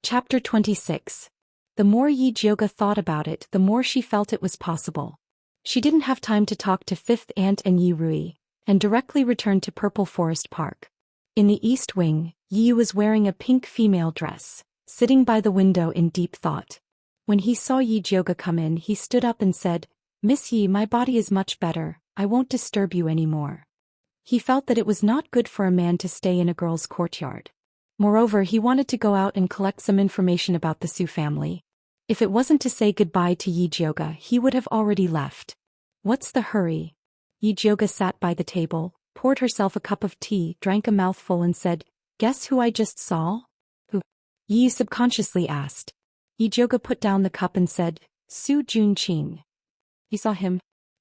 Chapter 26. The more Yi Jioga thought about it, the more she felt it was possible. She didn't have time to talk to Fifth Aunt and Yi Rui, and directly returned to Purple Forest Park. In the east wing, Yi was wearing a pink female dress, sitting by the window in deep thought. When he saw Yi Jioga come in, he stood up and said, "Miss Yi, my body is much better, I won't disturb you anymore." He felt that it was not good for a man to stay in a girl's courtyard. Moreover, he wanted to go out and collect some information about the Su family. If it wasn't to say goodbye to Yi Jioga, he would have already left. What's the hurry? Yi Jioga sat by the table, poured herself a cup of tea, drank a mouthful and said, "Guess who I just saw?" "Who?" Yi subconsciously asked. Yi Jioga put down the cup and said, "Su Junqing." "You saw him?"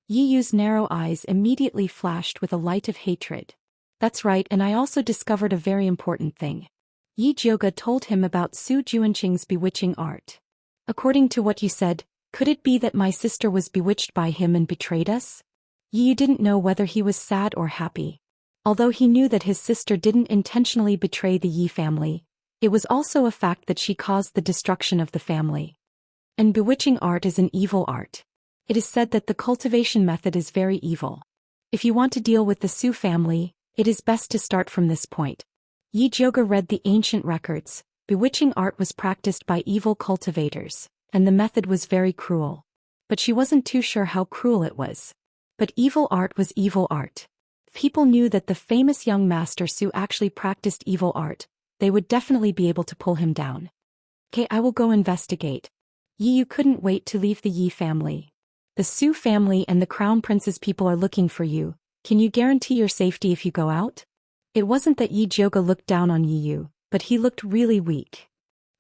Yi Yu's narrow eyes immediately flashed with a light of hatred. "That's right, and I also discovered a very important thing." Yi Jioga told him about Su Junqing's bewitching art. "According to what you said, could it be that my sister was bewitched by him and betrayed us?" Yi Yu didn't know whether he was sad or happy. Although he knew that his sister didn't intentionally betray the Yi family, it was also a fact that she caused the destruction of the family. And bewitching art is an evil art. It is said that the cultivation method is very evil. If you want to deal with the Su family, it is best to start from this point. Yi Jioga read the ancient records. Bewitching art was practiced by evil cultivators, and the method was very cruel. But she wasn't too sure how cruel it was. But evil art was evil art. If people knew that the famous young master Su actually practiced evil art, they would definitely be able to pull him down. "Okay, I will go investigate." Yi Yu couldn't wait to leave the Yi family. "The Su family and the Crown Prince's people are looking for you. Can you guarantee your safety if you go out?" It wasn't that Yi Jioga looked down on Yi Yu, but he looked really weak.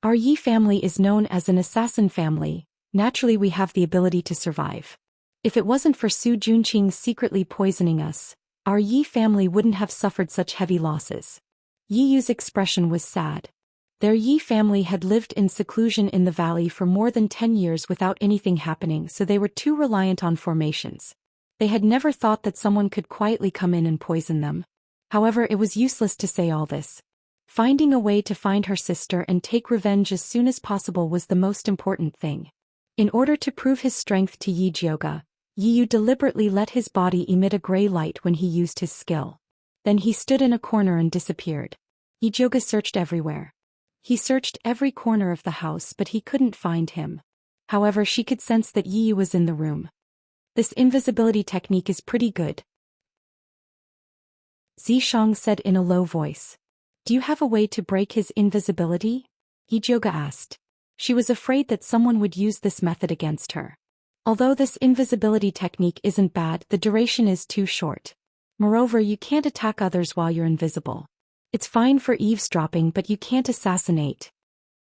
"Our Yi family is known as an assassin family. Naturally we have the ability to survive. If it wasn't for Su Junqing secretly poisoning us, our Yi family wouldn't have suffered such heavy losses." Yi Yu's expression was sad. Their Yi family had lived in seclusion in the valley for more than 10 years without anything happening, so they were too reliant on formations. They had never thought that someone could quietly come in and poison them. However, it was useless to say all this. Finding a way to find her sister and take revenge as soon as possible was the most important thing. In order to prove his strength to Yi Jioga, Yi Yu deliberately let his body emit a gray light when he used his skill. Then he stood in a corner and disappeared. Yi Jioga searched everywhere. He searched every corner of the house, but he couldn't find him. However, she could sense that Yi Yu was in the room. "This invisibility technique is pretty good," Zishang said in a low voice. "Do you have a way to break his invisibility?" Yi Jioga asked. She was afraid that someone would use this method against her. Although this invisibility technique isn't bad, the duration is too short. Moreover, you can't attack others while you're invisible. It's fine for eavesdropping, but you can't assassinate,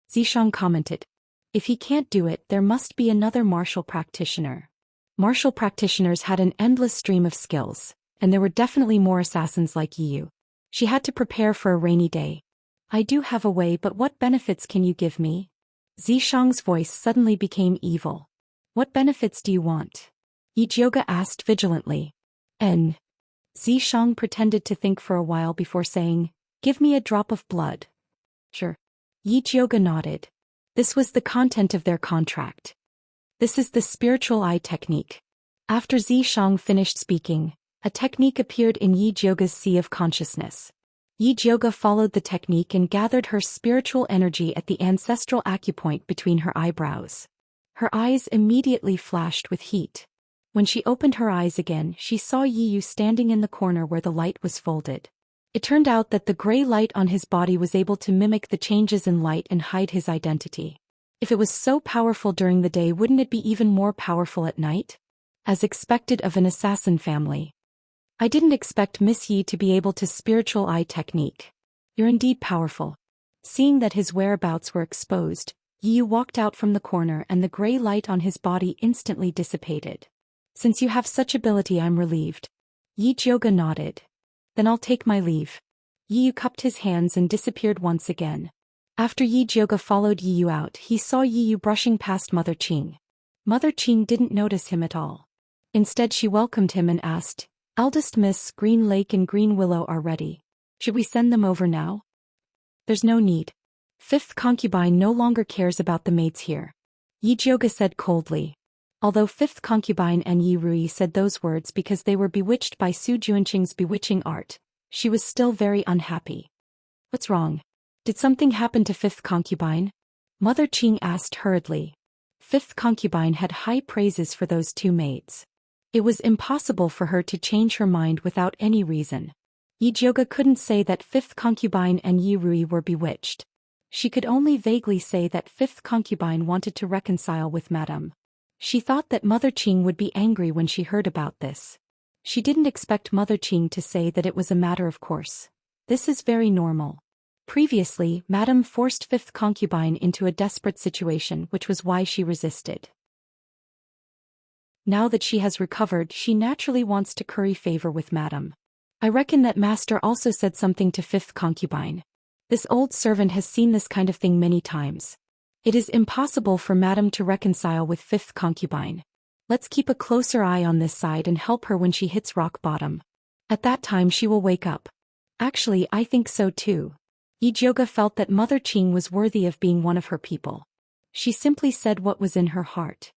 Zishang commented. If he can't do it, there must be another martial practitioner. Martial practitioners had an endless stream of skills, and there were definitely more assassins like Yi Yu. She had to prepare for a rainy day. "I do have a way, but what benefits can you give me?" Zishang's voice suddenly became evil. "What benefits do you want?" Yi Jioga asked vigilantly. Zishang pretended to think for a while before saying, "Give me a drop of blood." "Sure." Yi Jioga nodded. This was the content of their contract. This is the spiritual eye technique. After Zishang finished speaking, a technique appeared in Yi Jioga's sea of consciousness. Yi Jioga followed the technique and gathered her spiritual energy at the ancestral acupoint between her eyebrows. Her eyes immediately flashed with heat. When she opened her eyes again, she saw Yi Yu standing in the corner where the light was folded. It turned out that the gray light on his body was able to mimic the changes in light and hide his identity. If it was so powerful during the day, wouldn't it be even more powerful at night? As expected of an assassin family. "I didn't expect Miss Yi to be able to spiritual eye technique. You're indeed powerful." Seeing that his whereabouts were exposed, Yi Yu walked out from the corner and the gray light on his body instantly dissipated. "Since you have such ability, I'm relieved." Yi Jioga nodded. "Then I'll take my leave." Yi Yu cupped his hands and disappeared once again. After Yi Jioga followed Yi Yu out, he saw Yi Yu brushing past Mother Qing. Mother Qing didn't notice him at all. Instead, she welcomed him and asked, "Eldest Miss, Green Lake and Green Willow are ready. Should we send them over now?" "There's no need." Fifth concubine no longer cares about the maids here. Yi Jioga said coldly. Although fifth concubine and Yi Rui said those words because they were bewitched by Su Junqing's bewitching art, she was still very unhappy. What's wrong? Did something happen to fifth concubine? Mother Qing asked hurriedly. Fifth concubine had high praises for those two maids. It was impossible for her to change her mind without any reason. Yi Jioga couldn't say that fifth concubine and Yi Rui were bewitched. She could only vaguely say that fifth concubine wanted to reconcile with Madame. She thought that Mother Qing would be angry when she heard about this. She didn't expect Mother Qing to say that it was a matter of course. This is very normal. Previously, Madame forced fifth concubine into a desperate situation, which was why she resisted. Now that she has recovered, she naturally wants to curry favor with Madame. I reckon that Master also said something to fifth concubine. This old servant has seen this kind of thing many times. It is impossible for Madame to reconcile with fifth concubine. Let's keep a closer eye on this side and help her when she hits rock bottom. At that time she will wake up. Actually, I think so too. Yi Jioga felt that Mother Qing was worthy of being one of her people. She simply said what was in her heart.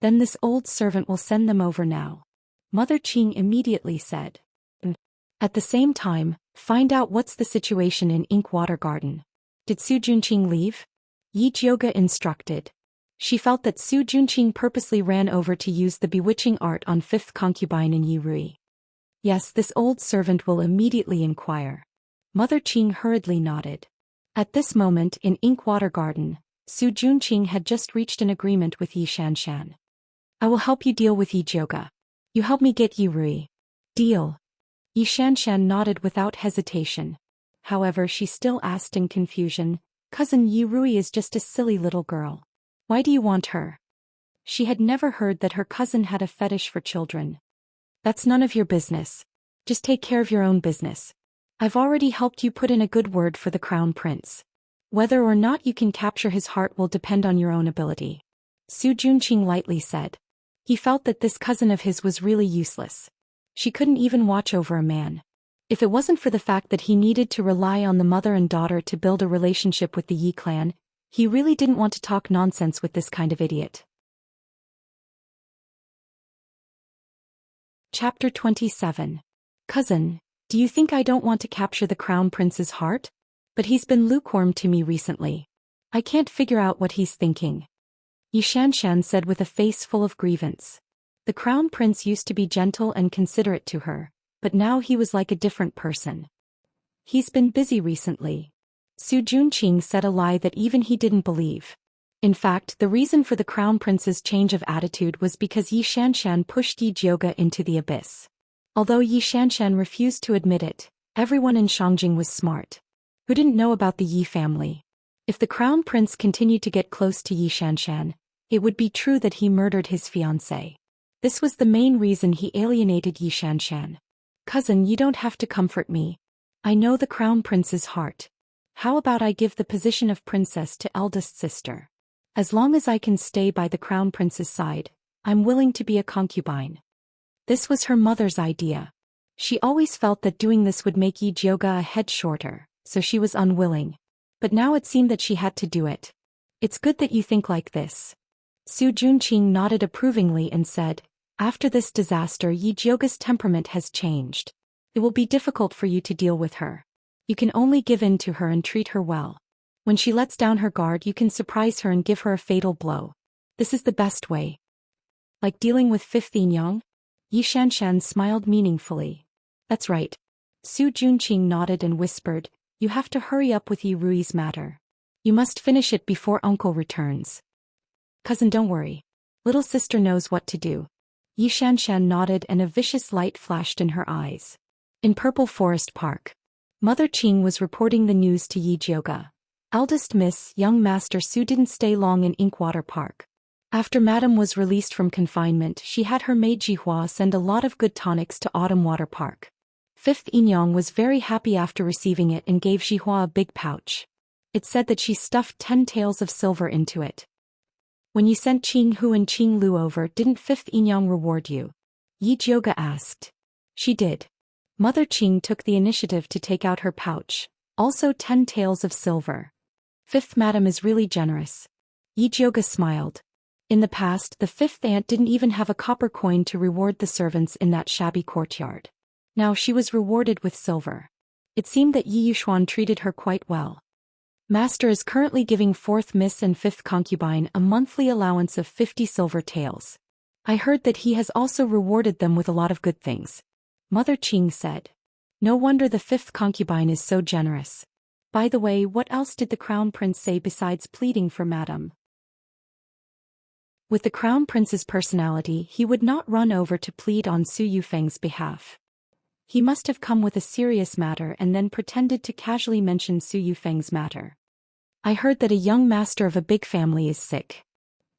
Then this old servant will send them over now. Mother Qing immediately said. At the same time, find out what's the situation in Inkwater Garden. Did Su Junqing leave? Yi Jioga instructed. She felt that Su Junqing purposely ran over to use the bewitching art on fifth concubine and Yi Rui. Yes, this old servant will immediately inquire. Mother Qing hurriedly nodded. At this moment in Inkwater Garden, Su Junqing had just reached an agreement with Yi Xianxia. I will help you deal with Yi Jioga. You help me get Yi Rui. Deal. Yi Xianxia nodded without hesitation. However, she still asked in confusion, Cousin Yi Rui is just a silly little girl. Why do you want her? She had never heard that her cousin had a fetish for children. That's none of your business. Just take care of your own business. I've already helped you put in a good word for the crown prince. Whether or not you can capture his heart will depend on your own ability. Su Junqing lightly said. He felt that this cousin of his was really useless. She couldn't even watch over a man. If it wasn't for the fact that he needed to rely on the mother and daughter to build a relationship with the Yi clan, he really didn't want to talk nonsense with this kind of idiot. Chapter 27. Cousin, do you think I don't want to capture the crown prince's heart? But he's been lukewarm to me recently. I can't figure out what he's thinking. Yi Xianxia said with a face full of grievance. The crown prince used to be gentle and considerate to her, but now he was like a different person. He's been busy recently. Su Junqing said a lie that even he didn't believe. In fact, the reason for the crown prince's change of attitude was because Yi Xianxia pushed Yi Jioga into the abyss. Although Yi Xianxia refused to admit it, everyone in Shangjing was smart. Who didn't know about the Yi family? If the crown prince continued to get close to Yi Xianxia, it would be true that he murdered his fiancée. This was the main reason he alienated Yi Xianxia. Cousin, you don't have to comfort me. I know the crown prince's heart. How about I give the position of princess to eldest sister? As long as I can stay by the crown prince's side, I'm willing to be a concubine. This was her mother's idea. She always felt that doing this would make Yi Jioga a head shorter, so she was unwilling. But now it seemed that she had to do it. It's good that you think like this. Su Junqing nodded approvingly and said, after this disaster Yi Jioga's temperament has changed. It will be difficult for you to deal with her. You can only give in to her and treat her well. When she lets down her guard you can surprise her and give her a fatal blow. This is the best way. Like dealing with fifth Inyang? Yi Xianxia smiled meaningfully. That's right. Su Junqing nodded and whispered, you have to hurry up with Yi Rui's matter. You must finish it before uncle returns. Cousin, don't worry. Little sister knows what to do. Yi Xianxia nodded and a vicious light flashed in her eyes. In Purple Forest Park, Mother Qing was reporting the news to Yi Jioga. Eldest Miss, young Master Su didn't stay long in Inkwater Park. After Madame was released from confinement, she had her maid Jihua send a lot of good tonics to Autumn Water Park. Fifth Inyang was very happy after receiving it and gave Jihua a big pouch. It said that she stuffed 10 taels of silver into it. When you sent Qing Hu and Qing Lu over, didn't Fifth Inyang reward you? Yi Jioga asked. She did. Mother Qing took the initiative to take out her pouch, also 10 taels of silver. Fifth madam is really generous. Yi Jioga smiled. In the past, the fifth aunt didn't even have a copper coin to reward the servants in that shabby courtyard. Now she was rewarded with silver. It seemed that Yi Yuxuan treated her quite well. Master is currently giving fourth miss and fifth concubine a monthly allowance of 50 silver taels. I heard that he has also rewarded them with a lot of good things. Mother Qing said. No wonder the fifth concubine is so generous. By the way, what else did the crown prince say besides pleading for madam? With the crown prince's personality, he would not run over to plead on Su Yufeng's behalf. He must have come with a serious matter and then pretended to casually mention Su Yufeng's matter. I heard that a young master of a big family is sick.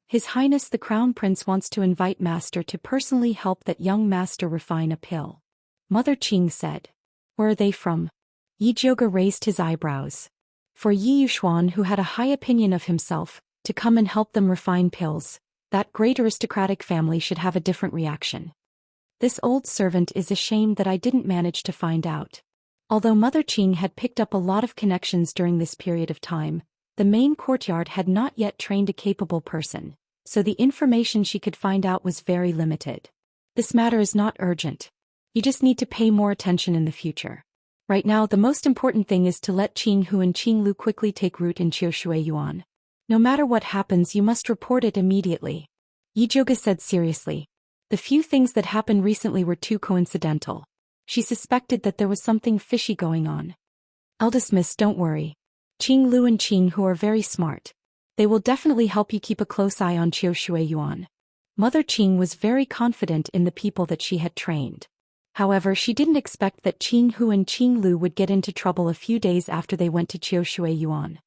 His Highness the Crown Prince wants to invite master to personally help that young master refine a pill. Mother Qing said. Where are they from? Yi Jioga raised his eyebrows. For Yi Yuxuan, who had a high opinion of himself, to come and help them refine pills, that great aristocratic family should have a different reaction. This old servant is ashamed that I didn't manage to find out. Although Mother Qing had picked up a lot of connections during this period of time, the main courtyard had not yet trained a capable person, so the information she could find out was very limited. This matter is not urgent. You just need to pay more attention in the future. Right now the most important thing is to let Qing Hu and Qing Lu quickly take root in Qiushui Yuan. No matter what happens, you must report it immediately. Yi Jioga said seriously. The few things that happened recently were too coincidental. She suspected that there was something fishy going on. Eldest miss, don't worry. Qing Lu and Qing Hu are very smart. They will definitely help you keep a close eye on Qiushui Yuan. Mother Qing was very confident in the people that she had trained. However, she didn't expect that Qing Hu and Qing Lu would get into trouble a few days after they went to Qiushui Yuan.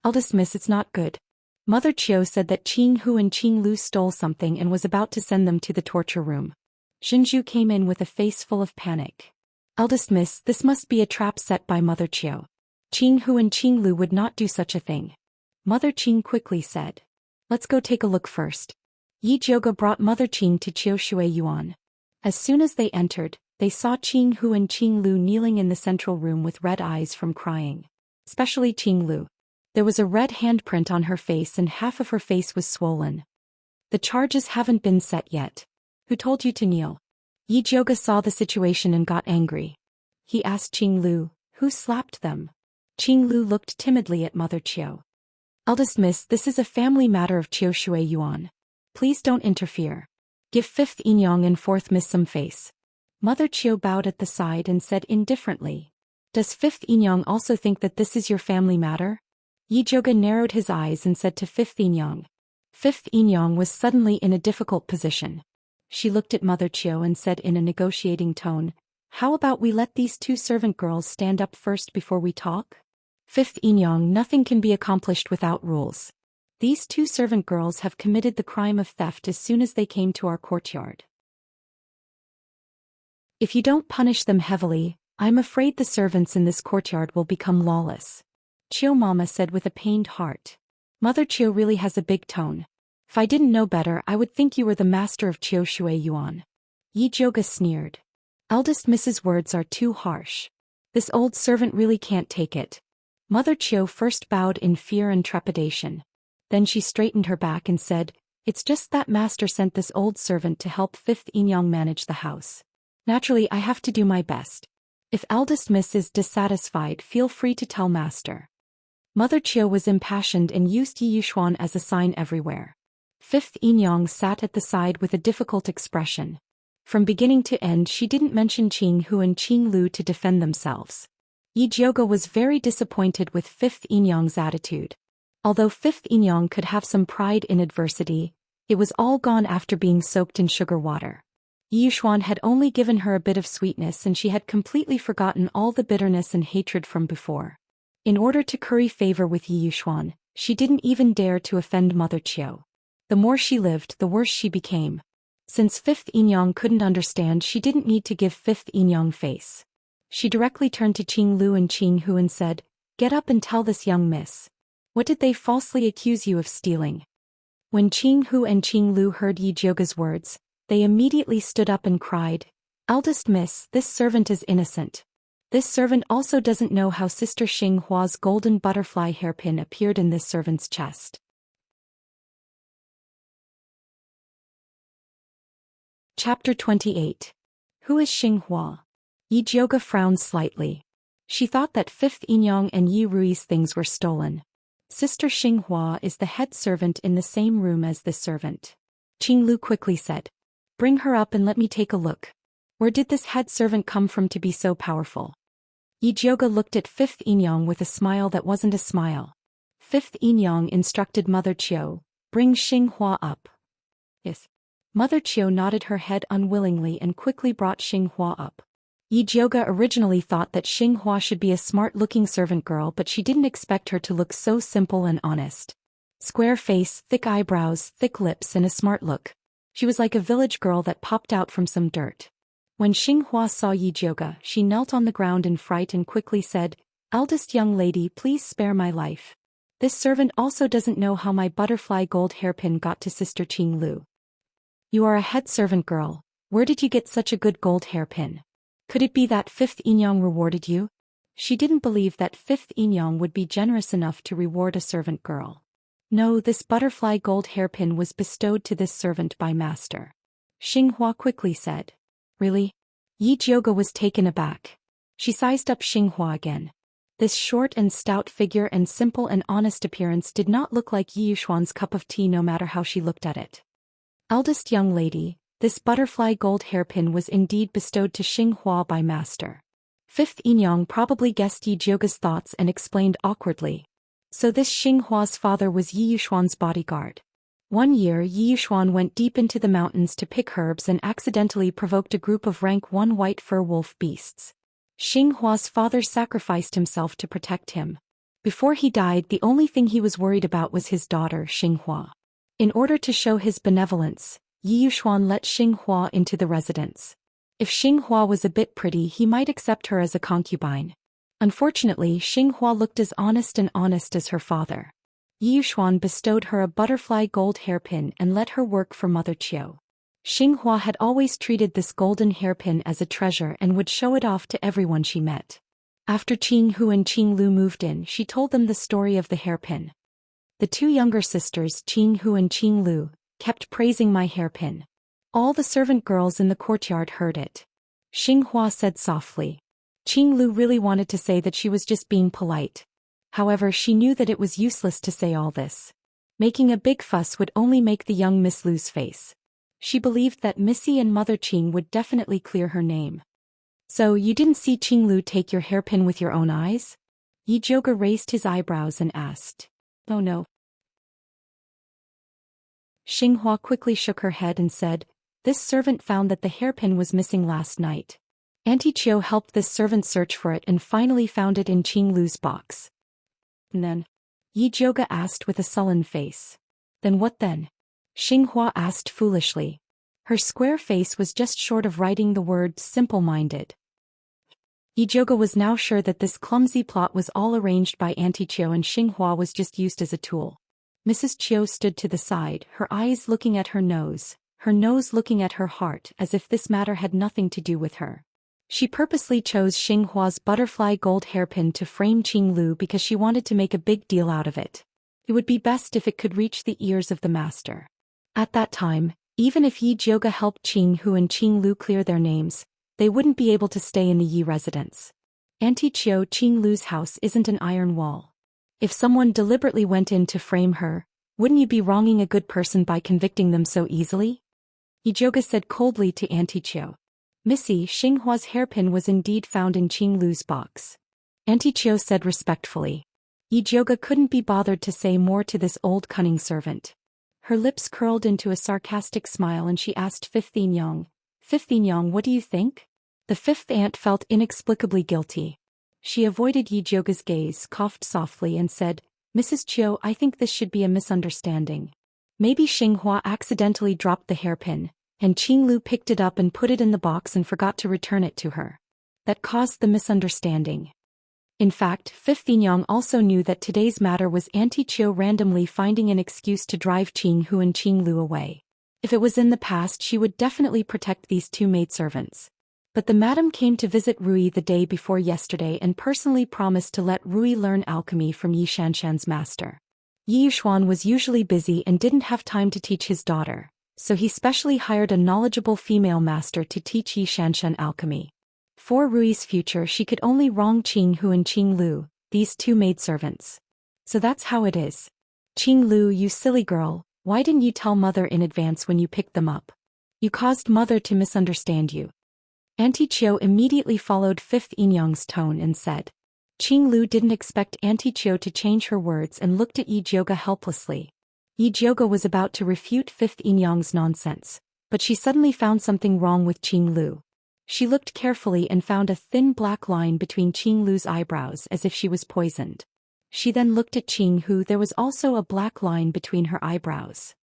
Eldest miss, it's not good. Mother Qiu said that Qing Hu and Qing Lu stole something and was about to send them to the torture room. Xinzhu came in with a face full of panic. Eldest miss, this must be a trap set by Mother Qiu. Qing Hu and Qing Lu would not do such a thing. Mother Qing quickly said. Let's go take a look first. Yi Jioga brought Mother Qing to Qiushui Yuan. As soon as they entered, they saw Qing Hu and Qing Lu kneeling in the central room with red eyes from crying. Especially Qing Lu. There was a red handprint on her face and half of her face was swollen. The charges haven't been set yet. Who told you to kneel? Yi Jioga saw the situation and got angry. He asked Qing Lu, who slapped them? Qing Lu looked timidly at Mother Qiu. Eldest miss, this is a family matter of Qiushui Yuan. Please don't interfere. Give fifth Yinyang and fourth miss some face. Mother Qiu bowed at the side and said indifferently. Does fifth Yinyang also think that this is your family matter? Yi Jioga narrowed his eyes and said to fifth Yinyang. Fifth Yinyang was suddenly in a difficult position. She looked at Mother Qiu and said in a negotiating tone, how about we let these two servant girls stand up first before we talk? Fifth Yinyang, nothing can be accomplished without rules. These two servant girls have committed the crime of theft as soon as they came to our courtyard. If you don't punish them heavily, I'm afraid the servants in this courtyard will become lawless. Qiu Mama said with a pained heart. Mother Qiu really has a big tone. If I didn't know better, I would think you were the master of Qiushui Yuan. Yi Jioga sneered. Eldest Miss's words are too harsh. This old servant really can't take it. Mother Qiu first bowed in fear and trepidation. Then she straightened her back and said, it's just that master sent this old servant to help fifth Yinyang manage the house. Naturally, I have to do my best. If eldest miss is dissatisfied, feel free to tell master. Mother Qiu was impassioned and used Yi Yuxuan as a sign everywhere. Fifth Yinyang sat at the side with a difficult expression. From beginning to end she didn't mention Qing Hu and Qing Lu to defend themselves. Yi Jioga was very disappointed with fifth Yinyang's attitude. Although fifth Yinyang could have some pride in adversity, it was all gone after being soaked in sugar water. Yi Yuxuan had only given her a bit of sweetness and she had completely forgotten all the bitterness and hatred from before. In order to curry favor with Yi Yuxuan, she didn't even dare to offend Mother Qiu. The more she lived, the worse she became. Since fifth Yinyang couldn't understand, she didn't need to give fifth Yinyang face. She directly turned to Qing Lu and Qing Hu and said, get up and tell this young miss. What did they falsely accuse you of stealing? When Qing Hu and Qing Lu heard Yi Jioga's words, they immediately stood up and cried, eldest miss, this servant is innocent. This servant also doesn't know how Sister Xinghua's golden butterfly hairpin appeared in this servant's chest. Chapter 28. Who is Xinghua? Yi Jiuge frowned slightly. She thought that Fifth Yinyang and Yi Rui's things were stolen. Sister Xinghua is the head servant in the same room as this servant. Qinglu quickly said. Bring her up and let me take a look. Where did this head servant come from to be so powerful? Yi Jiuge looked at Fifth Yinyang with a smile that wasn't a smile. Fifth Yinyang instructed Mother Qiu, bring Xinghua up. Yes. Mother Qiu nodded her head unwillingly and quickly brought Xinghua up. Yi Jiuge originally thought that Xinghua should be a smart-looking servant girl, but she didn't expect her to look so simple and honest. Square face, thick eyebrows, thick lips and a smart look. She was like a village girl that popped out from some dirt. When Xinghua saw Yi Jiuge, she knelt on the ground in fright and quickly said, Eldest young lady, please spare my life. This servant also doesn't know how my butterfly gold hairpin got to Sister Qinglu. You are a head servant girl. Where did you get such a good gold hairpin? Could it be that Fifth Yinyang rewarded you? She didn't believe that Fifth Yinyang would be generous enough to reward a servant girl. No, this butterfly gold hairpin was bestowed to this servant by Master. Xinghua quickly said. Really? Yi Jiuge was taken aback. She sized up Xinghua again. This short and stout figure and simple and honest appearance did not look like Yi Yuxuan's cup of tea no matter how she looked at it. Eldest young lady, this butterfly gold hairpin was indeed bestowed to Xinghua by Master. Fifth Yinyang probably guessed Yi Jiuge's thoughts and explained awkwardly. So this Xinghua's father was Yi Yuxuan's bodyguard. One year Yi Yuxuan went deep into the mountains to pick herbs and accidentally provoked a group of rank 1 white fur wolf beasts. Xinghua's father sacrificed himself to protect him. Before he died, the only thing he was worried about was his daughter Xinghua. In order to show his benevolence, Yi Yuxuan let Xinghua into the residence. If Xinghua was a bit pretty, he might accept her as a concubine. Unfortunately, Xinghua looked as honest as her father. Yi Yuxuan bestowed her a butterfly gold hairpin and let her work for Mother Qiu. Xinghua had always treated this golden hairpin as a treasure and would show it off to everyone she met. After Qinghu and Qinglu moved in, she told them the story of the hairpin. The two younger sisters, Qinghu and Qinglu, kept praising my hairpin. All the servant girls in the courtyard heard it. Xinghua said softly. Qinglu really wanted to say that she was just being polite. However, she knew that it was useless to say all this. Making a big fuss would only make the young Miss lose face. She believed that Missy and Mother Qing would definitely clear her name. So you didn't see Qinglu take your hairpin with your own eyes? Yi Jiuge raised his eyebrows and asked. Oh no. Xinghua quickly shook her head and said, this servant found that the hairpin was missing last night. Auntie Qiu helped this servant search for it and finally found it in Qinglu's box. And then? Yi Jiuge asked with a sullen face. Then what then? Xinghua asked foolishly. Her square face was just short of writing the word simple-minded. Yi Jiuge was now sure that this clumsy plot was all arranged by Auntie Qiu and Xinghua was just used as a tool. Mrs. Qiu stood to the side, her eyes looking at her nose looking at her heart as if this matter had nothing to do with her. She purposely chose Xinghua's butterfly gold hairpin to frame Qinglu because she wanted to make a big deal out of it. It would be best if it could reach the ears of the master. At that time, even if Yi Jiuge helped Qinghu and Qinglu clear their names, they wouldn't be able to stay in the Yi residence. Auntie Qiu, Qinglu's house isn't an iron wall. If someone deliberately went in to frame her, wouldn't you be wronging a good person by convicting them so easily? Yi Jiuge said coldly to Auntie Qiu. Missy, Xinghua's hairpin was indeed found in Qinglu's box. Auntie Qiu said respectfully. Yi Jiuge couldn't be bothered to say more to this old cunning servant. Her lips curled into a sarcastic smile and she asked Fifth Yinyang, what do you think? The fifth aunt felt inexplicably guilty. She avoided Yi Jiuge's gaze, coughed softly and said, Mrs. Qiu, I think this should be a misunderstanding. Maybe Xinghua accidentally dropped the hairpin, and Qinglu picked it up and put it in the box and forgot to return it to her. That caused the misunderstanding. In fact, Fifth Yinyang also knew that today's matter was Auntie Qiu randomly finding an excuse to drive Qinghu and Qinglu away. If it was in the past, she would definitely protect these two maidservants. But the madam came to visit Rui the day before yesterday and personally promised to let Rui learn alchemy from Xianxia's master. Xuan was usually busy and didn't have time to teach his daughter, so he specially hired a knowledgeable female master to teach Xianxian alchemy. For Rui's future she could only wrong Qinghu and Qinglu, these two maidservants. So that's how it is. Qinglu, you silly girl, why didn't you tell mother in advance when you picked them up? You caused mother to misunderstand you. Auntie Chiu immediately followed Fifth Yinyang's tone and said. Qinglu didn't expect Auntie Chiu to change her words and looked at Yi Jioga helplessly. Yi Jioga was about to refute Fifth Yinyang's nonsense, but she suddenly found something wrong with Qinglu. She looked carefully and found a thin black line between Qinglu's eyebrows as if she was poisoned. She then looked at Qinghu. There was also a black line between her eyebrows.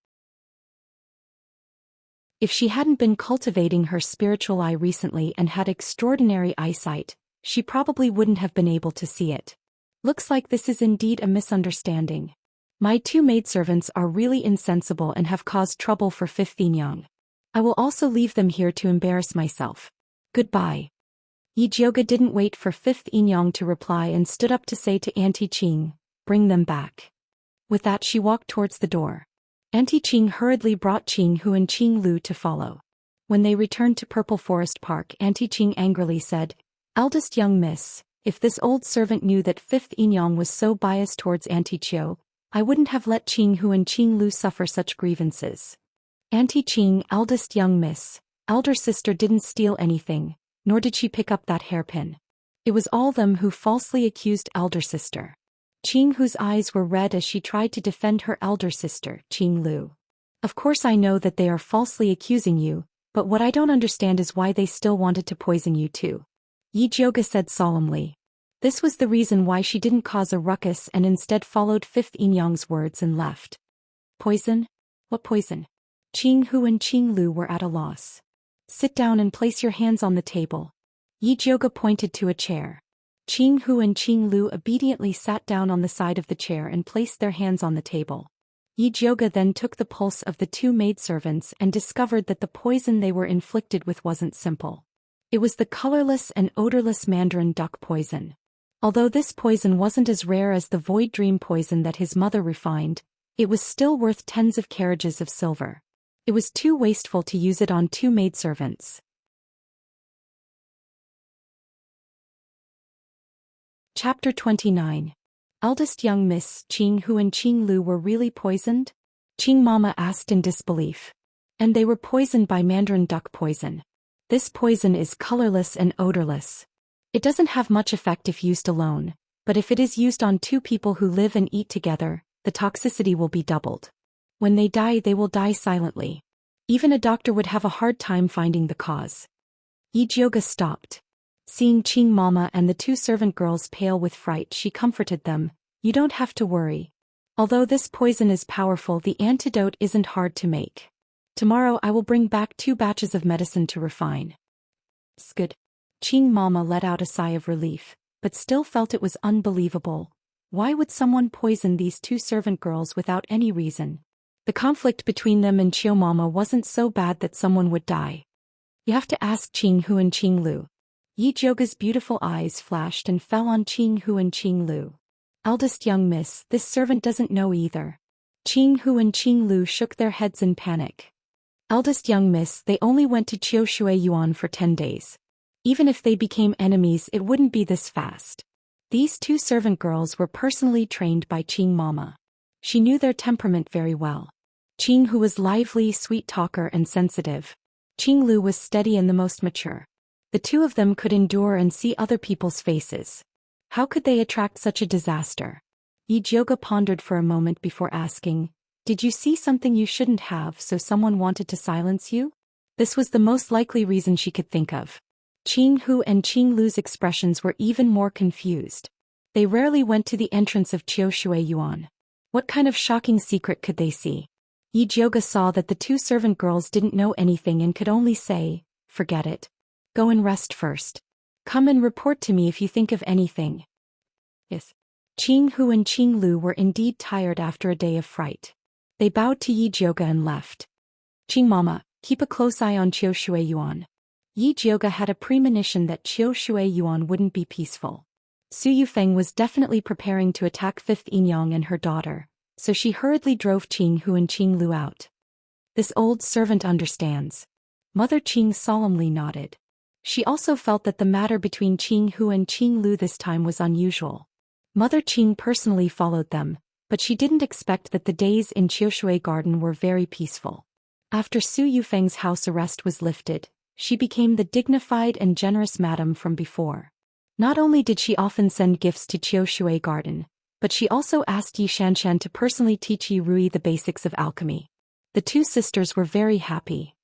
If she hadn't been cultivating her spiritual eye recently and had extraordinary eyesight, she probably wouldn't have been able to see it. Looks like this is indeed a misunderstanding. My two maidservants are really insensible and have caused trouble for Fifth Yinyang. I will also leave them here to embarrass myself. Goodbye. Yi Jioga didn't wait for Fifth Yinyang to reply and stood up to say to Auntie Qing, bring them back. With that she walked towards the door. Auntie Qing hurriedly brought Qinghu and Qinglu to follow. When they returned to Purple Forest Park, Auntie Qing angrily said, Eldest young miss, if this old servant knew that Fifth Yinyang was so biased towards Auntie Chiu, I wouldn't have let Qinghu and Qinglu suffer such grievances. Auntie Qing, eldest young miss, elder sister didn't steal anything, nor did she pick up that hairpin. It was all them who falsely accused elder sister. Qinghu's eyes were red as she tried to defend her elder sister, Qinglu. Of course I know that they are falsely accusing you, but what I don't understand is why they still wanted to poison you too. Yi Jioga said solemnly. This was the reason why she didn't cause a ruckus and instead followed Fifth Yinyang's words and left. Poison? What poison? Qinghu and Qinglu were at a loss. Sit down and place your hands on the table. Yi Jioga pointed to a chair. Qinghu and Qinglu obediently sat down on the side of the chair and placed their hands on the table. Yi Jioga then took the pulse of the two maidservants and discovered that the poison they were inflicted with wasn't simple. It was the colorless and odorless mandarin duck poison. Although this poison wasn't as rare as the void dream poison that his mother refined, it was still worth tens of carriages of silver. It was too wasteful to use it on two maidservants. Chapter 29. Eldest young miss, Qinghu and Qinglu were really poisoned? Qing Mama asked in disbelief. And they were poisoned by mandarin duck poison. This poison is colorless and odorless. It doesn't have much effect if used alone, but if it is used on two people who live and eat together, the toxicity will be doubled. When they will die silently. Even a doctor would have a hard time finding the cause. Yi Jioga stopped. Seeing Qing Mama and the two servant girls pale with fright, she comforted them. You don't have to worry. Although this poison is powerful, the antidote isn't hard to make. Tomorrow I will bring back 2 batches of medicine to refine. Good. Qing Mama let out a sigh of relief, but still felt it was unbelievable. Why would someone poison these 2 servant girls without any reason? The conflict between them and Chiu Mama wasn't so bad that someone would die. You have to ask Qinghu and Qinglu. Yi Jioga's beautiful eyes flashed and fell on Qinghu and Qinglu. Eldest young miss, this servant doesn't know either. Qinghu and Qinglu shook their heads in panic. Eldest young miss, they only went to Qiu Shui Yuan for 10 days. Even if they became enemies, it wouldn't be this fast. These 2 servant girls were personally trained by Qing Mama. She knew their temperament very well. Qinghu was lively, sweet talker and sensitive. Qinglu was steady and the most mature. The 2 of them could endure and see other people's faces. How could they attract such a disaster? Yi Jioga pondered for a moment before asking, did you see something you shouldn't have so someone wanted to silence you? This was the most likely reason she could think of. Qinghu and Qinglu's expressions were even more confused. They rarely went to the entrance of Qiu Shui Yuan. What kind of shocking secret could they see? Yi Jioga saw that the 2 servant girls didn't know anything and could only say, forget it. Go and rest first. Come and report to me if you think of anything. Yes. Qinghu and Qinglu were indeed tired after a day of fright. They bowed to Yi Jioga and left. Qing Mama, keep a close eye on Qiu Shui Yuan. Yi Jioga had a premonition that Qiu Shui Yuan wouldn't be peaceful. Su Yufeng was definitely preparing to attack Fifth Yinyang and her daughter, so she hurriedly drove Qing Hu and Qing Lu out. This old servant understands. Mother Qing solemnly nodded. She also felt that the matter between Qing Hu and Qing Lu this time was unusual. Mother Qing personally followed them, but she didn't expect that the days in Qiushui Garden were very peaceful. After Su Yufeng's house arrest was lifted, she became the dignified and generous madam from before. Not only did she often send gifts to Qiushui Garden, but she also asked Yi Xianxia to personally teach Yi Rui the basics of alchemy. The two sisters were very happy.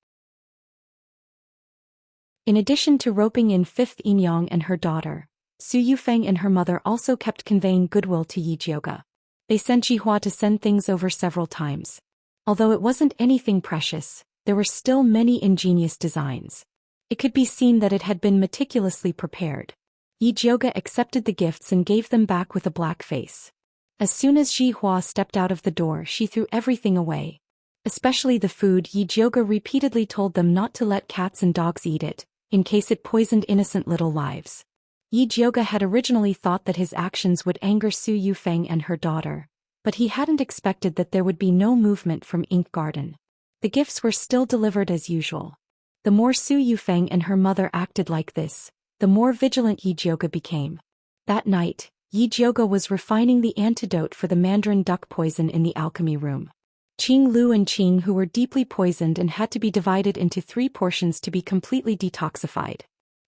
In addition to roping in Fifth Yinyang and her daughter, Su Yufeng and her mother also kept conveying goodwill to Yi Jioga. They sent Jihua to send things over several times. Although it wasn't anything precious, there were still many ingenious designs. It could be seen that it had been meticulously prepared. Yi Jioga accepted the gifts and gave them back with a black face. As soon as Jihua stepped out of the door, she threw everything away. Especially the food. Yi Jioga repeatedly told them not to let cats and dogs eat it, in case it poisoned innocent little lives. Yi Jioga had originally thought that his actions would anger Su Yufeng and her daughter, but he hadn't expected that there would be no movement from Ink Garden. The gifts were still delivered as usual. The more Su Yufeng and her mother acted like this, the more vigilant Yi Jioga became. That night, Yi Jioga was refining the antidote for the mandarin duck poison in the alchemy room. Qing Lu and Qing Hu were deeply poisoned and had to be divided into 3 portions to be completely detoxified.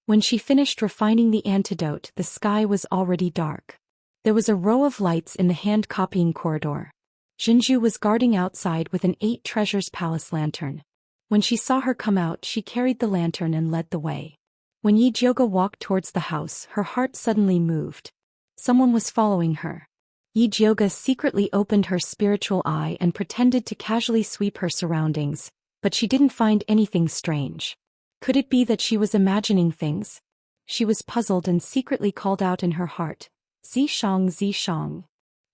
When she finished refining the antidote, the sky was already dark. There was a row of lights in the hand-copying corridor. Zhenju was guarding outside with an 8 treasures palace lantern. When she saw her come out, she carried the lantern and led the way. When Yi Jioga walked towards the house, her heart suddenly moved. Someone was following her. Yi Jioga secretly opened her spiritual eye and pretended to casually sweep her surroundings, but she didn't find anything strange. Could it be that she was imagining things? She was puzzled and secretly called out in her heart, Zishang, Zishang.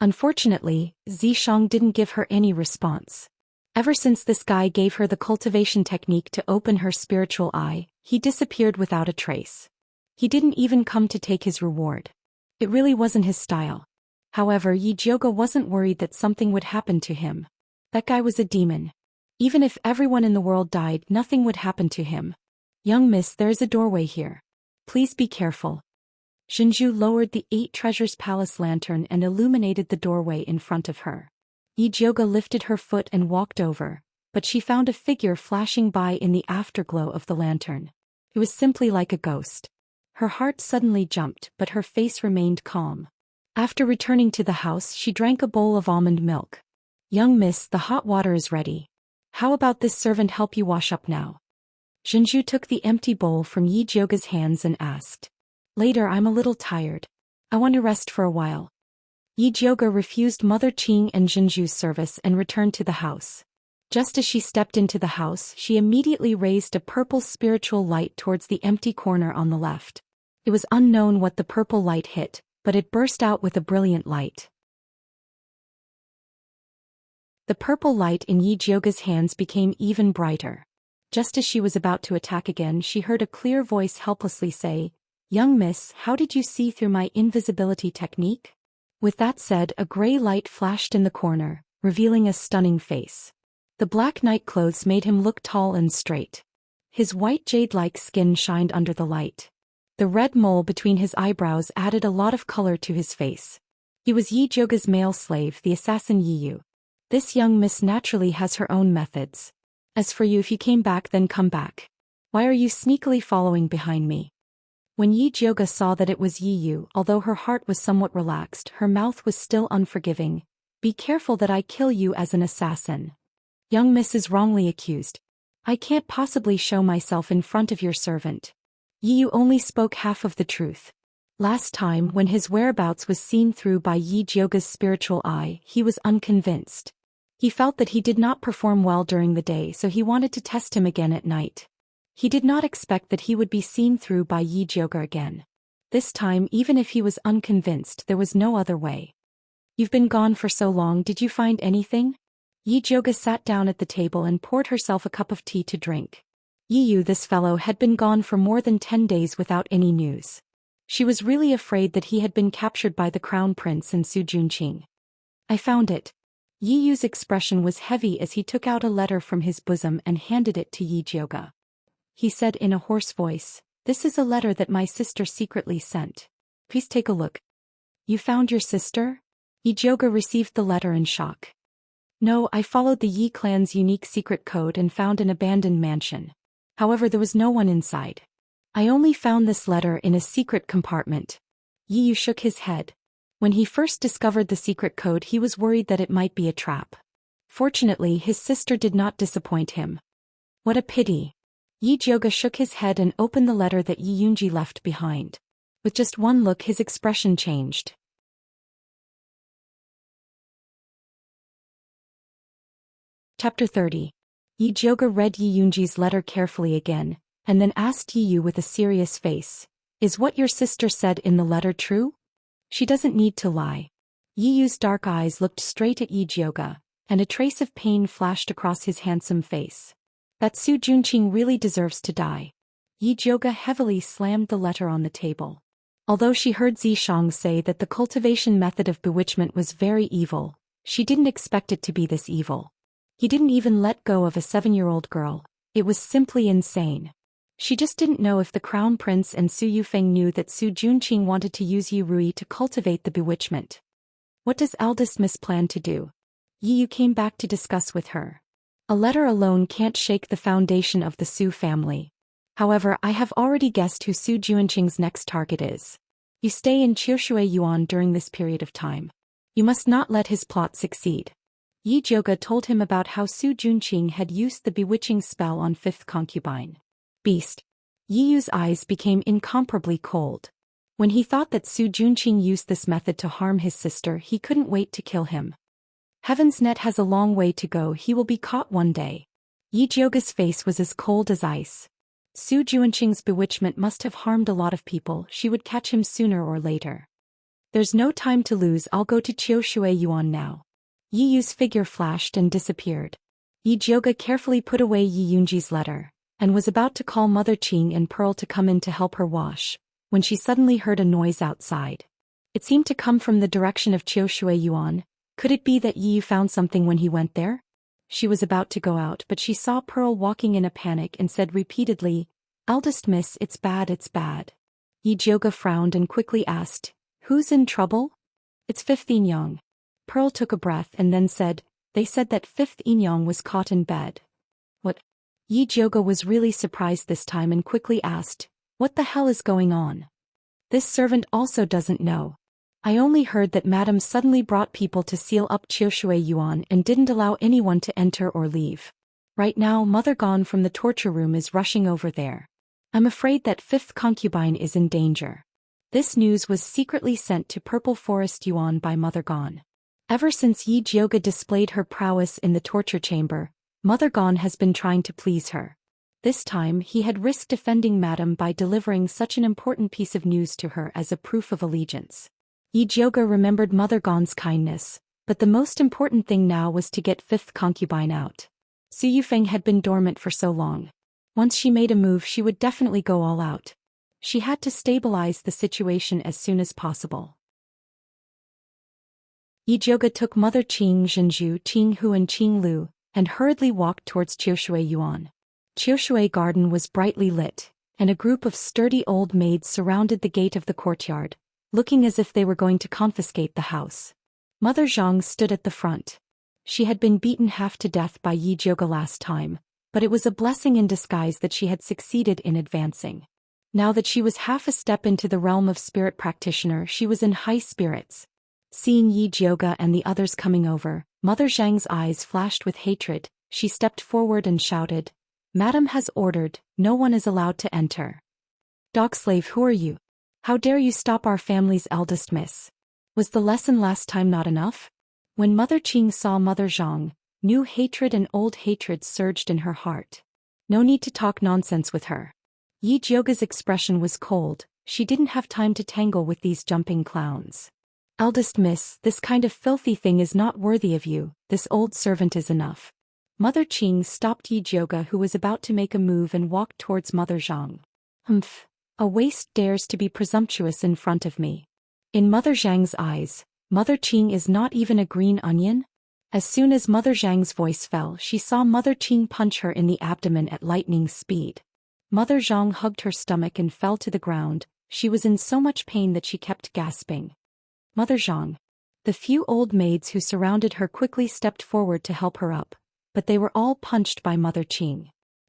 Unfortunately, Zishang didn't give her any response. Ever since this guy gave her the cultivation technique to open her spiritual eye, he disappeared without a trace. He didn't even come to take his reward. It really wasn't his style. However, Yi Jioga wasn't worried that something would happen to him. That guy was a demon. Even if everyone in the world died, nothing would happen to him. Young miss, there is a doorway here. Please be careful. Zhenju lowered the 8 treasures palace lantern and illuminated the doorway in front of her. Yi Jioga lifted her foot and walked over, but she found a figure flashing by in the afterglow of the lantern. It was simply like a ghost. Her heart suddenly jumped, but her face remained calm. After returning to the house, she drank a bowl of almond milk. Young miss, the hot water is ready. How about this servant help you wash up now? Zhenju took the empty bowl from Yi Jioga's hands and asked. Later, I'm a little tired. I want to rest for a while. Yi Jioga refused Mother Qing and Zhenju's service and returned to the house. Just as she stepped into the house, she immediately raised a purple spiritual light towards the empty corner on the left. It was unknown what the purple light hit, but it burst out with a brilliant light. The purple light in Yi Jioga's hands became even brighter. Just as she was about to attack again, she heard a clear voice helplessly say, Young miss, how did you see through my invisibility technique? With that said, a gray light flashed in the corner, revealing a stunning face. The black night clothes made him look tall and straight. His white jade-like skin shined under the light. The red mole between his eyebrows added a lot of color to his face. He was Yi Jioga's male slave, the assassin Yi Yu. This young miss naturally has her own methods. As for you, if you came back, then come back. Why are you sneakily following behind me? When Yi Jioga saw that it was Yi Yu, although her heart was somewhat relaxed, her mouth was still unforgiving. Be careful that I kill you as an assassin. Young miss is wrongly accused. I can't possibly show myself in front of your servant. Yi Yu only spoke half of the truth. Last time, when his whereabouts was seen through by Yi Jioga's spiritual eye, he was unconvinced. He felt that he did not perform well during the day, so he wanted to test him again at night. He did not expect that he would be seen through by Yi Jioga again. This time, even if he was unconvinced, there was no other way. You've been gone for so long, did you find anything? Yi Jioga sat down at the table and poured herself a cup of tea to drink. Yiyu, this fellow had been gone for more than 10 days without any news. She was really afraid that he had been captured by the crown prince and Su Junqing. I found it. Yiyu's expression was heavy as he took out a letter from his bosom and handed it to Yi Jioga. He said in a hoarse voice, "This is a letter that my sister secretly sent. Please take a look." "You found your sister?" Yi Jioga received the letter in shock. "No, I followed the Yi clan's unique secret code and found an abandoned mansion. However, there was no one inside. I only found this letter in a secret compartment." Yiyu shook his head. When he first discovered the secret code, he was worried that it might be a trap. Fortunately, his sister did not disappoint him. What a pity. Yi Jioga shook his head and opened the letter that Yi Yunji left behind. With just one look, his expression changed. Chapter 30. Yi Jioga read Yi Yunji's letter carefully again, and then asked Yiyu with a serious face, "Is what your sister said in the letter true? She doesn't need to lie." Yiyu's dark eyes looked straight at Yi Jioga, and a trace of pain flashed across his handsome face. That Su Junqing really deserves to die. Yi Jioga heavily slammed the letter on the table. Although she heard Zishang say that the cultivation method of bewitchment was very evil, she didn't expect it to be this evil. He didn't even let go of a 7-year-old girl. It was simply insane. She just didn't know if the crown prince and Su Yufeng knew that Su Junqing wanted to use Yi Rui to cultivate the bewitchment. What does eldest miss plan to do? Yiyu came back to discuss with her. A letter alone can't shake the foundation of the Su family. However, I have already guessed who Su Junqing's next target is. You stay in Qiushui Yuan during this period of time. You must not let his plot succeed. Yi Jioga told him about how Su Junqing had used the bewitching spell on 5th concubine. Beast. Yiyu's eyes became incomparably cold. When he thought that Su Junqing used this method to harm his sister, he couldn't wait to kill him. Heaven's net has a long way to go. He will be caught one day. Yi Jioga's face was as cold as ice. Su Junqing's bewitchment must have harmed a lot of people. She would catch him sooner or later. There's no time to lose. I'll go to Qiushui Yuan now. Yiyu's figure flashed and disappeared. Yi Jioga carefully put away Yi Yunji's letter, and was about to call Mother Qing and Pearl to come in to help her wash, when she suddenly heard a noise outside. It seemed to come from the direction of Qiushui Yuan. Could it be that Yiyu found something when he went there? She was about to go out, but she saw Pearl walking in a panic and said repeatedly, "Eldest miss, it's bad, it's bad." Yi Jioga frowned and quickly asked, "Who's in trouble?" "It's 5th Inyang." Pearl took a breath and then said, "They said that 5th Inyang was caught in bed." "What?" Yi Jioga was really surprised this time and quickly asked, "What the hell is going on?" "This servant also doesn't know. I only heard that Madame suddenly brought people to seal up Qiushui Yuan and didn't allow anyone to enter or leave. Right now, Mother Gone from the torture room is rushing over there. I'm afraid that 5th concubine is in danger." This news was secretly sent to Purple Forest Yuan by Mother Gone. Ever since Yi Jioga displayed her prowess in the torture chamber, Mother Gone has been trying to please her. This time he had risked defending Madame by delivering such an important piece of news to her as a proof of allegiance. Yi Jioga remembered Mother Gone's kindness, but the most important thing now was to get 5th concubine out. Su Yufeng had been dormant for so long. Once she made a move, she would definitely go all out. She had to stabilize the situation as soon as possible. Yi Jioga took Mother Qing, Zhenju, Qing Hu and Qing Lu, and hurriedly walked towards Qiushui Yuan. Qiushui Garden was brightly lit, and a group of sturdy old maids surrounded the gate of the courtyard, looking as if they were going to confiscate the house. Mother Zhang stood at the front. She had been beaten half to death by Yi Jioga last time, but it was a blessing in disguise that she had succeeded in advancing. Now that she was half a step into the realm of spirit practitioner, she was in high spirits. Seeing Yi Jioga and the others coming over, Mother Zhang's eyes flashed with hatred. She stepped forward and shouted, "Madam has ordered, no one is allowed to enter." "Dog slave, who are you? How dare you stop our family's eldest miss? Was the lesson last time not enough?" When Mother Qing saw Mother Zhang, new hatred and old hatred surged in her heart. No need to talk nonsense with her. Yi Jioga's expression was cold. She didn't have time to tangle with these jumping clowns. "Eldest miss, this kind of filthy thing is not worthy of you. This old servant is enough." Mother Qing stopped Yi Jioge, who was about to make a move, and walked towards Mother Zhang. Humph. A waste dares to be presumptuous in front of me. In Mother Zhang's eyes, Mother Qing is not even a green onion? As soon as Mother Zhang's voice fell, she saw Mother Qing punch her in the abdomen at lightning speed. Mother Zhang hugged her stomach and fell to the ground. She was in so much pain that she kept gasping. Mother Zhang. The few old maids who surrounded her quickly stepped forward to help her up, but they were all punched by Mother Qing.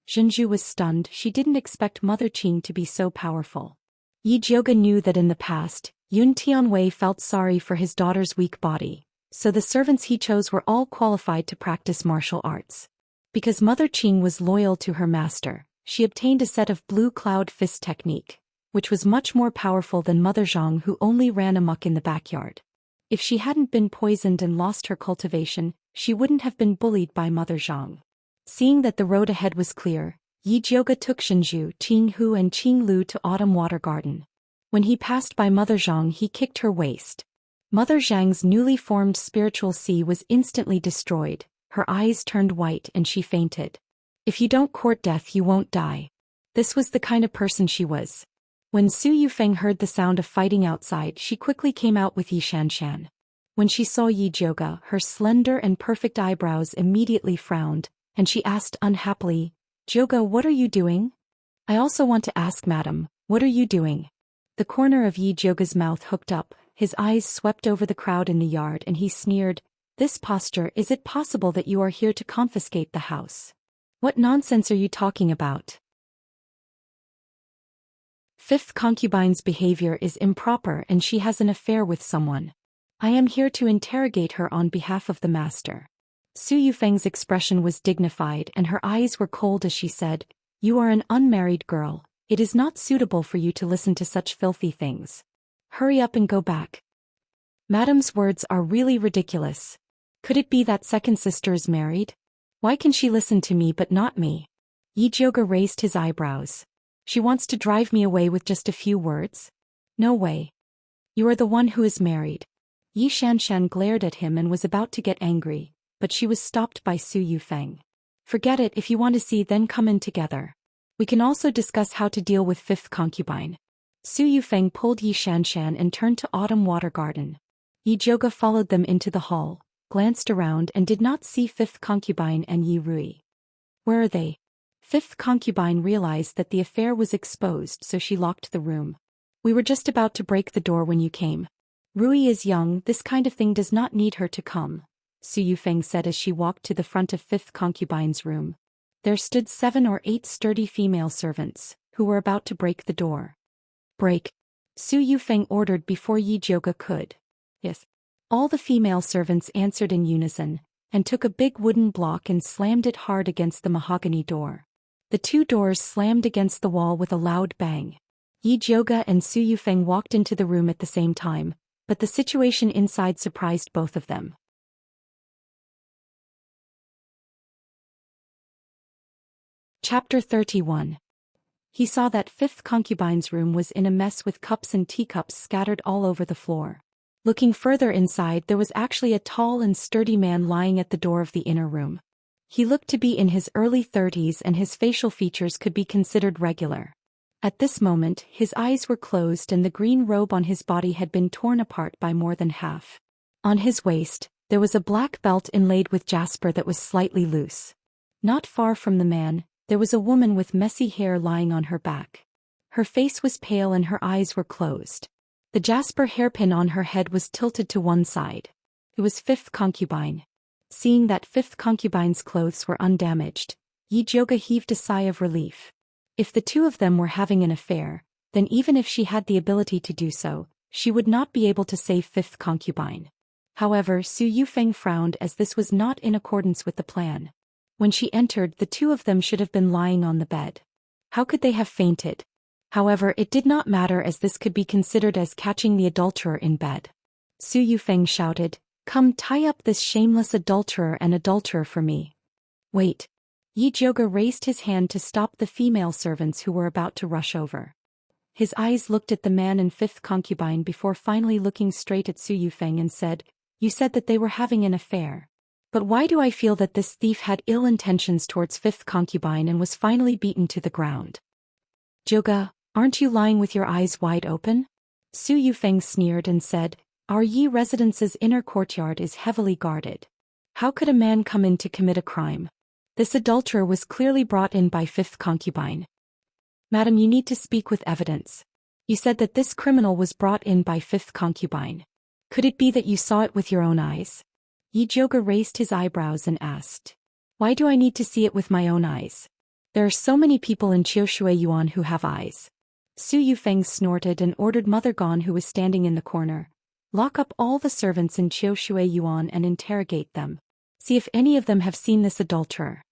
Zhenju was stunned. She didn't expect Mother Qing to be so powerful. Yi Jioge knew that in the past, Yun Tianwei felt sorry for his daughter's weak body, so the servants he chose were all qualified to practice martial arts. Because Mother Qing was loyal to her master, she obtained a set of blue cloud fist technique, which was much more powerful than Mother Zhang, who only ran amok in the backyard. If she hadn't been poisoned and lost her cultivation, she wouldn't have been bullied by Mother Zhang. Seeing that the road ahead was clear, Yi Jioge took Zhenju, Qing Hu and Qing Lu to Autumn Water Garden. When he passed by Mother Zhang, he kicked her waist. Mother Zhang's newly formed spiritual sea was instantly destroyed, her eyes turned white and she fainted. If you don't court death, you won't die. This was the kind of person she was. When Su Yufeng heard the sound of fighting outside, she quickly came out with Xianxia. When she saw Yi Jioge, her slender and perfect eyebrows immediately frowned, and she asked unhappily, "Jioge, what are you doing?" "I also want to ask, madam, what are you doing?" The corner of Yi Jioge's mouth hooked up, his eyes swept over the crowd in the yard, and he sneered, "This posture, is it possible that you are here to confiscate the house? What nonsense are you talking about? Fifth concubine's behavior is improper and she has an affair with someone. I am here to interrogate her on behalf of the master." Su Yufeng's expression was dignified and her eyes were cold as she said, "You are an unmarried girl. It is not suitable for you to listen to such filthy things. Hurry up and go back." Madam's words are really ridiculous. Could it be that second sister is married? Why can she listen to me but not me? Yi Jioge raised his eyebrows. She wants to drive me away with just a few words? No way. You are the one who is married. Yi Xianxia glared at him and was about to get angry, but she was stopped by Su Yufeng. "Forget it. If you want to see, then come in together. We can also discuss how to deal with fifth concubine." Su Yufeng pulled Yi Xianxia and turned to Autumn Water Garden. Yi Jioge followed them into the hall, glanced around and did not see fifth concubine and Yi Rui. "Where are they?" Fifth concubine realized that the affair was exposed, so she locked the room. "We were just about to break the door when you came. Rui is young, this kind of thing does not need her to come," Su Yufeng said as she walked to the front of fifth concubine's room. There stood 7 or 8 sturdy female servants, who were about to break the door. "Break!" Su Yufeng ordered before Yi Jioge could. "Yes." All the female servants answered in unison, and took a big wooden block and slammed it hard against the mahogany door. The 2 doors slammed against the wall with a loud bang. Yi Jioge and Su Yufeng walked into the room at the same time, but the situation inside surprised both of them. Chapter 31. He saw that fifth concubine's room was in a mess with cups and teacups scattered all over the floor. Looking further inside, there was actually a tall and sturdy man lying at the door of the inner room. He looked to be in his early 30s and his facial features could be considered regular. At this moment, his eyes were closed and the green robe on his body had been torn apart by more than half. On his waist, there was a black belt inlaid with jasper that was slightly loose. Not far from the man, there was a woman with messy hair lying on her back. Her face was pale and her eyes were closed. The jasper hairpin on her head was tilted to one side. It was fifth concubine. Seeing that fifth concubine's clothes were undamaged, Yi Jioge heaved a sigh of relief. If the 2 of them were having an affair, then even if she had the ability to do so, she would not be able to save fifth concubine. However, Su Yufeng frowned as this was not in accordance with the plan. When she entered, the 2 of them should have been lying on the bed. How could they have fainted? However, it did not matter as this could be considered as catching the adulterer in bed. Su Yufeng shouted, "Come tie up this shameless adulterer and adulterer for me." "Wait." Yi Jioge raised his hand to stop the female servants who were about to rush over. His eyes looked at the man and fifth concubine before finally looking straight at Su Yufeng and said, "You said that they were having an affair. But why do I feel that this thief had ill intentions towards fifth concubine and was finally beaten to the ground? Zhoga, aren't you lying with your eyes wide open? Su Yufeng sneered and said, our Yi residence's inner courtyard is heavily guarded. How could a man come in to commit a crime? This adulterer was clearly brought in by fifth concubine. Madam, you need to speak with evidence. You said that this criminal was brought in by fifth concubine. Could it be that you saw it with your own eyes? Yi Zhoga raised his eyebrows and asked. Why do I need to see it with my own eyes? There are so many people in Qiushui Yuan who have eyes. Su Yufeng snorted and ordered Mother Gon, who was standing in the corner. Lock up all the servants in Qiushui Yuan and interrogate them. See if any of them have seen this adulterer.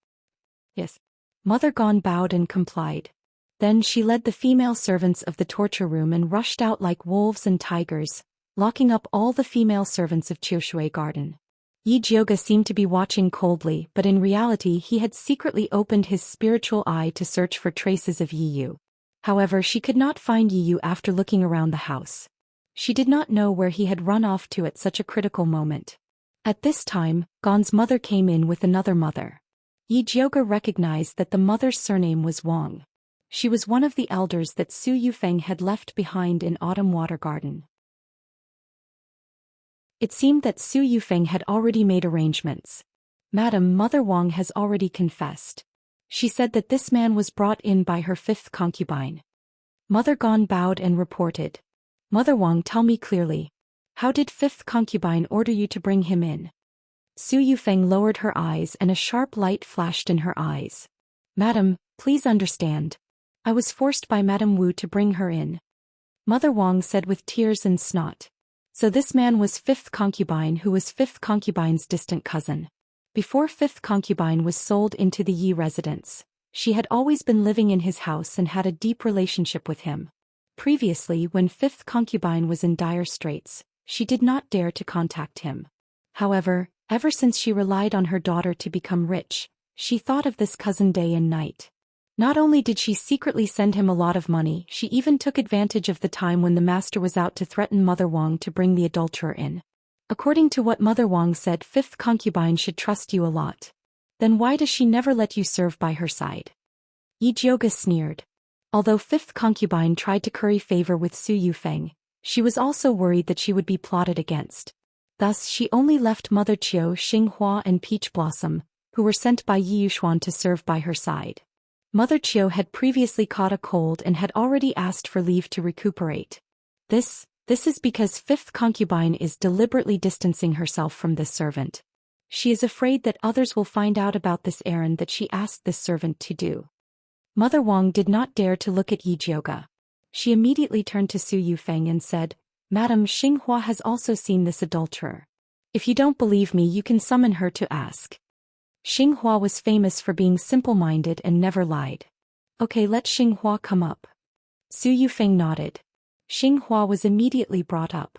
Yes. Mother Gon bowed and complied. Then she led the female servants of the torture room and rushed out like wolves and tigers, locking up all the female servants of Qiushui Garden. Yi Zhoga seemed to be watching coldly, but in reality he had secretly opened his spiritual eye to search for traces of Yi Yu. However, she could not find Yi Yu after looking around the house. She did not know where he had run off to at such a critical moment. At this time, Gon's mother came in with another mother. Yi Zhoga recognized that the mother's surname was Wang. She was one of the elders that Su Yufeng had left behind in Autumn Water Garden. It seemed that Su Yufeng had already made arrangements. Madam, Mother Wang has already confessed. She said that this man was brought in by her fifth concubine. Mother Gon bowed and reported. Mother Wang, tell me clearly. How did fifth concubine order you to bring him in? Su Yufeng lowered her eyes and a sharp light flashed in her eyes. Madam, please understand. I was forced by Madam Wu to bring her in. Mother Wang said with tears and snot. So this man was fifth concubine, who was fifth concubine's distant cousin. Before fifth concubine was sold into the Yi residence, she had always been living in his house and had a deep relationship with him. Previously, when fifth concubine was in dire straits, she did not dare to contact him. However, ever since she relied on her daughter to become rich, she thought of this cousin day and night. Not only did she secretly send him a lot of money, she even took advantage of the time when the master was out to threaten Mother Wang to bring the adulterer in. According to what Mother Wang said, fifth concubine should trust you a lot. Then why does she never let you serve by her side? Yi Zhoga sneered. Although fifth concubine tried to curry favor with Su Yufeng, she was also worried that she would be plotted against. Thus she only left Mother Qiu, Xinghua and Peach Blossom, who were sent by Yi Yuxuan to serve by her side. Mother Qiu had previously caught a cold and had already asked for leave to recuperate. This is because fifth concubine is deliberately distancing herself from this servant. She is afraid that others will find out about this errand that she asked this servant to do. Mother Wang did not dare to look at Yi Zhoga. She immediately turned to Su Yufeng and said, Madam, Xinghua has also seen this adulterer. If you don't believe me, you can summon her to ask. Xinghua was famous for being simple-minded and never lied. Okay, let Xinghua come up. Su Yufeng nodded. Xinghua was immediately brought up.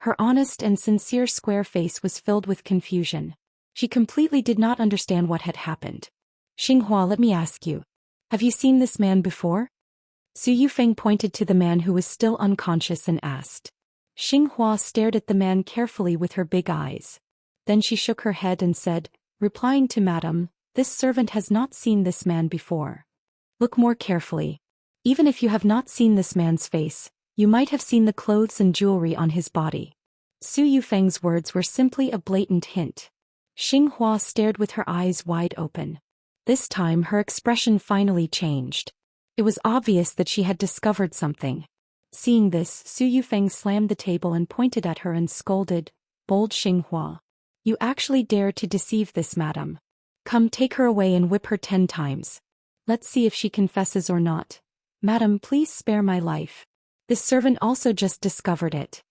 Her honest and sincere square face was filled with confusion. She completely did not understand what had happened. Xinghua, let me ask you. Have you seen this man before? Su Yufeng pointed to the man who was still unconscious and asked. Xinghua stared at the man carefully with her big eyes. Then she shook her head and said, replying to Madam, this servant has not seen this man before. Look more carefully. Even if you have not seen this man's face, you might have seen the clothes and jewelry on his body. Su Yufeng's words were simply a blatant hint. Xinghua stared with her eyes wide open. This time her expression finally changed. It was obvious that she had discovered something. Seeing this, Su Yufeng slammed the table and pointed at her and scolded, Bold Xinghua. You actually dare to deceive this madam. Come, take her away and whip her 10 times. Let's see if she confesses or not. Madam, please spare my life. This servant also just discovered it.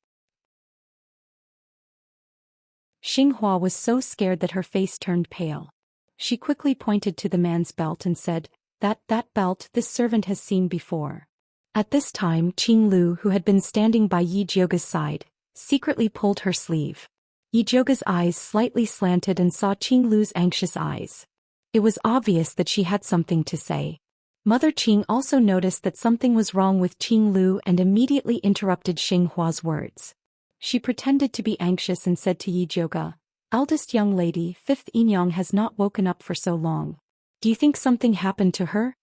Xinghua was so scared that her face turned pale. She quickly pointed to the man's belt and said, That belt this servant has seen before. At this time, Qing Lu, who had been standing by Yi Zhoga's side, secretly pulled her sleeve. Yi Zhoga's eyes slightly slanted and saw Qing Lu's anxious eyes. It was obvious that she had something to say. Mother Qing also noticed that something was wrong with Qing Lu and immediately interrupted Xinghua's words. She pretended to be anxious and said to Yi Zhoga, Eldest young lady, fifth Inyang has not woken up for so long. Do you think something happened to her?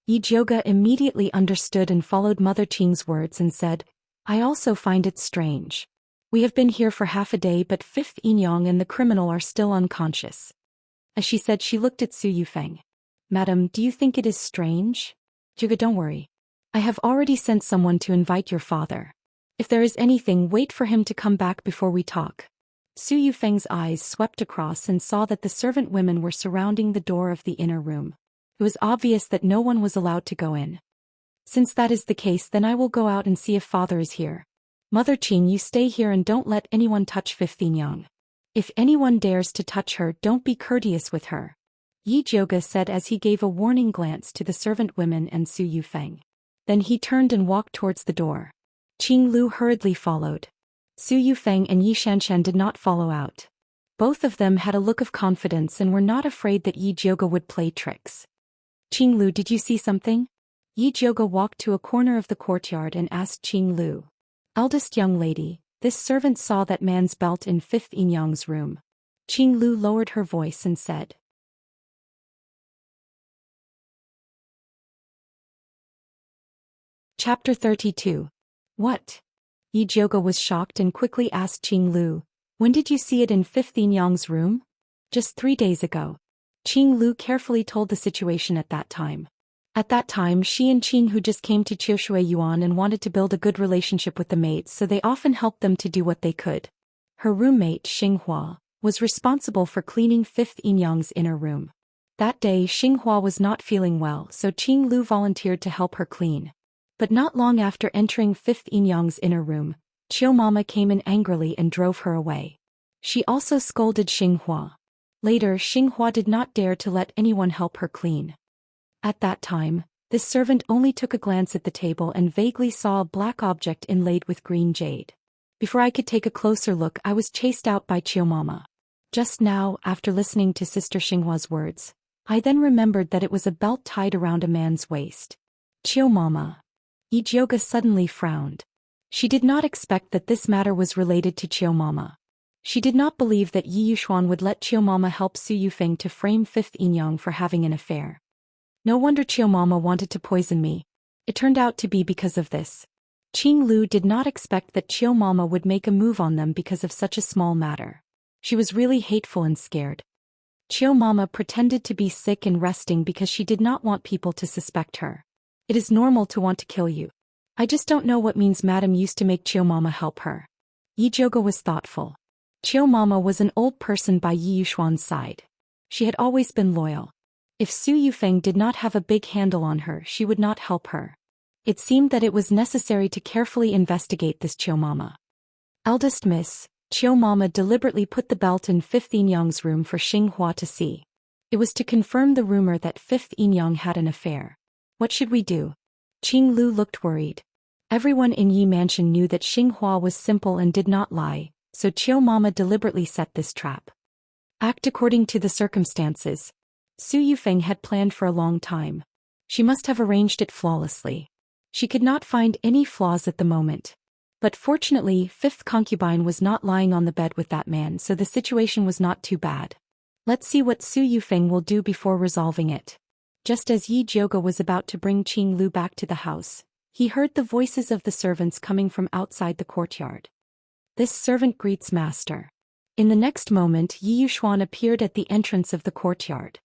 Yi Jioga immediately understood and followed Mother Qing's words and said, I also find it strange. We have been here for half a day but fifth Inyang and the criminal are still unconscious. As she said, she looked at Su Yufeng. Madam, do you think it is strange? Jioga, don't worry. I have already sent someone to invite your father. If there is anything, wait for him to come back before we talk. Su Yufeng's eyes swept across and saw that the servant women were surrounding the door of the inner room. It was obvious that no one was allowed to go in. Since that is the case, then I will go out and see if father is here. Mother Qing, you stay here and don't let anyone touch fifth Inyang. If anyone dares to touch her, don't be courteous with her. Yi Jioga said as he gave a warning glance to the servant women and Su Yufeng. Then he turned and walked towards the door. Qing Lu hurriedly followed. Su Yufeng and Yi Xianxia did not follow out. Both of them had a look of confidence and were not afraid that Yi Jioga would play tricks. Qing Lu, did you see something? Yi Jioga walked to a corner of the courtyard and asked Qing Lu. Eldest young lady, this servant saw that man's belt in fifth Inyang's room. Qing Lu lowered her voice and said. Chapter 32. What? Yi Jioga was shocked and quickly asked Qing Lu, when did you see it in fifth Inyang's room? Just 3 days ago. Qing Lu carefully told the situation at that time. At that time, she and Qing Hu just came to Qiushui Yuan and wanted to build a good relationship with the maids, so they often helped them to do what they could. Her roommate, Xinghua, was responsible for cleaning fifth Inyang's inner room. That day, Xinghua was not feeling well, so Qing Lu volunteered to help her clean. But not long after entering fifth Inyang's inner room, Qiu Mama came in angrily and drove her away. She also scolded Xinghua. Later, Xinghua did not dare to let anyone help her clean. At that time, this servant only took a glance at the table and vaguely saw a black object inlaid with green jade. Before I could take a closer look, I was chased out by Qiu Mama. Just now, after listening to Sister Xinghua's words, I then remembered that it was a belt tied around a man's waist. Qiu Mama. Yi Jioga suddenly frowned. She did not expect that this matter was related to Qiu Mama. She did not believe that Yi Yushuan would let Qiu Mama help Su Yufeng to frame fifth Inyang for having an affair. No wonder Qiu Mama wanted to poison me. It turned out to be because of this. Qing Lu did not expect that Qiu Mama would make a move on them because of such a small matter. She was really hateful and scared. Qiu Mama pretended to be sick and resting because she did not want people to suspect her. It is normal to want to kill you. I just don't know what means Madam used to make Qiu Mama help her. Yi Jioga was thoughtful. Qiu Mama was an old person by Yi Yushuan's side. She had always been loyal. If Su Yufeng did not have a big handle on her, she would not help her. It seemed that it was necessary to carefully investigate this Qiu Mama. Eldest Miss, Qiu Mama deliberately put the belt in fifth Inyang's room for Xinghua to see. It was to confirm the rumor that fifth Inyang had an affair. What should we do? Qing Lu looked worried. Everyone in Yi Mansion knew that Xinghua was simple and did not lie, so Qiu Mama deliberately set this trap. Act according to the circumstances. Su Yufeng had planned for a long time. She must have arranged it flawlessly. She could not find any flaws at the moment. But fortunately, fifth concubine was not lying on the bed with that man, so the situation was not too bad. Let's see what Su Yufeng will do before resolving it. Just as Yi Jioga was about to bring Qing Lu back to the house, he heard the voices of the servants coming from outside the courtyard. This servant greets master. In the next moment, Yi Yushuan appeared at the entrance of the courtyard.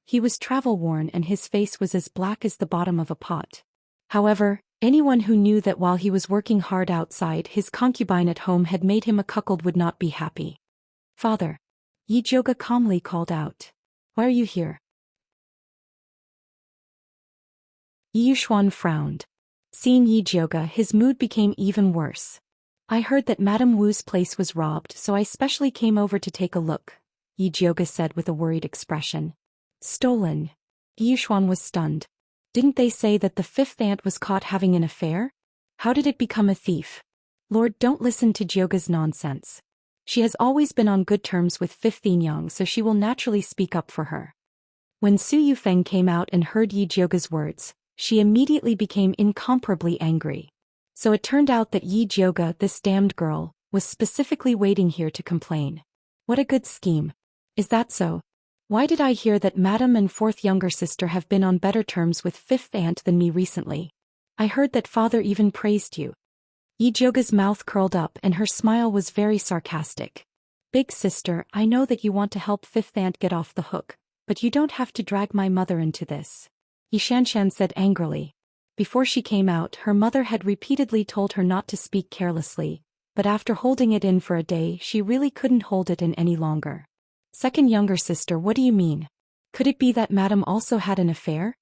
He was travel-worn and his face was as black as the bottom of a pot. However, anyone who knew that while he was working hard outside, his concubine at home had made him a cuckold would not be happy. Father. Yi Jioga calmly called out. Why are you here? Yi Yushuan frowned. Seeing Yi Jioga, his mood became even worse. I heard that Madame Wu's place was robbed, so I specially came over to take a look, Yi Jioga said with a worried expression. Stolen. Yi Yushuan was stunned. Didn't they say that the fifth aunt was caught having an affair? How did it become a thief? Lord, don't listen to Jioga's nonsense. She has always been on good terms with fifth Inyang, so she will naturally speak up for her. When Su Yufeng came out and heard Yi Jioga's words, she immediately became incomparably angry. So it turned out that Yi Jioga, this damned girl, was specifically waiting here to complain. What a good scheme. Is that so? Why did I hear that Madam and fourth younger sister have been on better terms with fifth aunt than me recently? I heard that father even praised you. Yi Zhouge's mouth curled up and her smile was very sarcastic. Big sister, I know that you want to help fifth aunt get off the hook, but you don't have to drag my mother into this. Xianxia said angrily. Before she came out, her mother had repeatedly told her not to speak carelessly, but after holding it in for a day, she really couldn't hold it in any longer. Second younger sister, what do you mean? Could it be that Madam also had an affair?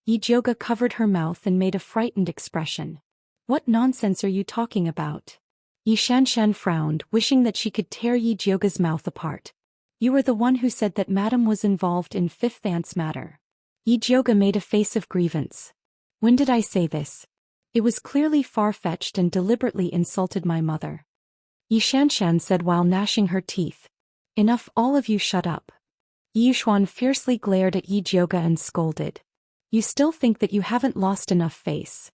Yi Zhouge covered her mouth and made a frightened expression. What nonsense are you talking about? Xianxia frowned, wishing that she could tear Yi Zhouge's mouth apart. You were the one who said that Madam was involved in fifth aunt's matter. Yi Zhouge made a face of grievance. When did I say this? It was clearly far-fetched and deliberately insulted my mother. Xianxia said while gnashing her teeth. Enough, all of you shut up. Yushuan fiercely glared at Yi Zhouge and scolded. You still think that you haven't lost enough face.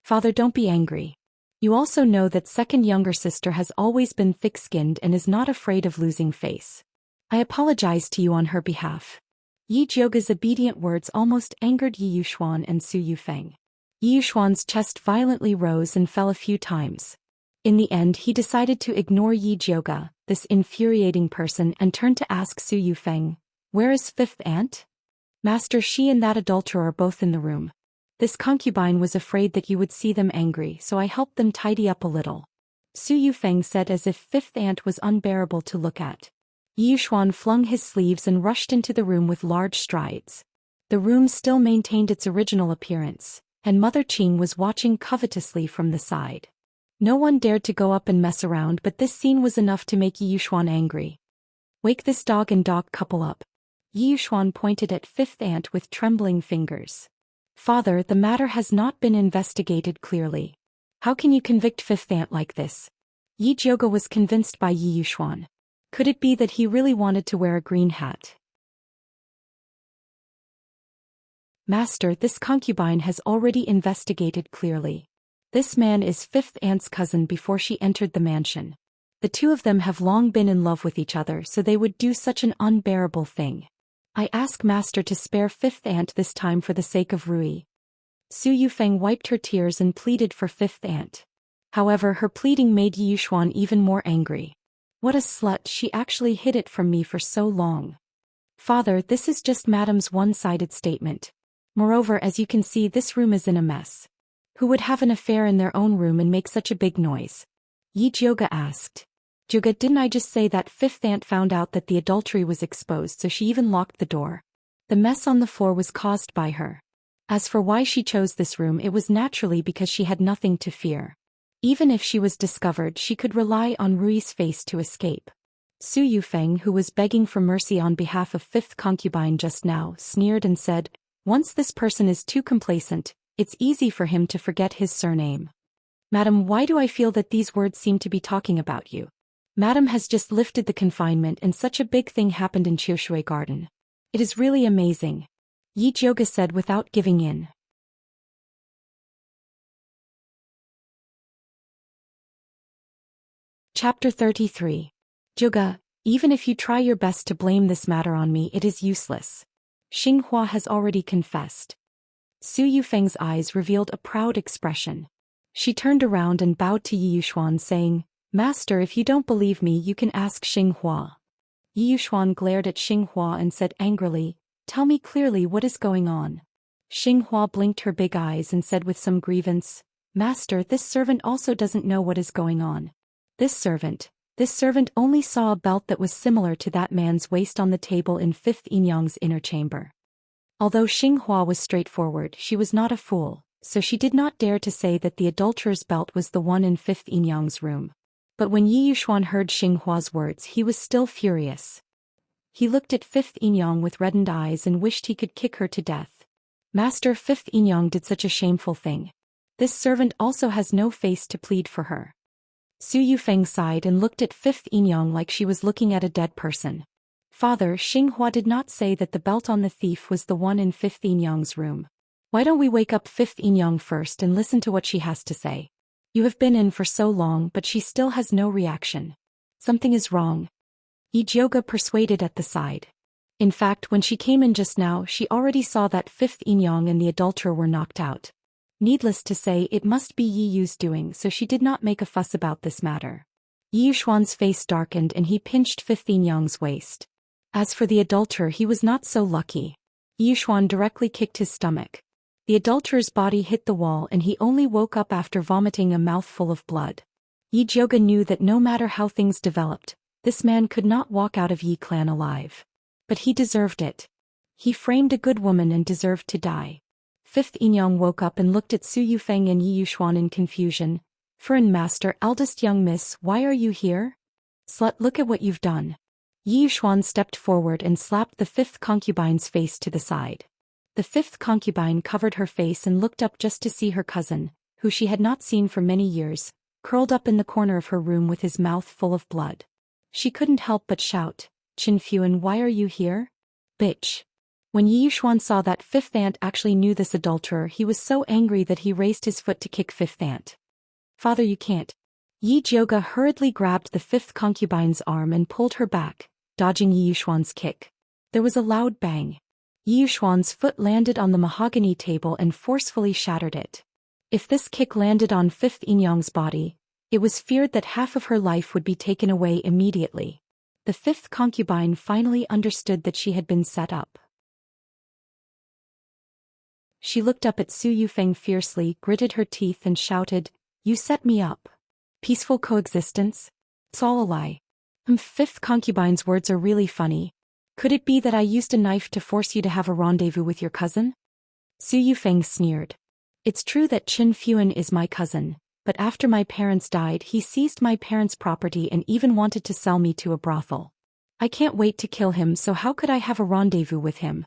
Father, don't be angry. You also know that second younger sister has always been thick-skinned and is not afraid of losing face. I apologize to you on her behalf. Yi Zhouge's obedient words almost angered Yi Yushuan and Su Yufeng. Yi Yushuan's chest violently rose and fell a few times. In the end, he decided to ignore Yi Zhouge, this infuriating person, and turned to ask Su Yufeng, where is fifth aunt? Master, she and that adulterer are both in the room. This concubine was afraid that you would see them angry, so I helped them tidy up a little. Su Yufeng said as if fifth aunt was unbearable to look at. Yi Yushuan flung his sleeves and rushed into the room with large strides. The room still maintained its original appearance, and Mother Qing was watching covetously from the side. No one dared to go up and mess around, but this scene was enough to make Yi Yushuan angry. Wake this dog and dog couple up. Yi Yushuan pointed at fifth aunt with trembling fingers. Father, the matter has not been investigated clearly. How can you convict fifth aunt like this? Yi Zhouge was convinced by Yi Yushuan. Could it be that he really wanted to wear a green hat? Master, this concubine has already investigated clearly. This man is fifth aunt's cousin before she entered the mansion. The two of them have long been in love with each other, so they would do such an unbearable thing. I ask Master to spare fifth aunt this time for the sake of Rui. Su Yufeng wiped her tears and pleaded for fifth aunt. However, her pleading made Yi Yushuan even more angry. What a slut, she actually hid it from me for so long. Father, this is just Madam's one-sided statement. Moreover, as you can see, this room is in a mess. Who would have an affair in their own room and make such a big noise? Yi Zhouge asked. Zhouge, didn't I just say that fifth aunt found out that the adultery was exposed, so she even locked the door? The mess on the floor was caused by her. As for why she chose this room, it was naturally because she had nothing to fear. Even if she was discovered, she could rely on Rui's face to escape. Su Yufeng, who was begging for mercy on behalf of fifth concubine just now, sneered and said, once this person is too complacent, it's easy for him to forget his surname. Madam, why do I feel that these words seem to be talking about you? Madam has just lifted the confinement and such a big thing happened in Qiushui Garden. It is really amazing. Yi Zhouge said without giving in. Chapter 33. Zhouge, even if you try your best to blame this matter on me, it is useless. Xinghua has already confessed. Su Yufeng's eyes revealed a proud expression. She turned around and bowed to Yi Yushuan, saying, Master, if you don't believe me, you can ask Xinghua. Yi Yushuan glared at Xinghua and said angrily, tell me clearly what is going on. Xinghua blinked her big eyes and said with some grievance, Master, this servant also doesn't know what is going on. This servant only saw a belt that was similar to that man's waist on the table in Fifth Inyang's inner chamber. Although Xinghua was straightforward, she was not a fool, so she did not dare to say that the adulterer's belt was the one in Fifth Inyang's room. But when Yi Yushuan heard Xinghua's words, he was still furious. He looked at Fifth Inyang with reddened eyes and wished he could kick her to death. Master, Fifth Inyang did such a shameful thing. This servant also has no face to plead for her. Su Yufeng sighed and looked at Fifth Inyang like she was looking at a dead person. Father, Xinghua did not say that the belt on the thief was the one in Fifth Inyang's room. Why don't we wake up Fifth Inyang first and listen to what she has to say? You have been in for so long, but she still has no reaction. Something is wrong. Yi Jioga persuaded at the side. In fact, when she came in just now, she already saw that fifth Inyang and the adulterer were knocked out. Needless to say, it must be Yi Yu's doing, so she did not make a fuss about this matter. Yi Yuxuan's face darkened and he pinched fifth Inyang's waist. As for the adulterer, he was not so lucky. Yi Yuxuan directly kicked his stomach. The adulterer's body hit the wall and he only woke up after vomiting a mouthful of blood. Yi Jioga knew that no matter how things developed, this man could not walk out of Yi clan alive. But he deserved it. He framed a good woman and deserved to die. Fifth Inyang woke up and looked at Su Yufeng and Yi Yuxuan in confusion. "Foreign master, eldest young miss, why are you here? Slut, look at what you've done." Yi Yuxuan stepped forward and slapped the fifth concubine's face to the side. The fifth concubine covered her face and looked up just to see her cousin, who she had not seen for many years, curled up in the corner of her room with his mouth full of blood. She couldn't help but shout, "Qin Fuan, why are you here? Bitch." When Yi Yuxuan saw that fifth aunt actually knew this adulterer, he was so angry that he raised his foot to kick fifth aunt. "Father, you can't." Yi Jioga hurriedly grabbed the fifth concubine's arm and pulled her back, dodging Yi Yuxuan's kick. There was a loud bang. Yi Yuxuan's foot landed on the mahogany table and forcefully shattered it. If this kick landed on fifth Inyang's body, it was feared that half of her life would be taken away immediately. The fifth concubine finally understood that she had been set up. She looked up at Su Yufeng fiercely, gritted her teeth and shouted, "You set me up. Peaceful coexistence? It's all a lie." Fifth concubine's words are really funny. "Could it be that I used a knife to force you to have a rendezvous with your cousin?" Su Yufeng sneered. "It's true that Qin Fuan is my cousin, but after my parents died he seized my parents' property and even wanted to sell me to a brothel. I can't wait to kill him, so how could I have a rendezvous with him?"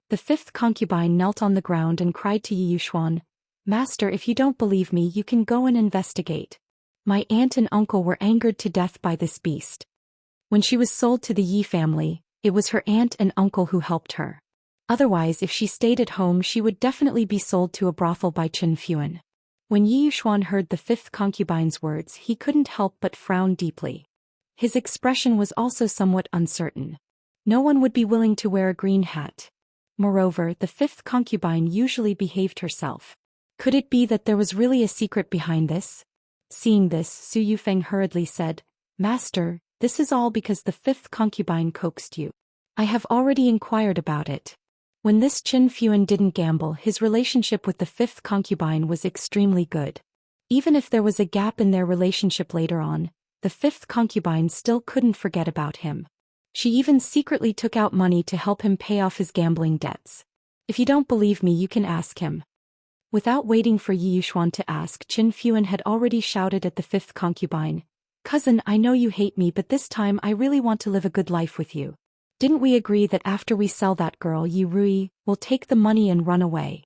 The fifth concubine knelt on the ground and cried to Yi Yuxuan, "Master, if you don't believe me, you can go and investigate. My aunt and uncle were angered to death by this beast. When she was sold to the Yi family, it was her aunt and uncle who helped her. Otherwise, if she stayed at home, she would definitely be sold to a brothel by Qin Fuan." When Yi Yuxuan heard the fifth concubine's words, he couldn't help but frown deeply. His expression was also somewhat uncertain. No one would be willing to wear a green hat. Moreover, the fifth concubine usually behaved herself. Could it be that there was really a secret behind this? Seeing this, Su Yufeng hurriedly said, "Master, this is all because the fifth concubine coaxed you. I have already inquired about it. When this Qin Fuan didn't gamble, his relationship with the fifth concubine was extremely good. Even if there was a gap in their relationship later on, the fifth concubine still couldn't forget about him. She even secretly took out money to help him pay off his gambling debts. If you don't believe me, you can ask him." Without waiting for Yi Yuxuan to ask, Qin Fuan had already shouted at the fifth concubine, "Cousin, I know you hate me, but this time I really want to live a good life with you. Didn't we agree that after we sell that girl, Yi Rui, we'll take the money and run away?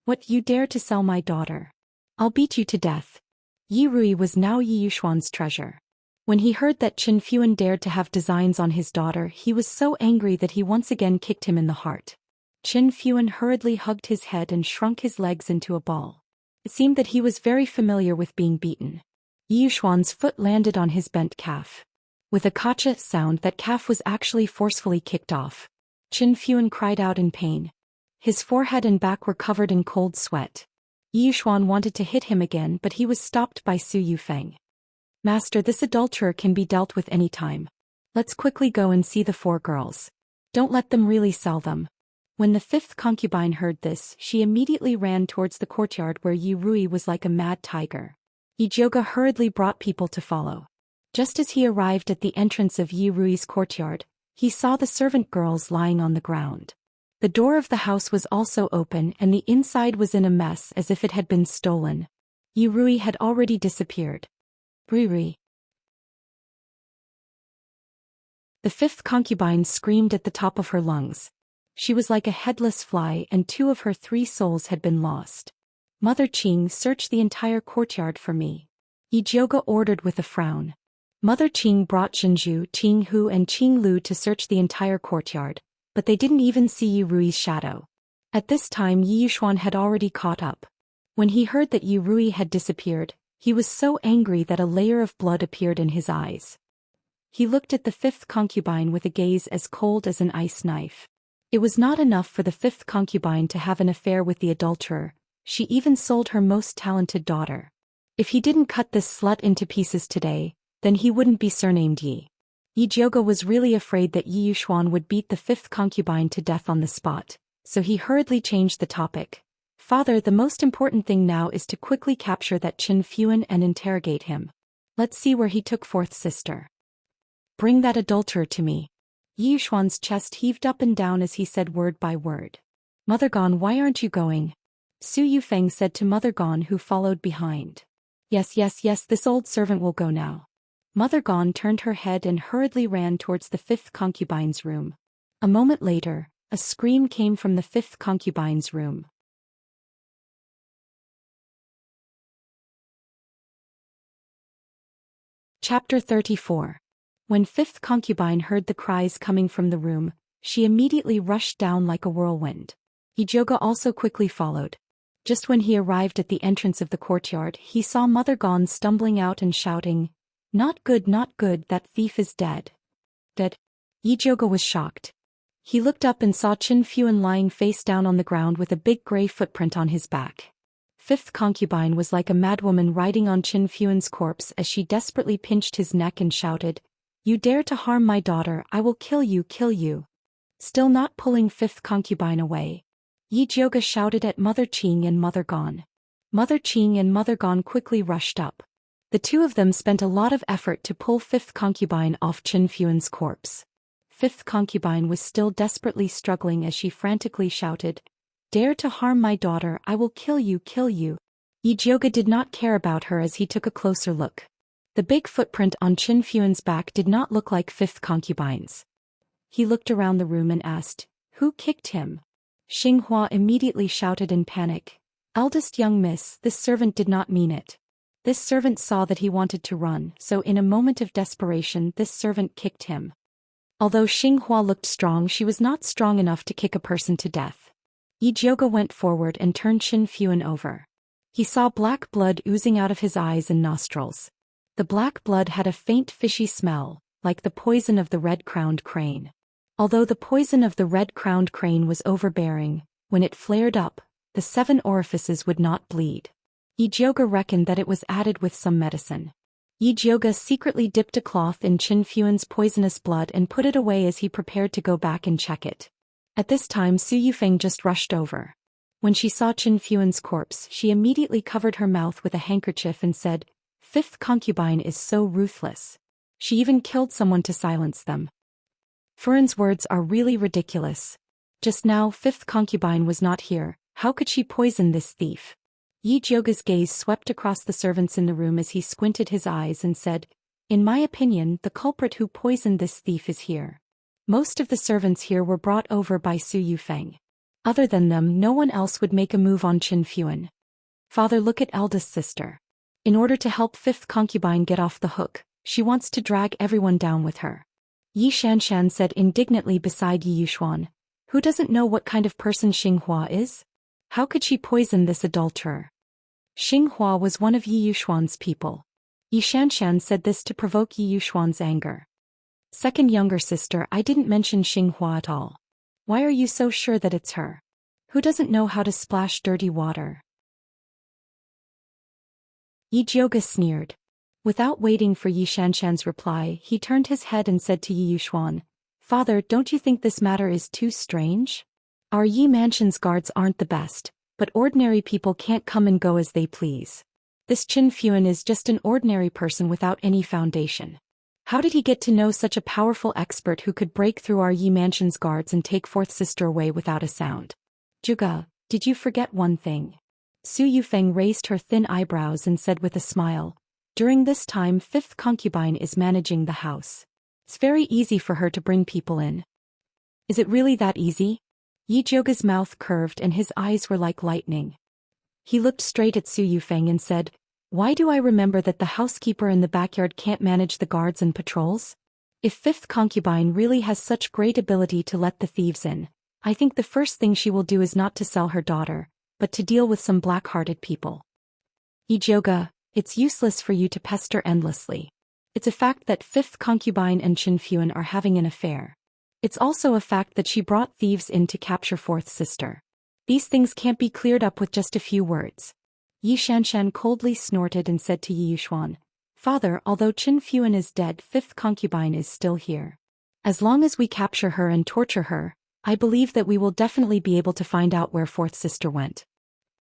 What, you dare to sell my daughter? I'll beat you to death." Yi Rui was now Yi Yuxuan's treasure. When he heard that Qin Fuan dared to have designs on his daughter, he was so angry that he once again kicked him in the heart. Qin Fuan hurriedly hugged his head and shrunk his legs into a ball. It seemed that he was very familiar with being beaten. Yi Yuxuan's foot landed on his bent calf. With a kacha sound, that calf was actually forcefully kicked off. Qin Fuan cried out in pain. His forehead and back were covered in cold sweat. Yi Yuxuan wanted to hit him again, but he was stopped by Su Yufeng. "Master, this adulterer can be dealt with any time. Let's quickly go and see the 4 girls. Don't let them really sell them." When the fifth concubine heard this, she immediately ran towards the courtyard where Yi Rui was like a mad tiger. Yi Jioga hurriedly brought people to follow. Just as he arrived at the entrance of Yi Rui's courtyard, he saw the servant girls lying on the ground. The door of the house was also open and the inside was in a mess as if it had been stolen. Yi Rui had already disappeared. Rui. The fifth concubine screamed at the top of her lungs. She was like a headless fly and 2 of her 3 souls had been lost. "Mother Qing, search the entire courtyard for me," Yi Jioga ordered with a frown. Mother Qing brought Zhenju, Qing Hu and Qing Lu to search the entire courtyard, but they didn't even see Yi Rui's shadow. At this time Yi Yuxuan had already caught up. When he heard that Yi Rui had disappeared, he was so angry that a layer of blood appeared in his eyes. He looked at the fifth concubine with a gaze as cold as an ice knife. It was not enough for the fifth concubine to have an affair with the adulterer, she even sold her most talented daughter. If he didn't cut this slut into pieces today, then he wouldn't be surnamed Yi. Yi Jiuge was really afraid that Yi Yuxuan would beat the fifth concubine to death on the spot, so he hurriedly changed the topic. Father, the most important thing now is to quickly capture that Qin Fuan and interrogate him. Let's see where he took fourth sister. Bring that adulterer to me. Yi Yuxuan's chest heaved up and down as he said word by word. Mother Gone, why aren't you going? Su Yufeng said to Mother Gone, who followed behind. Yes, this old servant will go now. Mother Gone turned her head and hurriedly ran towards the fifth concubine's room. A moment later, a scream came from the fifth concubine's room. Chapter 34. When fifth concubine heard the cries coming from the room, she immediately rushed down like a whirlwind. Yi Jiuge also quickly followed. Just when he arrived at the entrance of the courtyard, he saw Mother Gone stumbling out and shouting, not good, that thief is dead. Dead? Yi Jiuge was shocked. He looked up and saw Qin Fuan lying face down on the ground with a big gray footprint on his back. Fifth concubine was like a madwoman riding on Qin Fuan's corpse as she desperately pinched his neck and shouted, You dare to harm my daughter, I will kill you. Still not pulling fifth concubine away, Yi Jiuge shouted at Mother Qing and Mother Gone. Mother Qing and Mother Gone quickly rushed up. The two of them spent a lot of effort to pull fifth concubine off Qin Fuan's corpse. Fifth concubine was still desperately struggling as she frantically shouted, Dare to harm my daughter, I will kill you. Yi Jiuge did not care about her as he took a closer look. The big footprint on Qin Fuan's back did not look like fifth concubine's. He looked around the room and asked, Who kicked him? Xinghua immediately shouted in panic, Eldest young miss, this servant did not mean it. This servant saw that he wanted to run, so in a moment of desperation this servant kicked him. Although Xinghua looked strong, she was not strong enough to kick a person to death. Yi Jiuge went forward and turned Qin Fuan over. He saw black blood oozing out of his eyes and nostrils. The black blood had a faint fishy smell, like the poison of the red-crowned crane. Although the poison of the red-crowned crane was overbearing, when it flared up, the 7 orifices would not bleed. Yi Jiuge reckoned that it was added with some medicine. Yi Jiuge secretly dipped a cloth in Qin Fuan's poisonous blood and put it away as he prepared to go back and check it. At this time Su Yufeng just rushed over. When she saw Qin Fuan's corpse, she immediately covered her mouth with a handkerchief and said, Fifth concubine is so ruthless. She even killed someone to silence them. Furan's words are really ridiculous. Just now fifth concubine was not here, how could she poison this thief? Yi Jiuge's gaze swept across the servants in the room as he squinted his eyes and said, In my opinion, the culprit who poisoned this thief is here. Most of the servants here were brought over by Su Yufeng. Other than them, no one else would make a move on Qin Fuan. Father, look at eldest sister. In order to help fifth concubine get off the hook, she wants to drag everyone down with her. Yi Xianxia said indignantly beside Yi Yuxuan, Who doesn't know what kind of person Xinghua is? How could she poison this adulterer? Xinghua was one of Yi Yuxuan's people. Yi Xianxia said this to provoke Yi Yuxuan's anger. Second younger sister, I didn't mention Xinghua at all. Why are you so sure that it's her? Who doesn't know how to splash dirty water? Yi Jiuge sneered. Without waiting for Yi Xianxia's reply, he turned his head and said to Yi Yuxuan, Father, don't you think this matter is too strange? Our Yi Mansion's guards aren't the best, but ordinary people can't come and go as they please. This Qin Fuan is just an ordinary person without any foundation. How did he get to know such a powerful expert who could break through our Yi Mansion's guards and take fourth sister away without a sound? Jiuge, did you forget one thing? Su Yufeng raised her thin eyebrows and said with a smile, During this time fifth concubine is managing the house. It's very easy for her to bring people in. Is it really that easy? Yi Jiuge's mouth curved and his eyes were like lightning. He looked straight at Su Yufeng and said, Why do I remember that the housekeeper in the backyard can't manage the guards and patrols? If fifth concubine really has such great ability to let the thieves in, I think the first thing she will do is not to sell her daughter, but to deal with some black-hearted people. Yi Jiuge, it's useless for you to pester endlessly. It's a fact that fifth concubine and Qianfuan are having an affair. It's also a fact that she brought thieves in to capture fourth sister. These things can't be cleared up with just a few words. Xianxia coldly snorted and said to Yuxuan, Father, although Qianfuan is dead, fifth concubine is still here. As long as we capture her and torture her, I believe that we will definitely be able to find out where fourth sister went.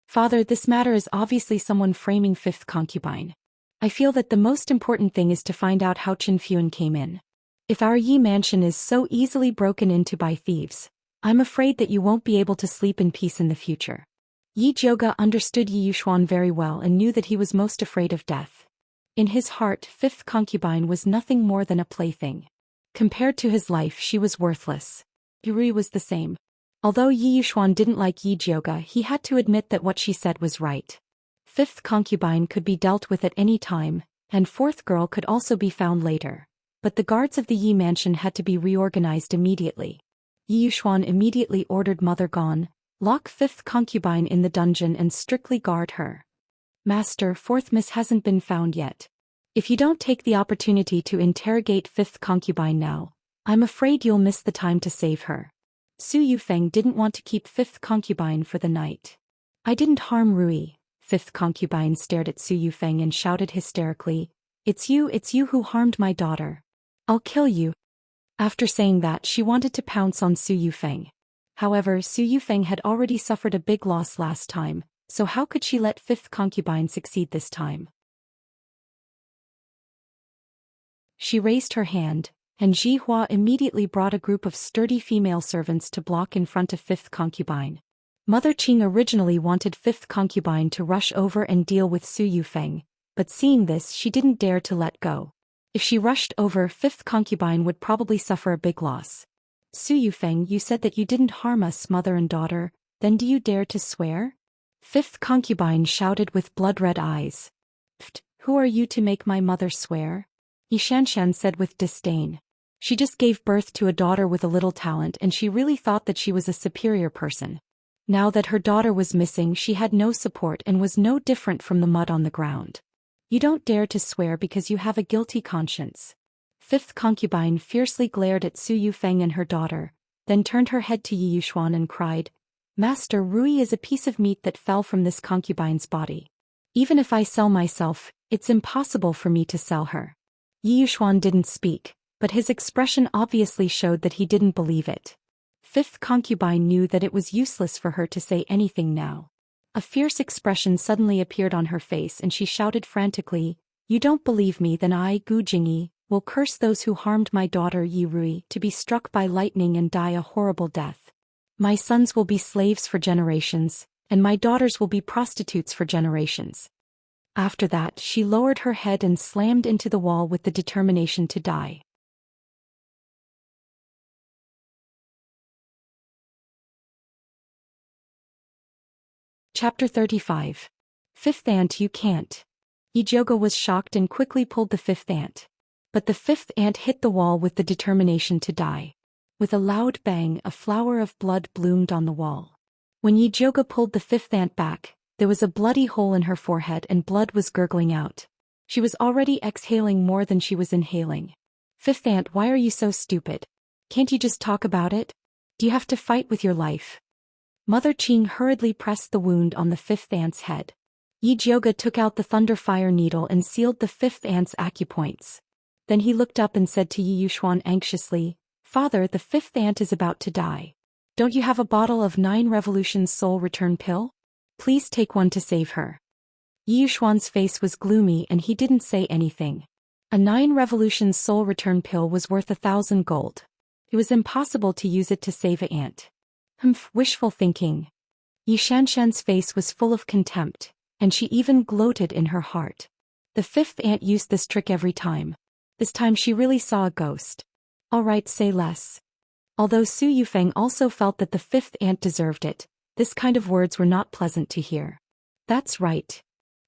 Father, this matter is obviously someone framing fifth concubine. I feel that the most important thing is to find out how Qianfuan came in. If our Yi mansion is so easily broken into by thieves, I'm afraid that you won't be able to sleep in peace in the future. Yi Zhouge understood Yi Yuxuan very well and knew that he was most afraid of death. In his heart, fifth concubine was nothing more than a plaything. Compared to his life, she was worthless. Yuri was the same. Although Yi Yuxuan didn't like Yi Zhouge, he had to admit that what she said was right. Fifth concubine could be dealt with at any time, and fourth girl could also be found later. But the guards of the Yi mansion had to be reorganized immediately. Yi Yuxuan immediately ordered Mother Gone, lock fifth concubine in the dungeon and strictly guard her. Master, fourth miss hasn't been found yet. If you don't take the opportunity to interrogate fifth concubine now, I'm afraid you'll miss the time to save her. Su Yufeng didn't want to keep fifth concubine for the night. I didn't harm Rui. Fifth concubine stared at Su Yufeng and shouted hysterically, it's you who harmed my daughter. I'll kill you. After saying that, she wanted to pounce on Su Yufeng. However, Su Yufeng had already suffered a big loss last time, so how could she let fifth concubine succeed this time? She raised her hand, and Ji Hua immediately brought a group of sturdy female servants to block in front of fifth concubine. Mother Qing originally wanted fifth concubine to rush over and deal with Su Yufeng, but seeing this she didn't dare to let go. If she rushed over, fifth concubine would probably suffer a big loss. Su Yufeng, you said that you didn't harm us, mother and daughter, then do you dare to swear? Fifth concubine shouted with blood-red eyes. Pfft, who are you to make my mother swear? Xianxia said with disdain. She just gave birth to a daughter with a little talent and she really thought that she was a superior person. Now that her daughter was missing, she had no support and was no different from the mud on the ground. You don't dare to swear because you have a guilty conscience. Fifth concubine fiercely glared at Su Yufeng and her daughter, then turned her head to Yi Yuxuan and cried, Master, Rui is a piece of meat that fell from this concubine's body. Even if I sell myself, it's impossible for me to sell her. Yi Yuxuan didn't speak, but his expression obviously showed that he didn't believe it. Fifth concubine knew that it was useless for her to say anything now. A fierce expression suddenly appeared on her face and she shouted frantically, You don't believe me, then I, Gu Jingyi, will curse those who harmed my daughter Yi Rui to be struck by lightning and die a horrible death. My sons will be slaves for generations, and my daughters will be prostitutes for generations. After that, she lowered her head and slammed into the wall with the determination to die. Chapter 35. Fifth ant, you can't. Yi Zhouge was shocked and quickly pulled the fifth ant. But the fifth ant hit the wall with the determination to die. With a loud bang, a flower of blood bloomed on the wall. When Yi Zhouge pulled the fifth ant back, there was a bloody hole in her forehead and blood was gurgling out. She was already exhaling more than she was inhaling. Fifth ant, why are you so stupid? Can't you just talk about it? Do you have to fight with your life? Mother Qing hurriedly pressed the wound on the fifth ant's head. Yi Zhouge took out the thunder fire needle and sealed the fifth ant's acupoints. Then he looked up and said to Yi Yuxuan anxiously, Father, the fifth ant is about to die. Don't you have a bottle of 9 revolutions soul return pill? Please take one to save her. Yi Yuxuan's face was gloomy and he didn't say anything. A 9 revolutions soul return pill was worth 1,000 gold. It was impossible to use it to save an ant. Humph, wishful thinking. Xianxia's face was full of contempt, and she even gloated in her heart. The fifth ant used this trick every time. This time she really saw a ghost. All right, say less. Although Su Yufeng also felt that the fifth ant deserved it, this kind of words were not pleasant to hear. That's right.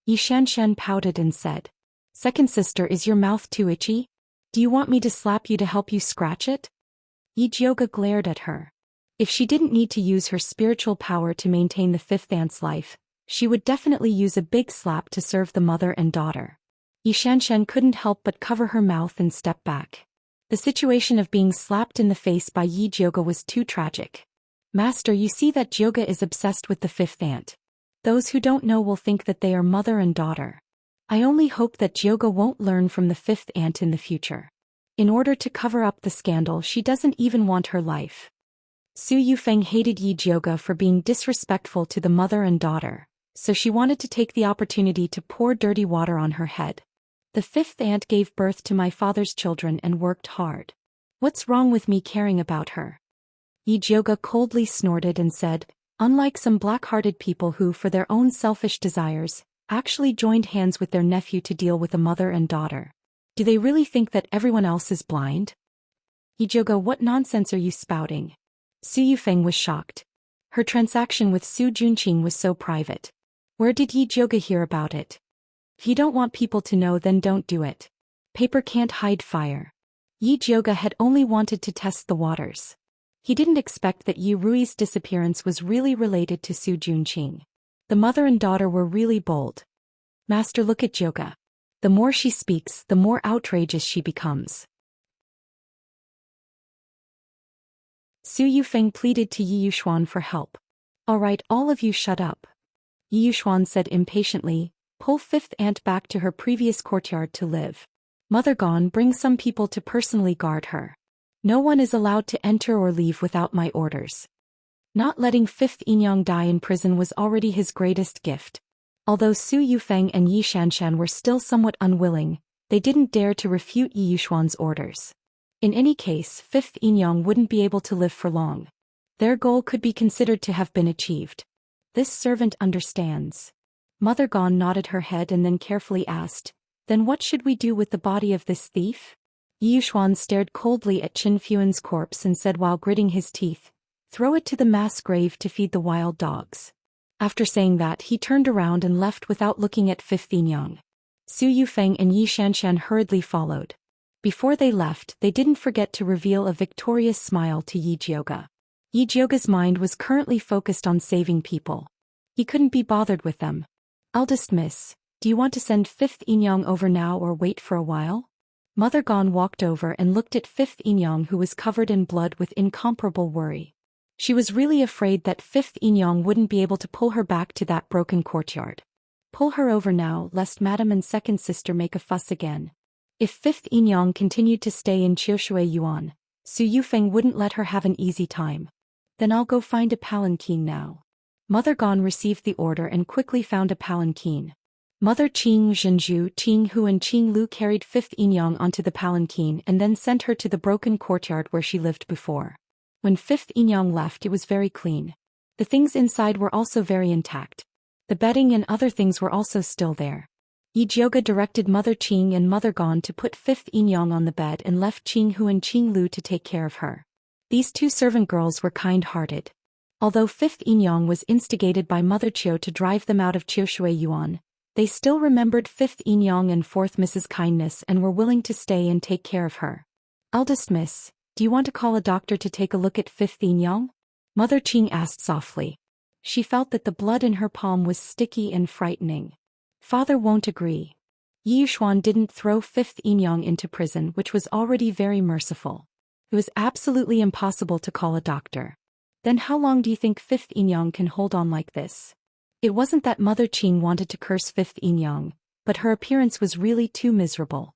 Xianxia pouted and said, Second sister, is your mouth too itchy? Do you want me to slap you to help you scratch it? Yi Zhouge glared at her. If she didn't need to use her spiritual power to maintain the fifth ant's life, she would definitely use a big slap to serve the mother and daughter. Xianxia couldn't help but cover her mouth and step back. The situation of being slapped in the face by Yi Jioga was too tragic. Master, you see that Jioga is obsessed with the fifth aunt. Those who don't know will think that they are mother and daughter. I only hope that Jioga won't learn from the fifth aunt in the future. In order to cover up the scandal, she doesn't even want her life. Su Yufeng hated Yi Jioga for being disrespectful to the mother and daughter, so she wanted to take the opportunity to pour dirty water on her head. The fifth aunt gave birth to my father's children and worked hard. What's wrong with me caring about her? Yi Jioga coldly snorted and said, unlike some black-hearted people who, for their own selfish desires, actually joined hands with their nephew to deal with a mother and daughter. Do they really think that everyone else is blind? Yi Jioga, what nonsense are you spouting? Su Yufeng was shocked. Her transaction with Su Junqing was so private. Where did Yi Jioga hear about it? If you don't want people to know, then don't do it. Paper can't hide fire. Yi Jioga had only wanted to test the waters. He didn't expect that Yi Rui's disappearance was really related to Su Junqing. The mother and daughter were really bold. Master, look at Jioga. The more she speaks, the more outrageous she becomes. Su Yufeng pleaded to Yi Yuxuan for help. All right, all of you shut up. Yi Yuxuan said impatiently, pull fifth aunt back to her previous courtyard to live. Mother gone, bring some people to personally guard her. No one is allowed to enter or leave without my orders. Not letting fifth Inyang die in prison was already his greatest gift. Although Su Yufeng and Yi Xianxia were still somewhat unwilling, they didn't dare to refute Yi Yuxuan's orders. In any case, fifth Inyang wouldn't be able to live for long. Their goal could be considered to have been achieved. This servant understands. Mother Gone nodded her head and then carefully asked, then what should we do with the body of this thief? Yi Yuxuan stared coldly at Qin Fuan's corpse and said while gritting his teeth, throw it to the mass grave to feed the wild dogs. After saying that, he turned around and left without looking at fifth Inyang. Su Yufeng and Yi Xianxia hurriedly followed. Before they left, they didn't forget to reveal a victorious smile to Yi Jioga. Yi Jioga's mind was currently focused on saving people. He couldn't be bothered with them. Eldest miss, do you want to send fifth Inyang over now or wait for a while? Mother Gone walked over and looked at fifth Inyang, who was covered in blood, with incomparable worry. She was really afraid that fifth Inyang wouldn't be able to pull her back to that broken courtyard. Pull her over now, lest madam and second sister make a fuss again. If fifth Inyang continued to stay in Qiushui Yuan, Su Yufeng wouldn't let her have an easy time. Then I'll go find a palanquin now. Mother Gone received the order and quickly found a palanquin. Mother Qing Zhenju, Qing Hu and Qing Lu carried fifth Inyang onto the palanquin and then sent her to the broken courtyard where she lived before. When fifth Inyang left, it was very clean. The things inside were also very intact. The bedding and other things were also still there. Yi Jioga directed Mother Qing and Mother Gone to put fifth Inyang on the bed and left Qing Hu and Qing Lu to take care of her. These two servant girls were kind-hearted. Although fifth Inyang was instigated by Mother Qiu to drive them out of Qiushui Yuan, they still remembered fifth Inyang and fourth Mrs. Kindness and were willing to stay and take care of her. Eldest miss, do you want to call a doctor to take a look at fifth Inyang? Mother Qing asked softly. She felt that the blood in her palm was sticky and frightening. Father won't agree. Yi Yuxuan didn't throw fifth Inyang into prison, which was already very merciful. It was absolutely impossible to call a doctor. Then how long do you think fifth Inyang can hold on like this? It wasn't that Mother Qing wanted to curse fifth Inyang, but her appearance was really too miserable.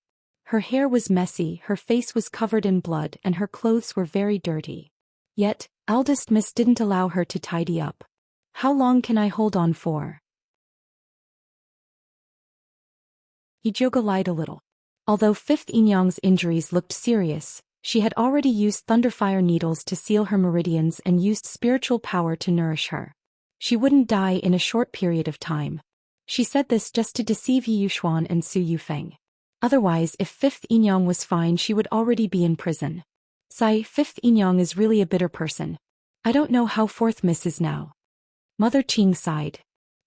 Her hair was messy, her face was covered in blood, and her clothes were very dirty. Yet, eldest miss didn't allow her to tidy up. How long can I hold on for? Yi Jioga lied a little. Although fifth Inyang's injuries looked serious, she had already used thunderfire needles to seal her meridians and used spiritual power to nourish her. She wouldn't die in a short period of time. She said this just to deceive Yi Yuxuan and Su Yufeng. Otherwise, if fifth Inyang was fine, she would already be in prison. Sigh, fifth Inyang is really a bitter person. I don't know how fourth miss is now. Mother Qing sighed.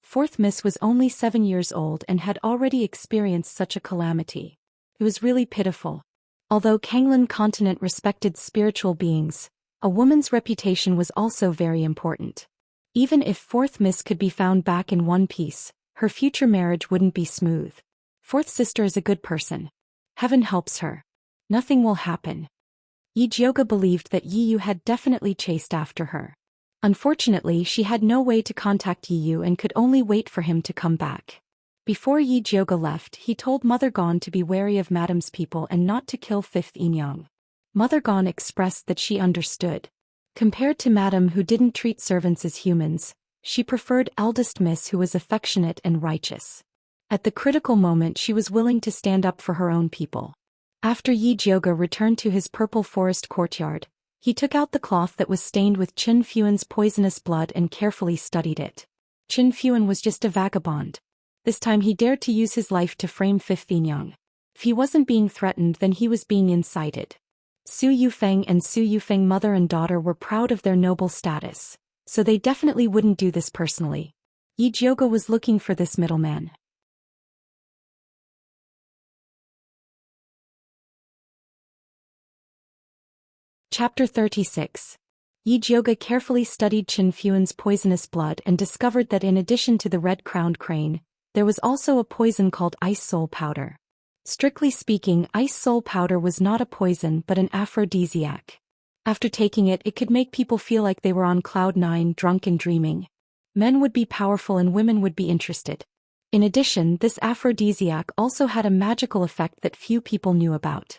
Fourth miss was only 7 years old and had already experienced such a calamity. It was really pitiful. Although Kanglan continent respected spiritual beings, a woman's reputation was also very important. Even if fourth miss could be found back in one piece, her future marriage wouldn't be smooth. Fourth sister is a good person. Heaven helps her. Nothing will happen. Yi Jiuge believed that Yi Yu had definitely chased after her. Unfortunately, she had no way to contact Yi Yu and could only wait for him to come back. Before Yi Jiuge left, he told Mother Gone to be wary of Madame's people and not to kill Fifth Yinyang. Mother Gone expressed that she understood. Compared to Madame who didn't treat servants as humans, she preferred eldest Miss who was affectionate and righteous. At the critical moment she was willing to stand up for her own people. After Yi Jiuge returned to his purple forest courtyard, he took out the cloth that was stained with Qin Fuan's poisonous blood and carefully studied it. Qin Fuan was just a vagabond. This time he dared to use his life to frame Fifth Yinyang. If he wasn't being threatened, then he was being incited. Su Yufeng and Su Yufeng mother and daughter were proud of their noble status, so they definitely wouldn't do this personally. Yi Jiuge was looking for this middleman. Chapter 36. Yi Jiuge carefully studied Qin Fuan's poisonous blood and discovered that in addition to the red-crowned crane, there was also a poison called ice soul powder. Strictly speaking, ice soul powder was not a poison but an aphrodisiac. After taking it, it could make people feel like they were on cloud nine, drunk and dreaming. Men would be powerful and women would be interested. In addition, this aphrodisiac also had a magical effect that few people knew about.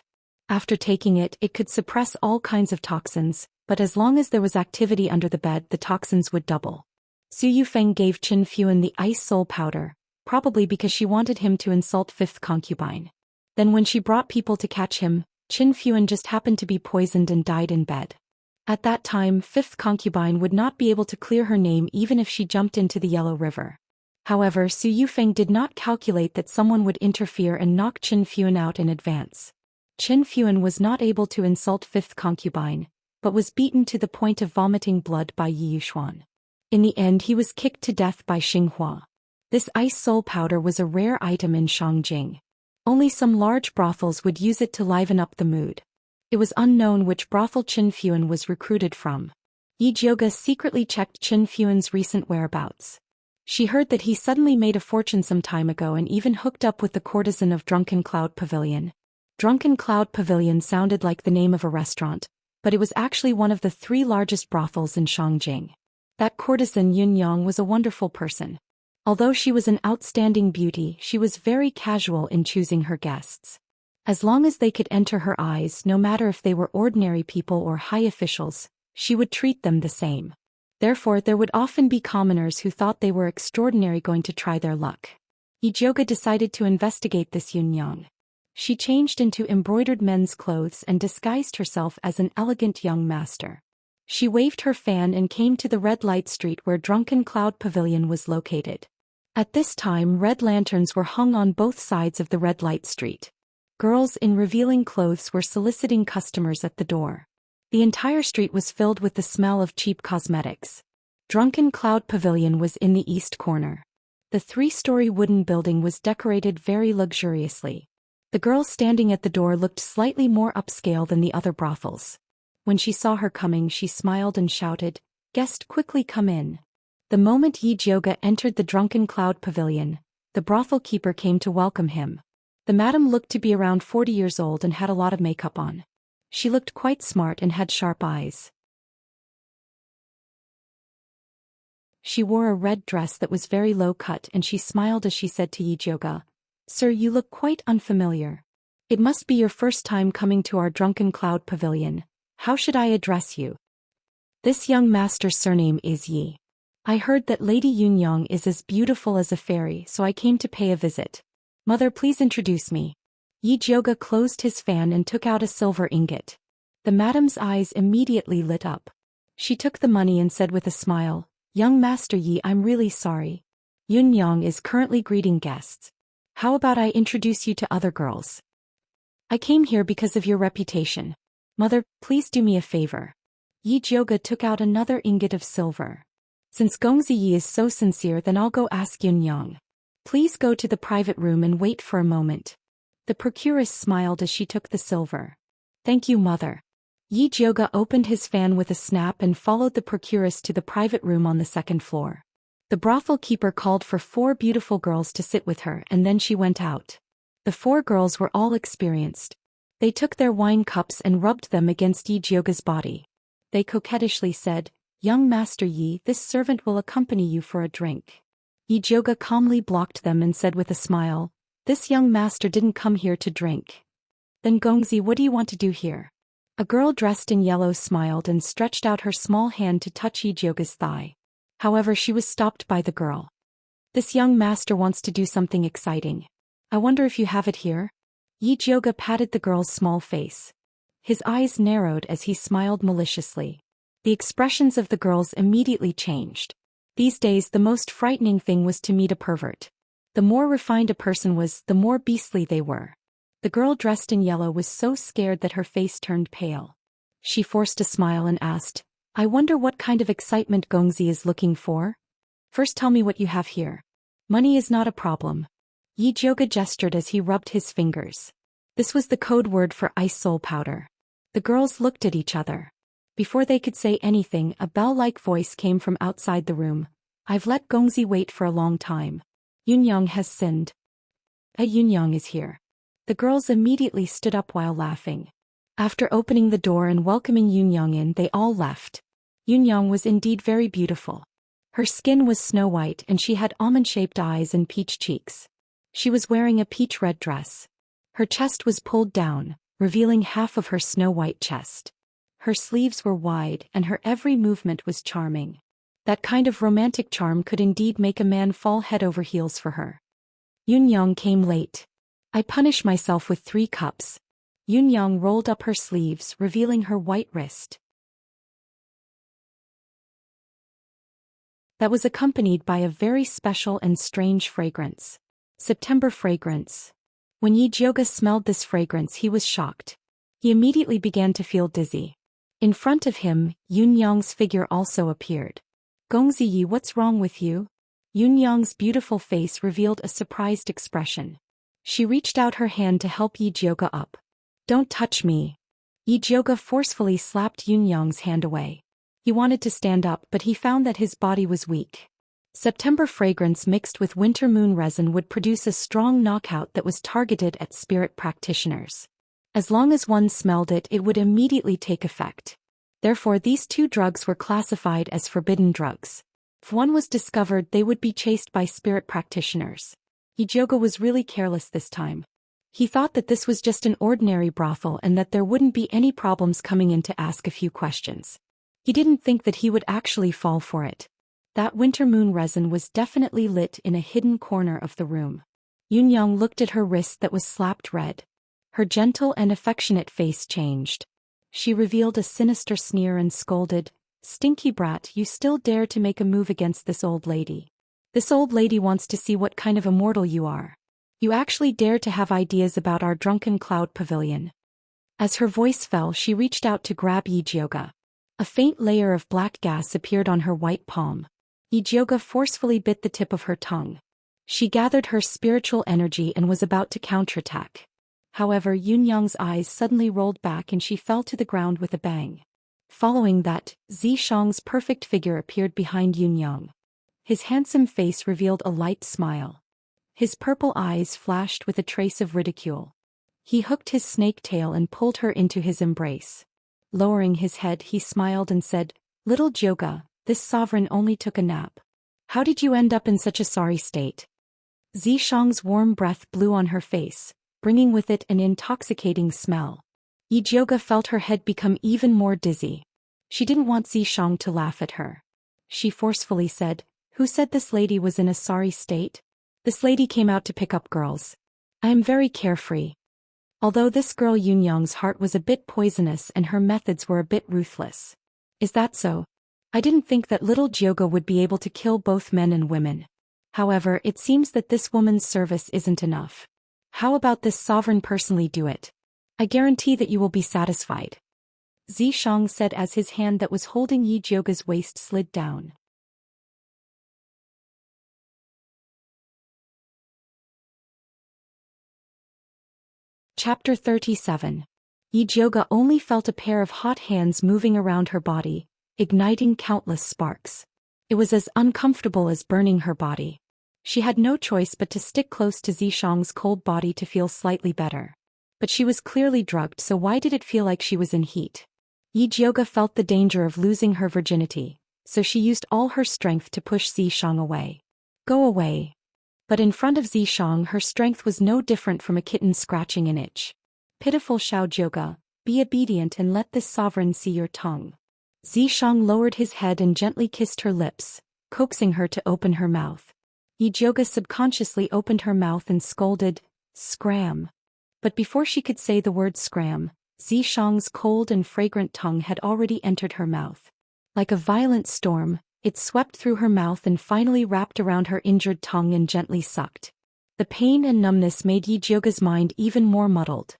After taking it, it could suppress all kinds of toxins, but as long as there was activity under the bed, the toxins would double. Su Yufeng gave Qin Fuan the ice soul powder, probably because she wanted him to insult fifth concubine. Then when she brought people to catch him, Qin Fuan just happened to be poisoned and died in bed. At that time, fifth concubine would not be able to clear her name even if she jumped into the Yellow River. However, Su Yufeng did not calculate that someone would interfere and knock Qin Fuan out in advance. Qin Fuan was not able to insult fifth concubine, but was beaten to the point of vomiting blood by Yi Yushuan. In the end, he was kicked to death by Xinghua. This ice soul powder was a rare item in Shangjing. Only some large brothels would use it to liven up the mood. It was unknown which brothel Qin Fuan was recruited from. Yi Jiuge secretly checked Qin Fuan's recent whereabouts. She heard that he suddenly made a fortune some time ago and even hooked up with the courtesan of Drunken Cloud Pavilion. Drunken Cloud Pavilion sounded like the name of a restaurant, but it was actually one of the 3 largest brothels in Shangjing. That courtesan Yun Yang was a wonderful person. Although she was an outstanding beauty, she was very casual in choosing her guests. As long as they could enter her eyes, no matter if they were ordinary people or high officials, she would treat them the same. Therefore, there would often be commoners who thought they were extraordinary going to try their luck. Yi Jiuge decided to investigate this Yun Yang. She changed into embroidered men's clothes and disguised herself as an elegant young master. She waved her fan and came to the red light street where Drunken Cloud Pavilion was located. At this time, red lanterns were hung on both sides of the red light street. Girls in revealing clothes were soliciting customers at the door. The entire street was filled with the smell of cheap cosmetics. Drunken Cloud Pavilion was in the east corner. The 3-story wooden building was decorated very luxuriously. The girl standing at the door looked slightly more upscale than the other brothels. When she saw her coming, she smiled and shouted, "Guest, quickly come in." The moment Yi Jiuge entered the Drunken Cloud Pavilion, the brothel keeper came to welcome him. The madam looked to be around 40 years old and had a lot of makeup on. She looked quite smart and had sharp eyes. She wore a red dress that was very low cut and she smiled as she said to Yi Jiuge, "Sir, you look quite unfamiliar. It must be your first time coming to our Drunken Cloud Pavilion. How should I address you?" "This young master's surname is Yi. I heard that Lady Yun Yang is as beautiful as a fairy, so I came to pay a visit. Mother, please introduce me." Yi Jiuge closed his fan and took out a silver ingot. The madam's eyes immediately lit up. She took the money and said with a smile, "Young Master Yi, I'm really sorry. Yun Yang is currently greeting guests. How about I introduce you to other girls? I came here because of your reputation. Mother, please do me a favor." Yi Jiuge took out another ingot of silver. "Since Gongzi Yi is so sincere, then I'll go ask Yun Yang. Please go to the private room and wait for a moment." The procuress smiled as she took the silver. "Thank you, mother." Yi Jiuge opened his fan with a snap and followed the procuress to the private room on the 2nd floor. The brothel keeper called for 4 beautiful girls to sit with her and then she went out. The 4 girls were all experienced. They took their wine cups and rubbed them against Yi Jioga's body. They coquettishly said, "Young Master Yi, this servant will accompany you for a drink." Yi Jioga calmly blocked them and said with a smile, "This young master didn't come here to drink." "Then Gongzi, what do you want to do here?" A girl dressed in yellow smiled and stretched out her small hand to touch Yi Jioga's thigh. However, she was stopped by the girl. "This young master wants to do something exciting. I wonder if you have it here?" Yi Jioga patted the girl's small face. His eyes narrowed as he smiled maliciously. The expressions of the girls immediately changed. These days the most frightening thing was to meet a pervert. The more refined a person was, the more beastly they were. The girl dressed in yellow was so scared that her face turned pale. She forced a smile and asked, "I wonder what kind of excitement Gongzi is looking for? First tell me what you have here." "Money is not a problem." Yi Jioga gestured as he rubbed his fingers. This was the code word for ice soul powder. The girls looked at each other. Before they could say anything, a bell-like voice came from outside the room. "I've let Gongzi wait for a long time. Yunyang has sinned." Yunyang is here." The girls immediately stood up while laughing. After opening the door and welcoming Yunyang in, they all left. Yunyang was indeed very beautiful. Her skin was snow white and she had almond-shaped eyes and peach cheeks. She was wearing a peach-red dress. Her chest was pulled down, revealing half of her snow-white chest. Her sleeves were wide and her every movement was charming. That kind of romantic charm could indeed make a man fall head over heels for her. Yunyang came late. "I punish myself with 3 cups." Yunyang rolled up her sleeves, revealing her white wrist. That was accompanied by a very special and strange fragrance. September fragrance. When Yi Jioga smelled this fragrance, he was shocked. He immediately began to feel dizzy. In front of him, Yunyang's figure also appeared. "Gongzi Yi, what's wrong with you?" Yunyang's beautiful face revealed a surprised expression. She reached out her hand to help Yi Jioga up. "Don't touch me." Yi Jioga forcefully slapped Yunyang's hand away. He wanted to stand up, but he found that his body was weak. September fragrance mixed with winter moon resin would produce a strong knockout that was targeted at spirit practitioners. As long as one smelled it, it would immediately take effect. Therefore, these 2 drugs were classified as forbidden drugs. If one was discovered, they would be chased by spirit practitioners. Yi Jioga was really careless this time. He thought that this was just an ordinary brothel and that there wouldn't be any problems coming in to ask a few questions. He didn't think that he would actually fall for it. That winter moon resin was definitely lit in a hidden corner of the room. Yunyang looked at her wrist that was slapped red. Her gentle and affectionate face changed. She revealed a sinister sneer and scolded, "Stinky brat, you still dare to make a move against this old lady. This old lady wants to see what kind of immortal you are. You actually dare to have ideas about our drunken cloud pavilion." As her voice fell, she reached out to grab Yi Jioga. A faint layer of black gas appeared on her white palm. Yi Jioga forcefully bit the tip of her tongue. She gathered her spiritual energy and was about to counterattack. However, Yunyang's eyes suddenly rolled back and she fell to the ground with a bang. Following that, Zishang's perfect figure appeared behind Yunyang. His handsome face revealed a light smile. His purple eyes flashed with a trace of ridicule. He hooked his snake tail and pulled her into his embrace. Lowering his head, he smiled and said, "Little Jioga, this sovereign only took a nap. How did you end up in such a sorry state?" Zishang's warm breath blew on her face, bringing with it an intoxicating smell. Yi Jioga felt her head become even more dizzy. She didn't want Zishang to laugh at her. She forcefully said, "Who said this lady was in a sorry state? This lady came out to pick up girls. I am very carefree." Although this girl Yunyang's heart was a bit poisonous and her methods were a bit ruthless. "Is that so? I didn't think that little Jioga would be able to kill both men and women. However, it seems that this woman's service isn't enough. How about this sovereign personally do it? I guarantee that you will be satisfied." Zishang said as his hand that was holding Yi Jioga's waist slid down. Chapter 37. Yi Jioga only felt a pair of hot hands moving around her body, igniting countless sparks. It was as uncomfortable as burning her body. She had no choice but to stick close to Zishang's cold body to feel slightly better. But she was clearly drugged, so why did it feel like she was in heat? Yi Jiuge felt the danger of losing her virginity, so she used all her strength to push Zishang away. Go away. But in front of Zishang, her strength was no different from a kitten scratching an itch. Pitiful Xiao Jiuge, be obedient and let this sovereign see your tongue. Zishang lowered his head and gently kissed her lips, coaxing her to open her mouth. Yi Jiuge subconsciously opened her mouth and scolded, "Scram." But before she could say the word scram, Zishang's cold and fragrant tongue had already entered her mouth. Like a violent storm, it swept through her mouth and finally wrapped around her injured tongue and gently sucked. The pain and numbness made Yi Jiuge's mind even more muddled.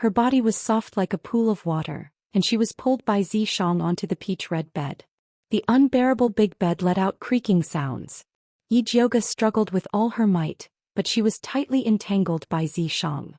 Her body was soft like a pool of water, and she was pulled by Zishang onto the peach-red bed. The unbearable big bed let out creaking sounds. Yi Jiuge struggled with all her might, but she was tightly entangled by Zishang.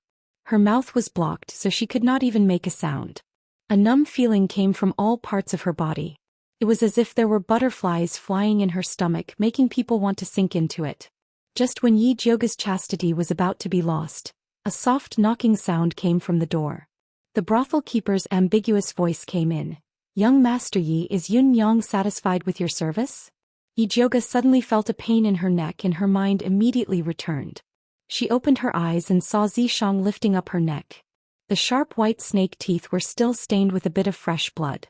Her mouth was blocked, so she could not even make a sound. A numb feeling came from all parts of her body. It was as if there were butterflies flying in her stomach, making people want to sink into it. Just when Yi Jiuge's chastity was about to be lost, a soft knocking sound came from the door. The brothel keeper's ambiguous voice came in. "Young Master Yi, is Yun Yang satisfied with your service?" Yi Jiuge suddenly felt a pain in her neck and her mind immediately returned. She opened her eyes and saw Zishang lifting up her neck. The sharp white snake teeth were still stained with a bit of fresh blood.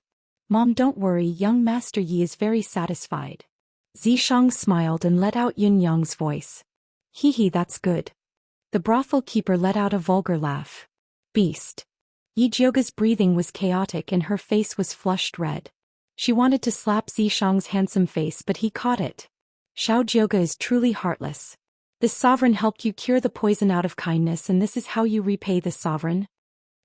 "Mom, don't worry, young Master Yi is very satisfied." Zishang smiled and let out Yun Yang's voice. "Hee hee, that's good." The brothel keeper let out a vulgar laugh. "Beast." Yi Jiuge's breathing was chaotic and her face was flushed red. She wanted to slap Zishang's handsome face, but he caught it. "Xiao Jiuge is truly heartless. This sovereign helped you cure the poison out of kindness, and this is how you repay this sovereign?"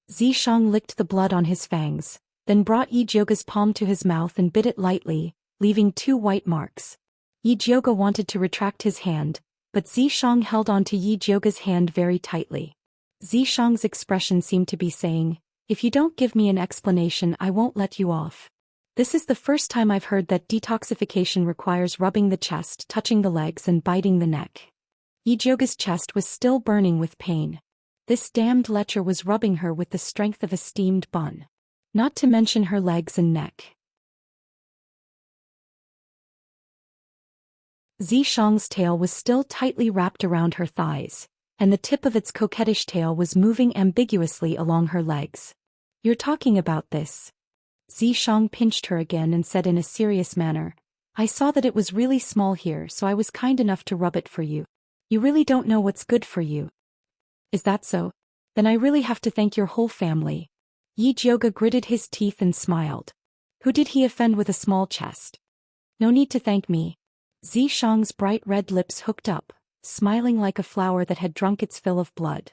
Zishang licked the blood on his fangs, then brought Yi Jiuge's palm to his mouth and bit it lightly, leaving 2 white marks. Yi Jiuge wanted to retract his hand, but Zishang held onto Yi Jiuge's hand very tightly. Zishang's expression seemed to be saying, "If you don't give me an explanation, I won't let you off." This is the first time I've heard that detoxification requires rubbing the chest, touching the legs and biting the neck. Yi Jiuge's chest was still burning with pain. This damned lecher was rubbing her with the strength of a steamed bun. Not to mention her legs and neck. Zishang's tail was still tightly wrapped around her thighs, and the tip of its coquettish tail was moving ambiguously along her legs. "You're talking about this?" Zishang pinched her again and said in a serious manner, "I saw that it was really small here, so I was kind enough to rub it for you. You really don't know what's good for you." "Is that so? Then I really have to thank your whole family." Yi Jiuge gritted his teeth and smiled. Who did he offend with a small chest? "No need to thank me." Zishang's bright red lips hooked up, smiling like a flower that had drunk its fill of blood.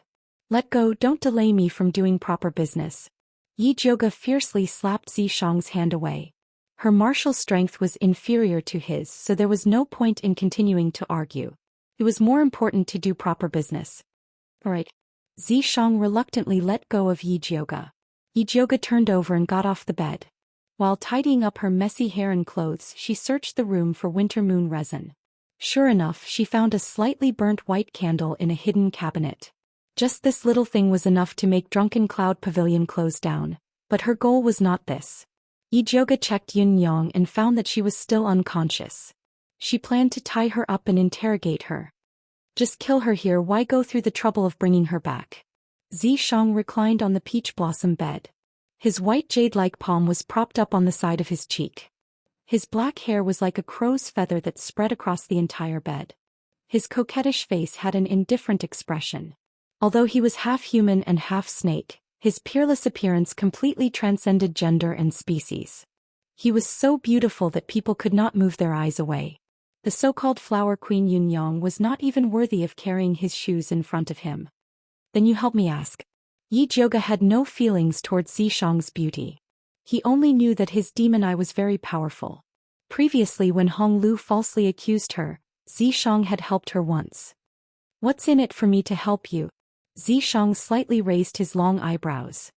"Let go, don't delay me from doing proper business." Yi Jiuge fiercely slapped Zishang's hand away. Her martial strength was inferior to his, so there was no point in continuing to argue. It was more important to do proper business. "All right." Zishang reluctantly let go of Yi Jiuge. Yi Jiuge turned over and got off the bed. While tidying up her messy hair and clothes, she searched the room for winter moon resin. Sure enough, she found a slightly burnt white candle in a hidden cabinet. Just this little thing was enough to make Drunken Cloud Pavilion close down, but her goal was not this. Yi Jiuge checked Yun Yang and found that she was still unconscious. She planned to tie her up and interrogate her. Just kill her here, why go through the trouble of bringing her back? Zishang reclined on the peach blossom bed. His white jade-like palm was propped up on the side of his cheek. His black hair was like a crow's feather that spread across the entire bed. His coquettish face had an indifferent expression. Although he was half human and half snake, his peerless appearance completely transcended gender and species. He was so beautiful that people could not move their eyes away. The so-called flower queen Yun Yang was not even worthy of carrying his shoes in front of him. "Then you help me ask." Yi Jiuge had no feelings towards Zishang's beauty. He only knew that his demon eye was very powerful. Previously, when Hong Lu falsely accused her, Zishang had helped her once. "What's in it for me to help you?" Zishang slightly raised his long eyebrows.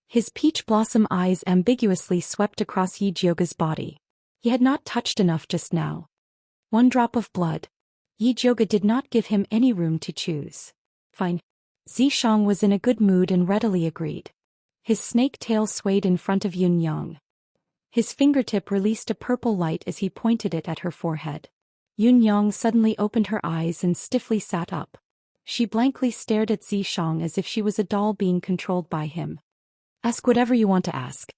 His peach blossom eyes ambiguously swept across Yi Jiuge's body. He had not touched enough just now. "1 drop of blood." Yi Zhouge did not give him any room to choose. Fine. Zishang was in a good mood and readily agreed. His snake tail swayed in front of Yun Yang. His fingertip released a purple light as he pointed it at her forehead. Yun Yang suddenly opened her eyes and stiffly sat up. She blankly stared at Zishang as if she was a doll being controlled by him. Ask whatever you want to ask.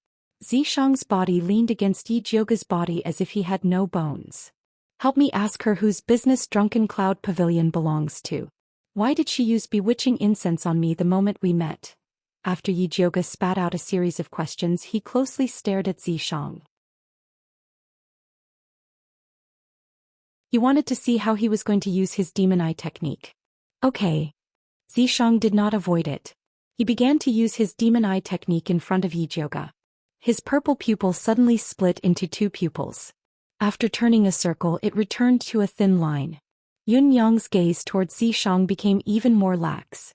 Zishang's body leaned against Yi Zhouge's body as if he had no bones. Help me ask her whose business Drunken Cloud Pavilion belongs to. Why did she use bewitching incense on me the moment we met? After Yi Zhouge spat out a series of questions, he closely stared at Zishang. He wanted to see how he was going to use his demon eye technique. Okay. Zishang did not avoid it. He began to use his demon eye technique in front of Yi Zhouge. His purple pupil suddenly split into two pupils. After turning a circle, it returned to a thin line. Yun Yang's gaze towards Zishang became even more lax.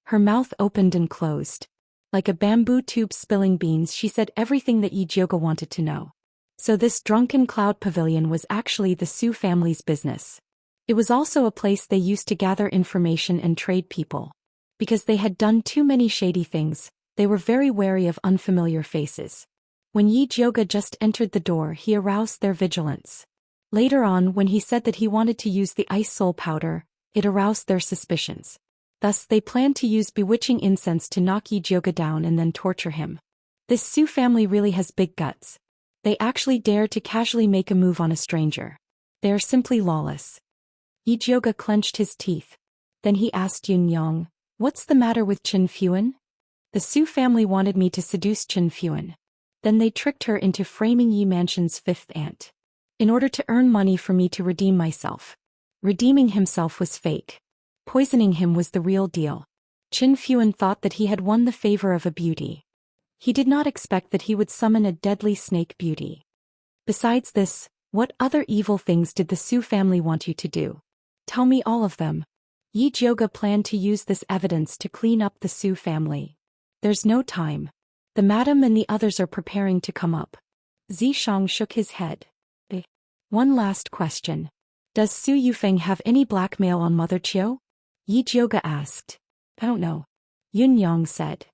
Her mouth opened and closed. Like a bamboo tube spilling beans, she said everything that Yi Zhouge wanted to know. So this Drunken Cloud Pavilion was actually the Su family's business. It was also a place they used to gather information and trade people. Because they had done too many shady things, they were very wary of unfamiliar faces. When Yi Zhouge just entered the door, he aroused their vigilance. Later on, when he said that he wanted to use the ice soul powder, it aroused their suspicions. Thus, they planned to use bewitching incense to knock Yi Zhouge down and then torture him. This Su family really has big guts. They actually dare to casually make a move on a stranger. They are simply lawless. Yi Zhouge clenched his teeth. Then he asked Yun Yang, "What's the matter with Chen Fuan?" The Su family wanted me to seduce Chen Fuan. Then they tricked her into framing Yi Mansion's fifth aunt. In order to earn money for me to redeem myself. Redeeming himself was fake. Poisoning him was the real deal. Chen Fuan thought that he had won the favor of a beauty. He did not expect that he would summon a deadly snake beauty. Besides this, what other evil things did the Su family want you to do? Tell me all of them. Yi Zhouge planned to use this evidence to clean up the Su family. There's no time. The madam and the others are preparing to come up. Zishang shook his head. One last question. Does Su Yufeng have any blackmail on Mother Qiu? Yi Zhouge asked. I don't know. Yun Yang said.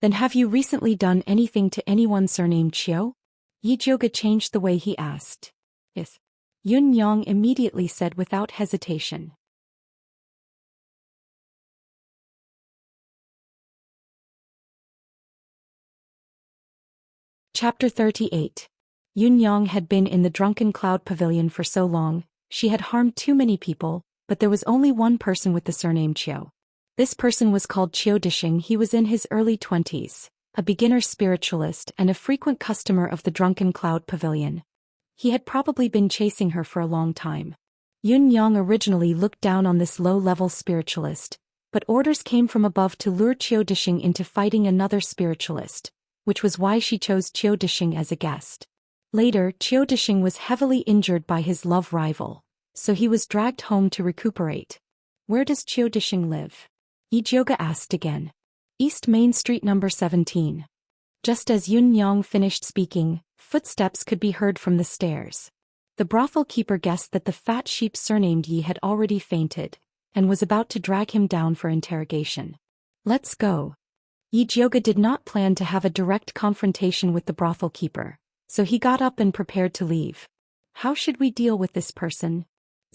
Then have you recently done anything to anyone surnamed Qiu? Yi Zhouge changed the way he asked. Yes. Yun Yang immediately said without hesitation. Chapter 38. Yun Yang had been in the Drunken Cloud Pavilion for so long, she had harmed too many people, but there was only one person with the surname Qiu. This person was called Qiu Dishing. He was in his early 20s, a beginner spiritualist and a frequent customer of the Drunken Cloud Pavilion. He had probably been chasing her for a long time. Yun Yang originally looked down on this low-level spiritualist, but orders came from above to lure Qiu Dishing into fighting another spiritualist, which was why she chose Qiu Dishing as a guest. Later, Qiu Dishing was heavily injured by his love rival, so he was dragged home to recuperate. Where does Qiu Dishing live? Yi Zhouge asked again. East Main Street number 17. Just as Yun Yang finished speaking, footsteps could be heard from the stairs. The brothel keeper guessed that the fat sheep surnamed Yi had already fainted, and was about to drag him down for interrogation. Let's go. Yi Zhouge did not plan to have a direct confrontation with the brothel keeper, so he got up and prepared to leave. How should we deal with this person?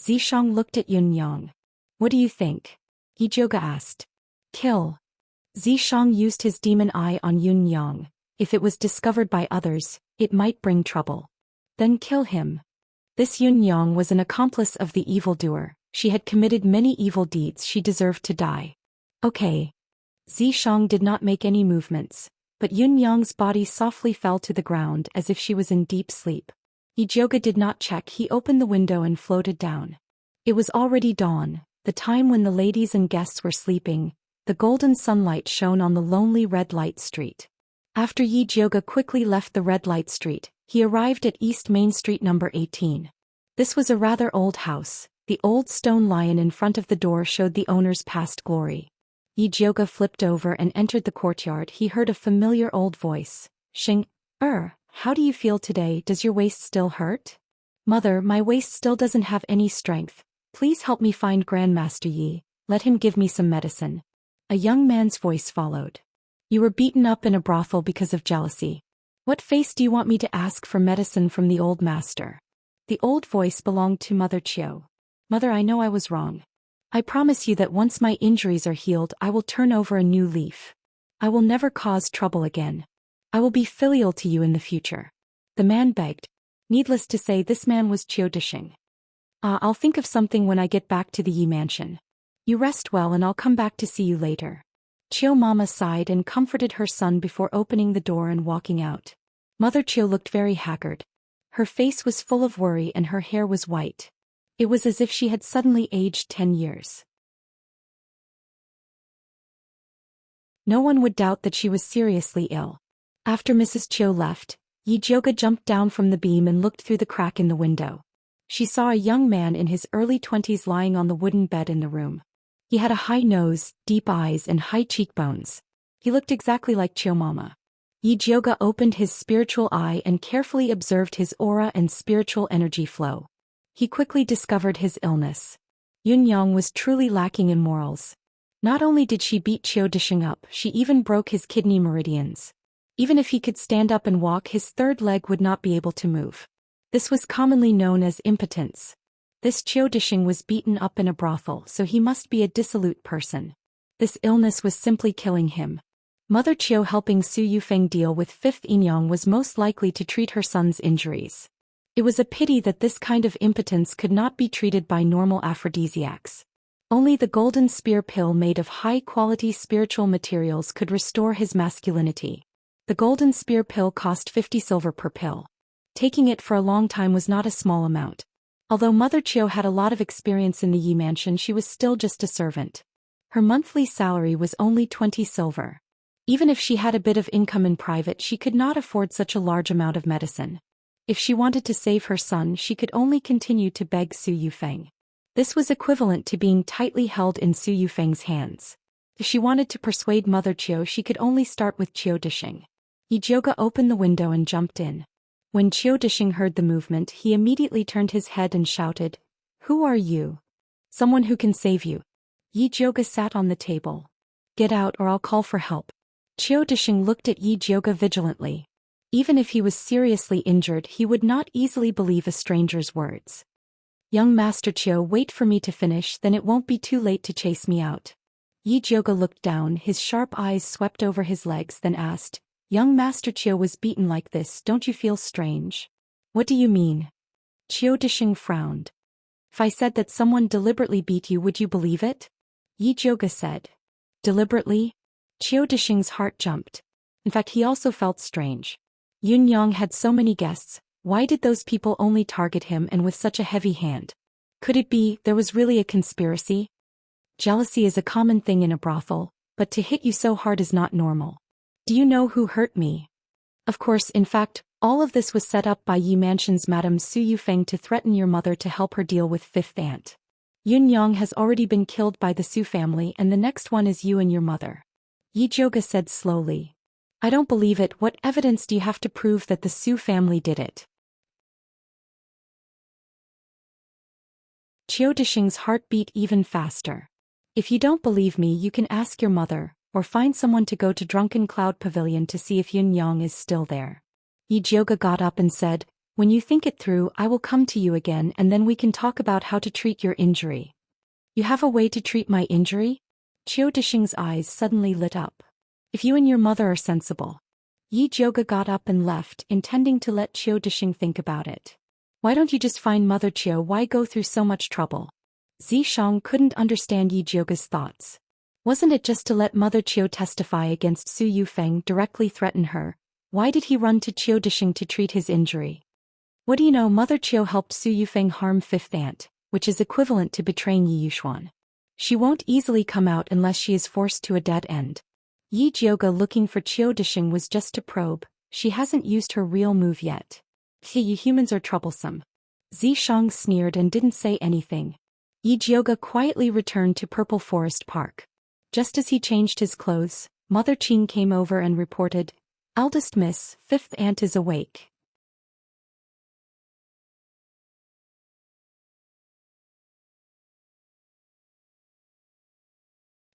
Zishang looked at Yun Yang. What do you think? Yi Zhouge asked. Kill. Zishang used his demon eye on Yun Yang. If it was discovered by others, it might bring trouble. Then kill him. This Yun Yang was an accomplice of the evildoer. She had committed many evil deeds. She deserved to die. Okay. Zishang did not make any movements, but Yun Yang's body softly fell to the ground as if she was in deep sleep. Yi Zhouge did not check. He opened the window and floated down. It was already dawn, the time when the ladies and guests were sleeping. The golden sunlight shone on the lonely red light street. After Yi Zhouge quickly left the red light street, he arrived at East Main Street number 18. This was a rather old house. The old stone lion in front of the door showed the owner's past glory. Yi Zhouge flipped over and entered the courtyard. He heard a familiar old voice. How do you feel today? Does your waist still hurt? Mother, my waist still doesn't have any strength. Please help me find Grandmaster Yi, let him give me some medicine. A young man's voice followed. You were beaten up in a brothel because of jealousy. What face do you want me to ask for medicine from the old master? The old voice belonged to Mother Chiu. Mother, I know I was wrong. I promise you that once my injuries are healed I will turn over a new leaf. I will never cause trouble again. I will be filial to you in the future. The man begged. Needless to say, this man was Qiu Disheng. I'll think of something when I get back to the Yi mansion. You rest well and I'll come back to see you later. Qiu Mama sighed and comforted her son before opening the door and walking out. Mother Qiu looked very haggard. Her face was full of worry and her hair was white. It was as if she had suddenly aged 10 years. No one would doubt that she was seriously ill. After Mrs. Qiu left, Yi Jiuge jumped down from the beam and looked through the crack in the window. She saw a young man in his early 20s lying on the wooden bed in the room. He had a high nose, deep eyes and high cheekbones. He looked exactly like Qiu Mama. Yi Jiuge opened his spiritual eye and carefully observed his aura and spiritual energy flow. He quickly discovered his illness. Yun Yang was truly lacking in morals. Not only did she beat Qiu Disheng up, she even broke his kidney meridians. Even if he could stand up and walk, his third leg would not be able to move. This was commonly known as impotence. This Qiu Disheng was beaten up in a brothel, so he must be a dissolute person. This illness was simply killing him. Mother Qiu helping Su Yufeng deal with fifth Inyang was most likely to treat her son's injuries. It was a pity that this kind of impotence could not be treated by normal aphrodisiacs. Only the golden spear pill made of high-quality spiritual materials could restore his masculinity. The golden spear pill cost 50 silver per pill. Taking it for a long time was not a small amount. Although Mother Qiu had a lot of experience in the Yi mansion, she was still just a servant. Her monthly salary was only 20 silver. Even if she had a bit of income in private, she could not afford such a large amount of medicine. If she wanted to save her son, she could only continue to beg Su Yufeng. This was equivalent to being tightly held in Su Yufeng's hands. If she wanted to persuade Mother Qiu, she could only start with Qiu Disheng. Yi Jiuge opened the window and jumped in. When Qiu Disheng heard the movement, he immediately turned his head and shouted, "Who are you? Someone who can save you." Yi Jiuge sat on the table. "Get out or I'll call for help." Qiu Disheng looked at Yi Jiuge vigilantly. Even if he was seriously injured, he would not easily believe a stranger's words. "Young Master Qiu, wait for me to finish, then it won't be too late to chase me out." Yi Jiuge looked down, his sharp eyes swept over his legs, then asked, "Young Master Qiu was beaten like this, don't you feel strange?" "What do you mean?" Qiu Disheng frowned. "If I said that someone deliberately beat you, would you believe it?" Yi Jiuge said. "Deliberately?" Qiu Disheng's heart jumped. In fact, he also felt strange. Yun Yang had so many guests, why did those people only target him and with such a heavy hand? Could it be there was really a conspiracy? Jealousy is a common thing in a brothel, but to hit you so hard is not normal. "Do you know who hurt me?" Of course, in fact, all of this was set up by Yi Mansion's Madame Su Yufeng to threaten your mother to help her deal with fifth aunt. Yun Yang has already been killed by the Su family and the next one is you and your mother. Yi Jiuge said slowly. "I don't believe it. What evidence do you have to prove that the Su family did it?" Qiu Disheng's heart beat even faster. "If you don't believe me, you can ask your mother, or find someone to go to Drunken Cloud Pavilion to see if Yun Yang is still there." Yi Jiuge got up and said, "When you think it through, I will come to you again and then we can talk about how to treat your injury." "You have a way to treat my injury?" Qiu Disheng's eyes suddenly lit up. "If you and your mother are sensible." Yi Jiuge got up and left, intending to let Qiu Disheng think about it. "Why don't you just find Mother Qiu? Why go through so much trouble?" Zishang couldn't understand Yi Jiuge's thoughts. Wasn't it just to let Mother Qiu testify against Su Yufeng, directly threaten her? Why did he run to Qiu Disheng to treat his injury? What do you know, Mother Qiu helped Su Yufeng harm fifth aunt, which is equivalent to betraying Yi Yuxuan. She won't easily come out unless she is forced to a dead end. Yi Jiuge looking for Qiu Disheng was just to probe, she hasn't used her real move yet. You humans are troublesome. Zishang sneered and didn't say anything. Yi Jiuge quietly returned to Purple Forest Park. Just as he changed his clothes, Mother Qing came over and reported, "Eldest miss, fifth aunt is awake."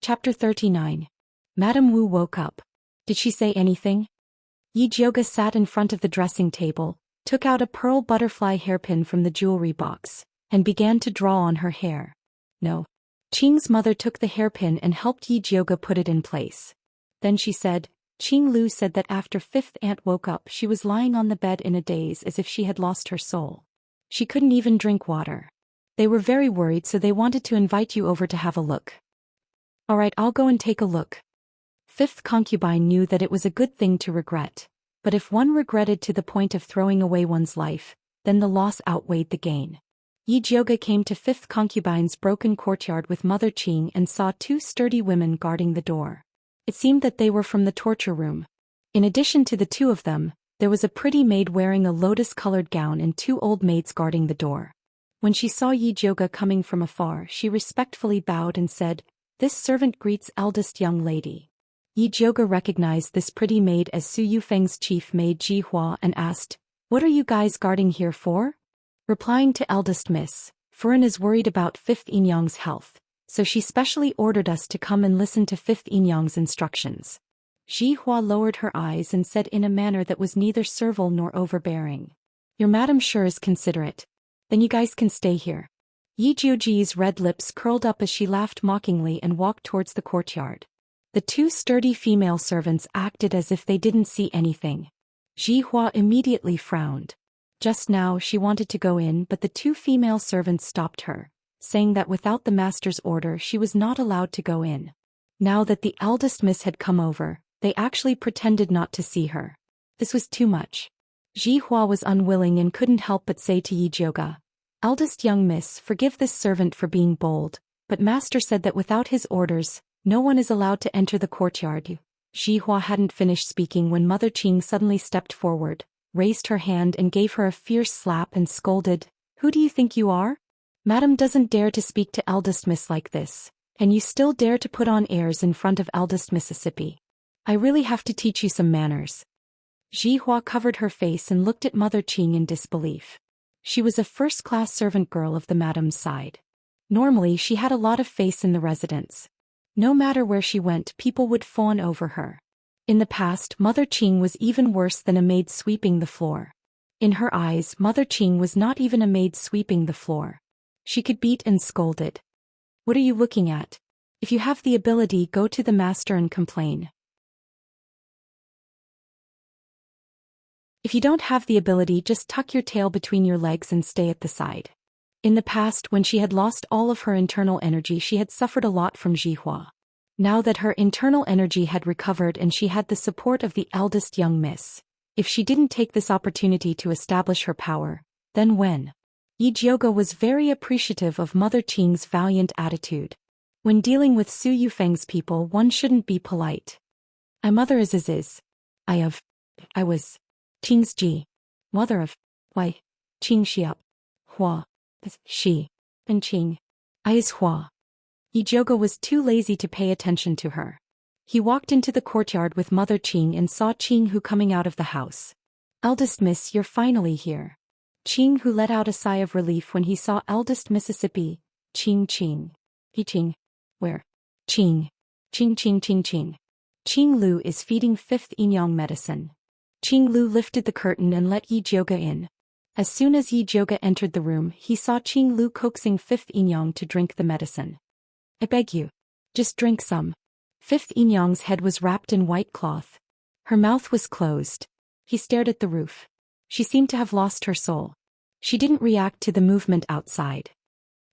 Chapter 39. Madame Wu woke up. Did she say anything? Yi Jioga sat in front of the dressing table, took out a pearl butterfly hairpin from the jewelry box, and began to draw on her hair. No. Qing's mother took the hairpin and helped Yi Jioga put it in place. Then she said, Qing Lu said that after fifth aunt woke up she was lying on the bed in a daze as if she had lost her soul. She couldn't even drink water. They were very worried, so they wanted to invite you over to have a look. Alright, I'll go and take a look. Fifth concubine knew that it was a good thing to regret. But if one regretted to the point of throwing away one's life, then the loss outweighed the gain. Yi Jioga came to fifth concubine's broken courtyard with Mother Qing and saw two sturdy women guarding the door. It seemed that they were from the torture room. In addition to the two of them, there was a pretty maid wearing a lotus-colored gown and two old maids guarding the door. When she saw Yi Jioga coming from afar, she respectfully bowed and said, "This servant greets eldest young lady." Yi Jioga recognized this pretty maid as Su Yufeng's chief maid Ji Hua and asked, "What are you guys guarding here for?" Replying to eldest miss, "Furen is worried about Fifth Yinyang's health, so she specially ordered us to come and listen to Fifth Yinyang's instructions." Ji Hua lowered her eyes and said in a manner that was neither servile nor overbearing, "Your madam sure is considerate. Then you guys can stay here." Yi Jioji's red lips curled up as she laughed mockingly and walked towards the courtyard. The two sturdy female servants acted as if they didn't see anything. Ji Hua immediately frowned. Just now she wanted to go in, but the two female servants stopped her, saying that without the master's order she was not allowed to go in. Now that the eldest miss had come over, they actually pretended not to see her. This was too much. Ji Hua was unwilling and couldn't help but say to Yi Jioga, "Eldest young miss, forgive this servant for being bold, but master said that without his orders, no one is allowed to enter the courtyard." Ji Hua hadn't finished speaking when Mother Qing suddenly stepped forward, raised her hand and gave her a fierce slap and scolded, "Who do you think you are? Madam doesn't dare to speak to eldest miss like this, and you still dare to put on airs in front of eldest Mississippi. I really have to teach you some manners." Ji Hua covered her face and looked at Mother Qing in disbelief. She was a first-class servant girl of the madam's side. Normally she had a lot of face in the residence. No matter where she went, people would fawn over her. In the past, Mother Qing was even worse than a maid sweeping the floor. In her eyes, Mother Qing was not even a maid sweeping the floor. She could beat and scold it. "What are you looking at? If you have the ability, go to the master and complain. If you don't have the ability, just tuck your tail between your legs and stay at the side." In the past, when she had lost all of her internal energy, she had suffered a lot from Ji Hua. Now that her internal energy had recovered and she had the support of the eldest young miss, if she didn't take this opportunity to establish her power, then when? Yi Jioga was very appreciative of Mother Qing's valiant attitude. When dealing with Su Yufeng's people, one shouldn't be polite. "My mother is. I was Qing's Ji, mother of, Xianxia, Hua, she, and Qing. I is Hua." Yi Jioga was too lazy to pay attention to her. He walked into the courtyard with Mother Qing and saw Qing Hu coming out of the house. "Eldest miss, you're finally here." Qing Hu let out a sigh of relief when he saw eldest Mississippi, Qing. He Qing. Where? Qing. Qing. Qing Lu is feeding Fifth Yinyang medicine. Qing Lu lifted the curtain and let Yi Jioga in. As soon as Yi Jioga entered the room, he saw Qing Lu coaxing Fifth Yinyang to drink the medicine. "I beg you. Just drink some." Fifth Yinyang's head was wrapped in white cloth. Her mouth was closed. He stared at the roof. She seemed to have lost her soul. She didn't react to the movement outside.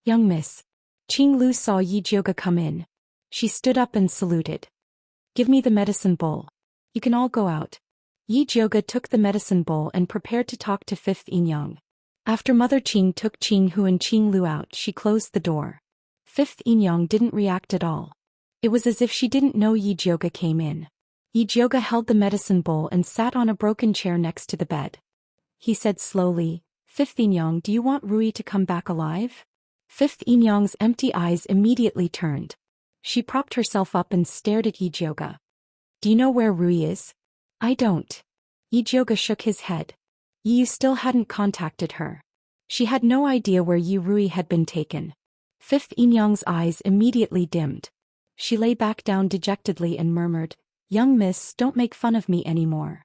"Young miss." Qing Lu saw Yi Jioga come in. She stood up and saluted. "Give me the medicine bowl. You can all go out." Yi Jioga took the medicine bowl and prepared to talk to Fifth Yinyang. After Mother Qing took Qing Hu and Qing Lu out, she closed the door. Fifth Yinyang didn't react at all. It was as if she didn't know Yi Jioga came in. Yi Jioga held the medicine bowl and sat on a broken chair next to the bed. He said slowly, "Fifth Yinyang, do you want Rui to come back alive?" Fifth Yinyang's empty eyes immediately turned. She propped herself up and stared at Yi Jioga. "Do you know where Rui is?" "I don't." Yi Jioga shook his head. Yi still hadn't contacted her. She had no idea where Yi Rui had been taken. Fifth Yinyang's eyes immediately dimmed. She lay back down dejectedly and murmured, "Young miss, don't make fun of me anymore."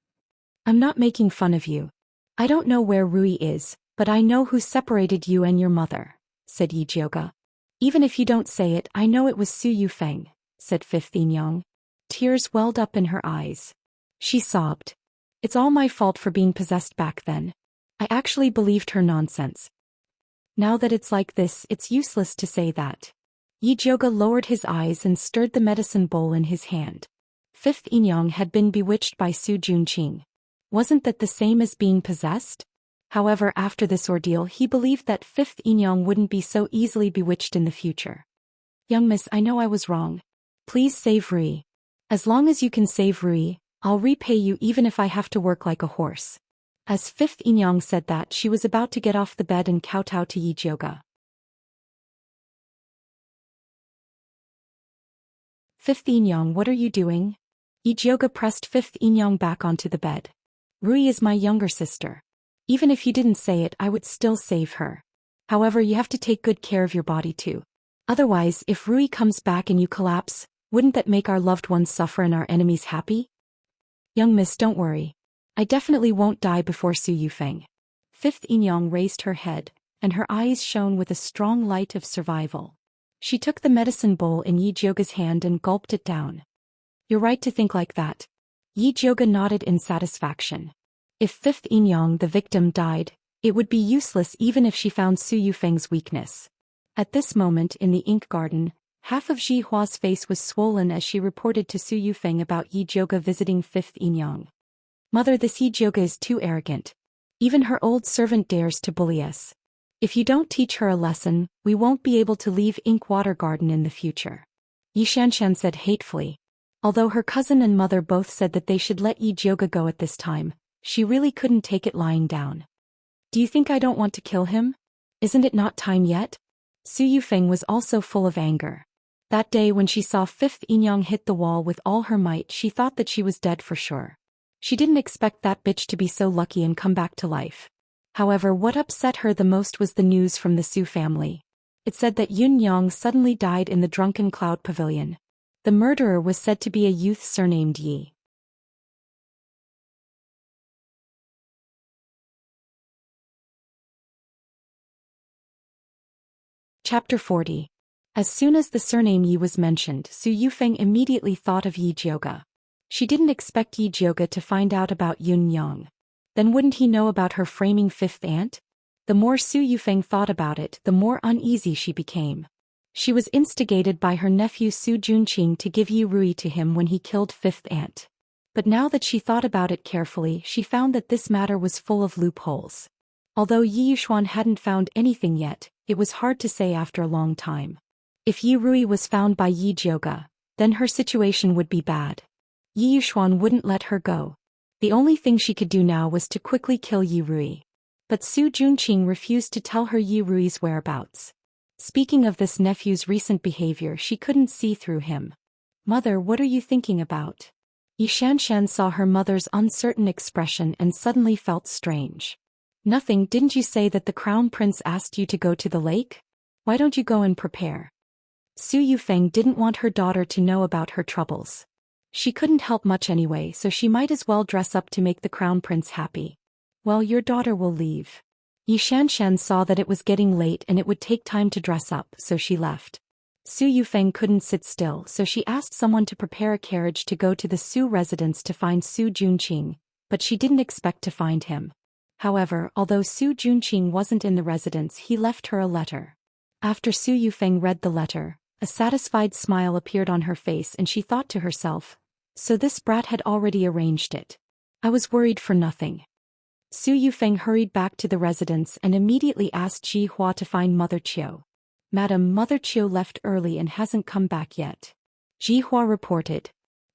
"I'm not making fun of you. I don't know where Rui is, but I know who separated you and your mother," said Yi Jioge. "Even if you don't say it, I know it was Su Yufeng," said Fifth Inyang. Tears welled up in her eyes. She sobbed. "It's all my fault for being possessed back then. I actually believed her nonsense. Now that it's like this, it's useless to say that." Yi Jioge lowered his eyes and stirred the medicine bowl in his hand. Fifth Inyang had been bewitched by Su Junqing. Wasn't that the same as being possessed? However, after this ordeal he believed that Fifth Inyang wouldn't be so easily bewitched in the future. "Young miss, I know I was wrong. Please save Rui. As long as you can save Rui, I'll repay you even if I have to work like a horse." As Fifth Inyang said that, she was about to get off the bed and kowtow to Yi Jioge. "Fifth Inyang, what are you doing?" Yi Jioge pressed Fifth Inyang back onto the bed. "Rui is my younger sister. Even if you didn't say it, I would still save her. However, you have to take good care of your body too. Otherwise, if Rui comes back and you collapse, wouldn't that make our loved ones suffer and our enemies happy?" "Young miss, don't worry. I definitely won't die before Su Yufeng." Fifth Inyang raised her head, and her eyes shone with a strong light of survival. She took the medicine bowl in Yi Jioge's hand and gulped it down. "You're right to think like that." Yi Jioge nodded in satisfaction. If Fifth Inyang, the victim, died, it would be useless even if she found Su Yufeng's weakness. At this moment in the ink garden, half of Ji Hua's face was swollen as she reported to Su Yufeng about Yi Jioge visiting Fifth Inyang. "Mother, this Yi Jioge is too arrogant. Even her old servant dares to bully us. If you don't teach her a lesson, we won't be able to leave Ink Water Garden in the future," Yi Xianxia said hatefully. Although her cousin and mother both said that they should let Yi Jioge go at this time, she really couldn't take it lying down. "Do you think I don't want to kill him? Isn't it not time yet?" Su Yufeng was also full of anger. That day when she saw Fifth Inyang hit the wall with all her might, she thought that she was dead for sure. She didn't expect that bitch to be so lucky and come back to life. However, what upset her the most was the news from the Su family. It said that Yun Yang suddenly died in the Drunken Cloud Pavilion. The murderer was said to be a youth surnamed Yi. Chapter 40. As soon as the surname Yi was mentioned, Su Yufeng immediately thought of Yi Jioge. She didn't expect Yi Jioge to find out about Yun Yang. Then wouldn't he know about her framing fifth aunt? The more Su Yufeng thought about it, the more uneasy she became. She was instigated by her nephew Su Junqing to give Yi Rui to him when he killed fifth aunt. But now that she thought about it carefully, she found that this matter was full of loopholes. Although Yi Yuxuan hadn't found anything yet, it was hard to say after a long time. If Yi Rui was found by Yi Jioge, then her situation would be bad. Yi Yuxuan wouldn't let her go. The only thing she could do now was to quickly kill Yi Rui. But Su Junqing refused to tell her Yi Rui's whereabouts. Speaking of this nephew's recent behavior, she couldn't see through him. "Mother, what are you thinking about?" Yi Xianxia saw her mother's uncertain expression and suddenly felt strange. "Nothing, didn't you say that the crown prince asked you to go to the lake? Why don't you go and prepare?" Su Yufeng didn't want her daughter to know about her troubles. She couldn't help much anyway, so she might as well dress up to make the crown prince happy. "Well, your daughter will leave." Yi Xianxia saw that it was getting late and it would take time to dress up, so she left. Su Yufeng couldn't sit still, so she asked someone to prepare a carriage to go to the Su residence to find Su Junqing, but she didn't expect to find him. However, although Su Junqing wasn't in the residence, he left her a letter. After Su Yufeng read the letter, a satisfied smile appeared on her face and she thought to herself, "So this brat had already arranged it. I was worried for nothing." Su Yufeng hurried back to the residence and immediately asked Ji Hua to find Mother Qiu. "Madam, Mother Qiu left early and hasn't come back yet," Ji Hua reported.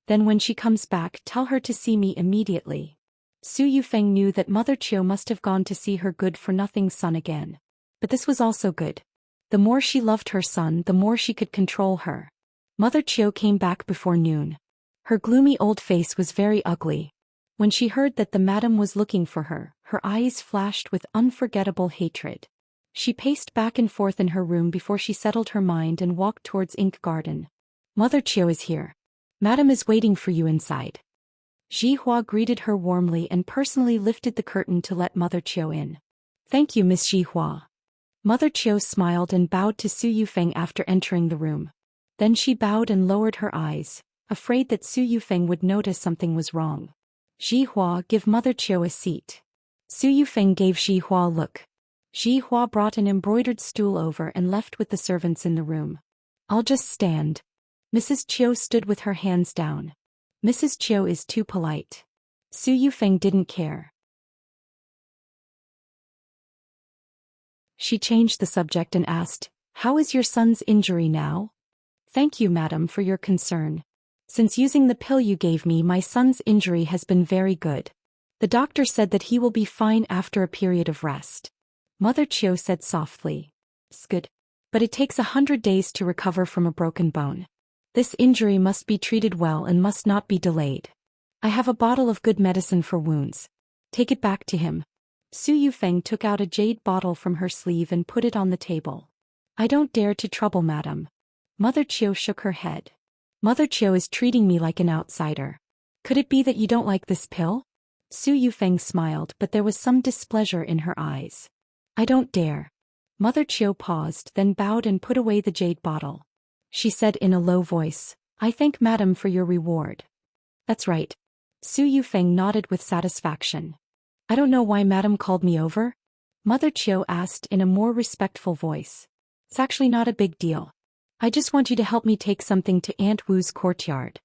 "Then when she comes back, tell her to see me immediately." Su Yufeng knew that Mother Qiu must have gone to see her good-for-nothing son again. But this was also good. The more she loved her son, the more she could control her. Mother Qiu came back before noon. Her gloomy old face was very ugly. When she heard that the madam was looking for her, her eyes flashed with unforgettable hatred. She paced back and forth in her room before she settled her mind and walked towards Ink Garden. Mother Chiu is here. Madam is waiting for you inside. Zhihua greeted her warmly and personally lifted the curtain to let Mother Chiu in. Thank you, Miss Zhihua. Mother Chiu smiled and bowed to Su Yufeng after entering the room. Then she bowed and lowered her eyes, afraid that Su Yufeng would notice something was wrong. Zhihua, give Mother Chiu a seat. Su Yufeng gave Zhihua a look. Zhihua brought an embroidered stool over and left with the servants in the room. I'll just stand. Mrs. Chiu stood with her hands down. Mrs. Chiu is too polite. Su Yufeng didn't care. She changed the subject and asked, how is your son's injury now? Thank you, madam, for your concern. Since using the pill you gave me, my son's injury has been very good. The doctor said that he will be fine after a period of rest. Mother Chiu said softly. It's good. But it takes 100 days to recover from a broken bone. This injury must be treated well and must not be delayed. I have a bottle of good medicine for wounds. Take it back to him. Su Yufeng took out a jade bottle from her sleeve and put it on the table. I don't dare to trouble madam. Mother Chiu shook her head. Mother Chiu is treating me like an outsider. Could it be that you don't like this pill? Su Yufeng smiled, but there was some displeasure in her eyes. I don't dare. Mother Chiu paused, then bowed and put away the jade bottle. She said in a low voice, I thank madam for your reward. That's right. Su Yufeng nodded with satisfaction. I don't know why madam called me over? Mother Chiu asked in a more respectful voice. It's actually not a big deal. I just want you to help me take something to Aunt Wu's courtyard.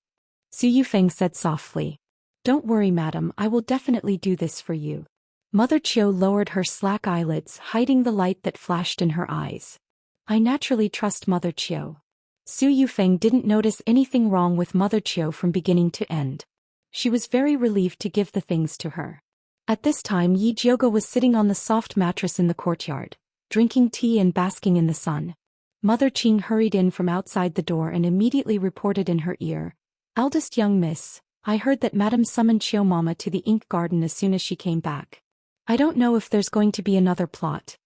Su Yufeng said softly. Don't worry, madam, I will definitely do this for you. Mother Chiu lowered her slack eyelids, hiding the light that flashed in her eyes. I naturally trust Mother Chiu. Su Yufeng didn't notice anything wrong with Mother Chiu from beginning to end. She was very relieved to give the things to her. At this time, Yi Jioga was sitting on the soft mattress in the courtyard, drinking tea and basking in the sun. Mother Qing hurried in from outside the door and immediately reported in her ear, Eldest young miss, I heard that Madam summoned Chiu Mama to the ink garden as soon as she came back. I don't know if there's going to be another plot.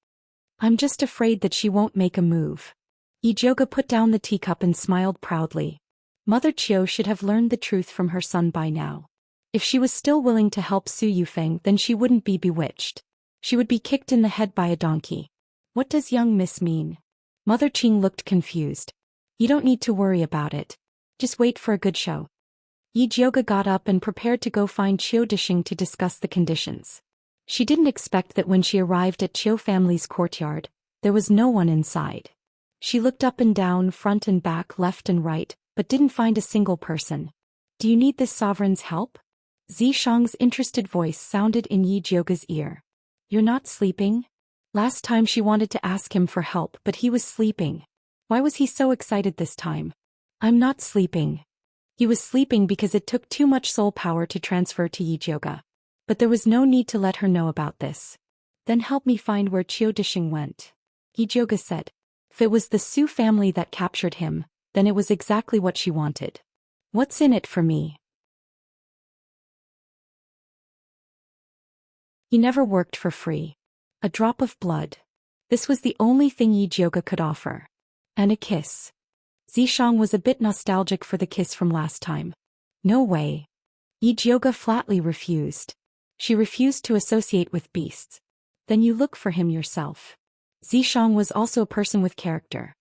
I'm just afraid that she won't make a move. Yi Jioga put down the teacup and smiled proudly. Mother Chiu should have learned the truth from her son by now. If she was still willing to help Su Yufeng, then she wouldn't be bewitched. She would be kicked in the head by a donkey. What does young miss mean? Mother Qing looked confused. You don't need to worry about it. Just wait for a good show. Yi Jioga got up and prepared to go find Chiu Dishing to discuss the conditions. She didn't expect that when she arrived at Chiu family's courtyard, there was no one inside. She looked up and down, front and back, left and right, but didn't find a single person. Do you need this sovereign's help? Zishang's interested voice sounded in Yi Jioga's ear. You're not sleeping? Last time she wanted to ask him for help, but he was sleeping. Why was he so excited this time? I'm not sleeping. He was sleeping because it took too much soul power to transfer to Yi Jioga. But there was no need to let her know about this. Then help me find where Chiu Dishing went. Yi Jioga said. If it was the Su family that captured him, then it was exactly what she wanted. What's in it for me? He never worked for free. A drop of blood. This was the only thing Yi Jioga could offer. And a kiss. Zishang was a bit nostalgic for the kiss from last time. No way. Yi Jioga flatly refused. She refused to associate with beasts. Then you look for him yourself. Zishang was also a person with character.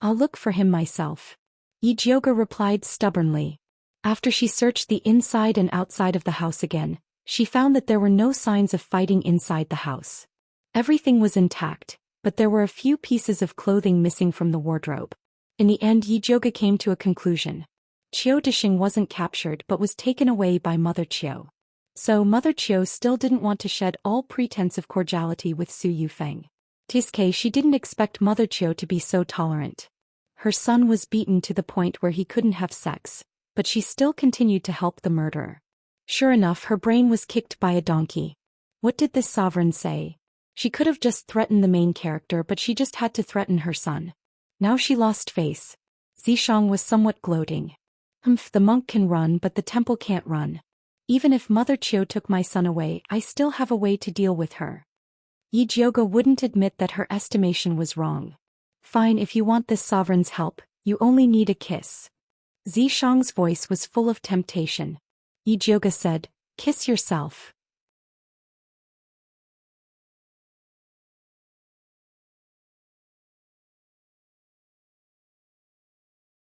I'll look for him myself. Yi Jioga replied stubbornly. After she searched the inside and outside of the house again, she found that there were no signs of fighting inside the house. Everything was intact, but there were a few pieces of clothing missing from the wardrobe. In the end, Yi Jioga came to a conclusion. Chiu Dishing wasn't captured but was taken away by Mother Chiu. So Mother Chiu still didn't want to shed all pretense of cordiality with Su Yufeng. Tiske, she didn't expect Mother Chiu to be so tolerant. Her son was beaten to the point where he couldn't have sex, but she still continued to help the murderer. Sure enough, her brain was kicked by a donkey. What did this sovereign say? She could have just threatened the main character, but she just had to threaten her son. Now she lost face. Zishang was somewhat gloating. The monk can run, but the temple can't run. Even if Mother Chiu took my son away, I still have a way to deal with her. Yi Jioga wouldn't admit that her estimation was wrong. Fine, if you want this sovereign's help, you only need a kiss. Zishang's voice was full of temptation. Yi Jioge said, "Kiss yourself."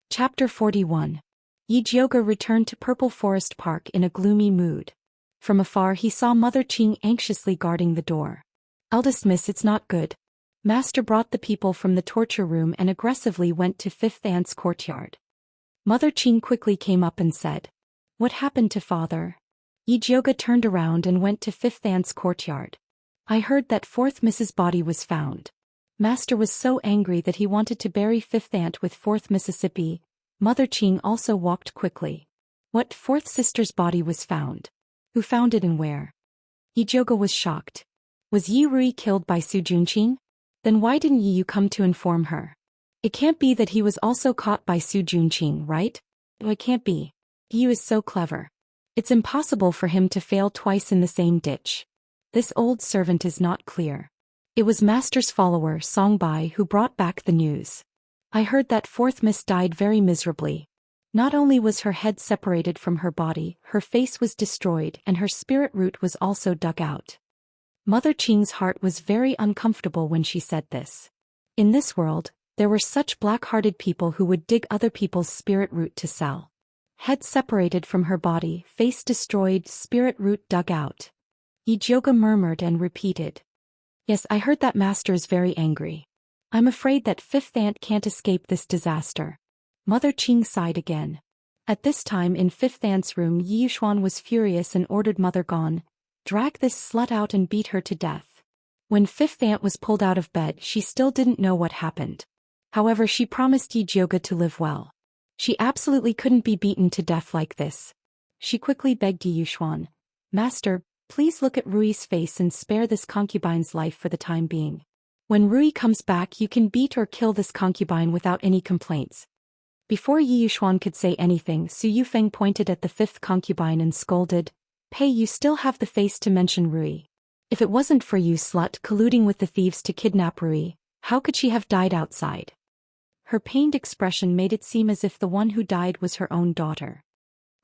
Chapter 41. Yi Jioge returned to Purple Forest Park in a gloomy mood. From afar he saw Mother Qing anxiously guarding the door. "Eldest miss, it's not good." Master brought the people from the torture room and aggressively went to Fifth Aunt's courtyard. Mother Qing quickly came up and said, "What happened to father?" Yi Jioge turned around and went to Fifth Aunt's courtyard. "I heard that Fourth Miss's body was found." Master was so angry that he wanted to bury Fifth Aunt with Fourth Mississippi. Mother Qing also walked quickly. "What, fourth sister's body was found? Who found it and where?" Yi Jioge was shocked. "Was Yi Rui killed by Su Junqing? Then why didn't Yi come to inform her? It can't be that he was also caught by Su Junqing, right? Oh, it can't be. Yi is so clever. It's impossible for him to fail twice in the same ditch. This old servant is not clear." It was Master's follower Song Bai who brought back the news. "I heard that Fourth Miss died very miserably. Not only was her head separated from her body, her face was destroyed and her spirit root was also dug out." Mother Qing's heart was very uncomfortable when she said this. In this world, there were such black-hearted people who would dig other people's spirit root to sell. Head separated from her body, face destroyed, spirit root dug out. Yi Jioge murmured and repeated. "Yes, I heard that Master is very angry. I'm afraid that Fifth Aunt can't escape this disaster." Mother Qing sighed again. At this time in Fifth Aunt's room, Yi Yuxuan was furious and ordered Mother Gone, "Drag this slut out and beat her to death." When Fifth Aunt was pulled out of bed, she still didn't know what happened. However, she promised Yi Jioge to live well. She absolutely couldn't be beaten to death like this. She quickly begged Yi Yuxuan, "Master, please look at Rui's face and spare this concubine's life for the time being. When Rui comes back, you can beat or kill this concubine without any complaints." Before Yi Yuxuan could say anything, Su Yufeng pointed at the fifth concubine and scolded, "Hey, you still have the face to mention Rui. If it wasn't for you slut colluding with the thieves to kidnap Rui, how could she have died outside?" Her pained expression made it seem as if the one who died was her own daughter.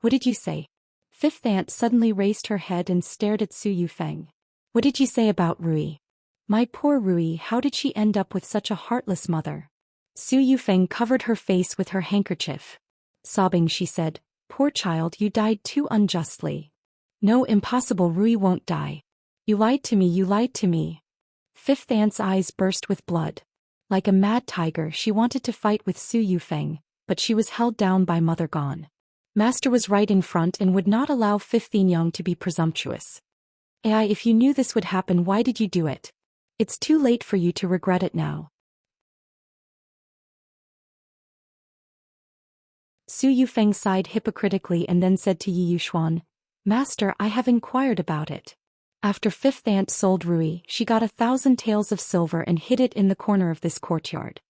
"What did you say?" Fifth Aunt suddenly raised her head and stared at Su Yufeng. "What did you say about Rui? My poor Rui, how did she end up with such a heartless mother?" Su Yufeng covered her face with her handkerchief. Sobbing, she said, "Poor child, you died too unjustly." "No, impossible, Rui won't die. You lied to me, you lied to me." Fifth Aunt's eyes burst with blood. Like a mad tiger, she wanted to fight with Su Yufeng, but she was held down by Mother Gone. Master was right in front and would not allow Fifth Young to be presumptuous. "Ai, if you knew this would happen, why did you do it? It's too late for you to regret it now." Su Yufeng sighed hypocritically and then said to Yi Yuxuan, "Master, I have inquired about it. After Fifth Aunt sold Rui, she got 1,000 taels of silver and hid it in the corner of this courtyard."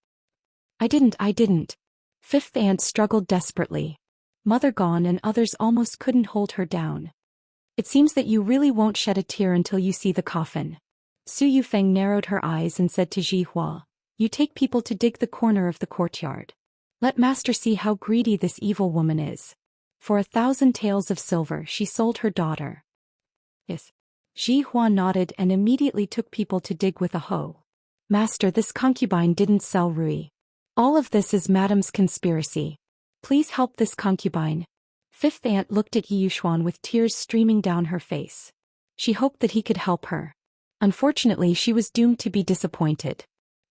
I didn't. Fifth Aunt struggled desperately. Mother Gone and others almost couldn't hold her down. "It seems that you really won't shed a tear until you see the coffin." Su Yufeng narrowed her eyes and said to Ji Hua, "You take people to dig the corner of the courtyard. Let Master see how greedy this evil woman is. For 1,000 taels of silver she sold her daughter." "Yes." Ji Hua nodded and immediately took people to dig with a hoe. "Master, this concubine didn't sell Rui. All of this is Madam's conspiracy. Please help this concubine." Fifth Aunt looked at Yi Yuxuan with tears streaming down her face. She hoped that he could help her. Unfortunately, she was doomed to be disappointed.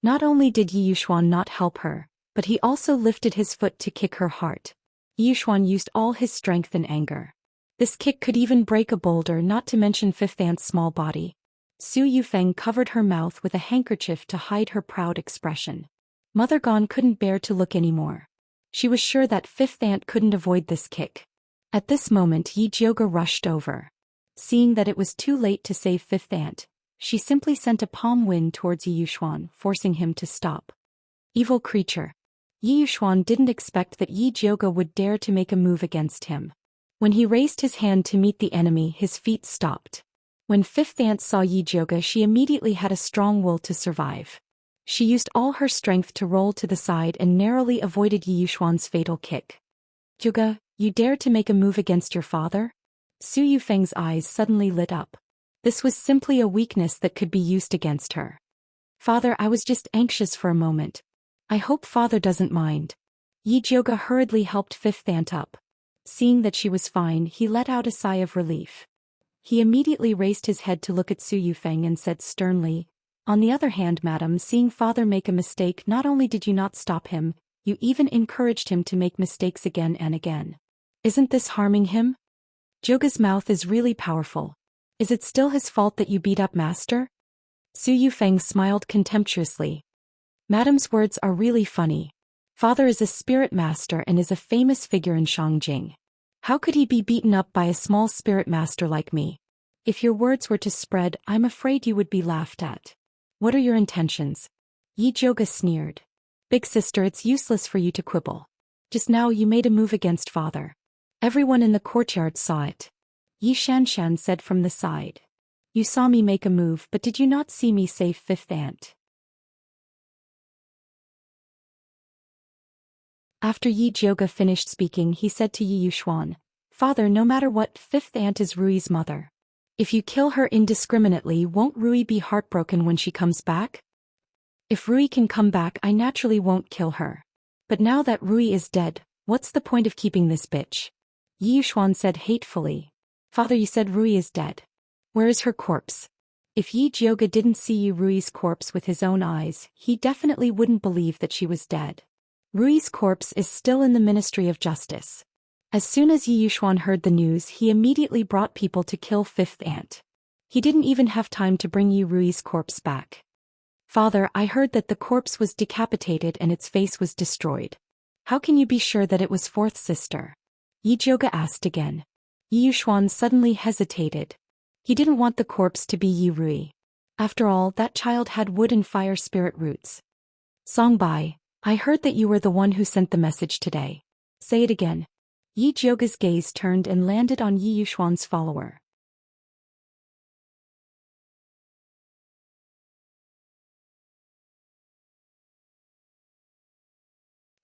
Not only did Yi Yuxuan not help her, but he also lifted his foot to kick her heart. Yi Yuxuan used all his strength and anger. This kick could even break a boulder, not to mention Fifth Aunt's small body. Su Yufeng covered her mouth with a handkerchief to hide her proud expression. Mother Gone couldn't bear to look anymore. She was sure that Fifth Aunt couldn't avoid this kick. At this moment, Yi Jioge rushed over. Seeing that it was too late to save Fifth Aunt, she simply sent a palm wind towards Yi Yuxuan, forcing him to stop. Evil creature. Yi Yuxuan didn't expect that Yi Jioge would dare to make a move against him. When he raised his hand to meet the enemy, his feet stopped. When Fifth Aunt saw Yi Jioge, she immediately had a strong will to survive. She used all her strength to roll to the side and narrowly avoided Yi Yuxuan's fatal kick. Zhuge, you dared to make a move against your father? Su Yufeng's eyes suddenly lit up. This was simply a weakness that could be used against her. Father, I was just anxious for a moment. I hope father doesn't mind. Yi Zhuge hurriedly helped fifth aunt up. Seeing that she was fine, he let out a sigh of relief. He immediately raised his head to look at Su Yufeng and said sternly, "On the other hand, madam, seeing father make a mistake, not only did you not stop him, you even encouraged him to make mistakes again and again. Isn't this harming him? Zhuge's mouth is really powerful. Is it still his fault that you beat up master?" Su Yufeng smiled contemptuously. Madam's words are really funny. Father is a spirit master and is a famous figure in Shangjing. How could he be beaten up by a small spirit master like me? If your words were to spread, I'm afraid you would be laughed at. What are your intentions? Yi Zhuge sneered. Big sister, it's useless for you to quibble. Just now you made a move against father. Everyone in the courtyard saw it. Yi Xianxia said from the side. You saw me make a move, but did you not see me save fifth aunt? After Yi Zhuge finished speaking, he said to Yi Yuxuan, Father, no matter what, fifth aunt is Rui's mother. If you kill her indiscriminately, won't Rui be heartbroken when she comes back? If Rui can come back, I naturally won't kill her. But now that Rui is dead, what's the point of keeping this bitch? Yi Yuxuan said hatefully. Father, you said Rui is dead. Where is her corpse? If Yi Zhuge didn't see Rui's corpse with his own eyes, he definitely wouldn't believe that she was dead. Rui's corpse is still in the Ministry of Justice. As soon as Yi Yuxuan heard the news, he immediately brought people to kill fifth aunt. He didn't even have time to bring Rui's corpse back. Father, I heard that the corpse was decapitated and its face was destroyed. How can you be sure that it was fourth sister? Yi Zhuge asked again. Yi Yuxuan suddenly hesitated. He didn't want the corpse to be Yi Rui. After all, that child had wood and fire spirit roots. Songbai, I heard that you were the one who sent the message today. Say it again. Yi Zhuge's gaze turned and landed on Yi Yuxuan's follower.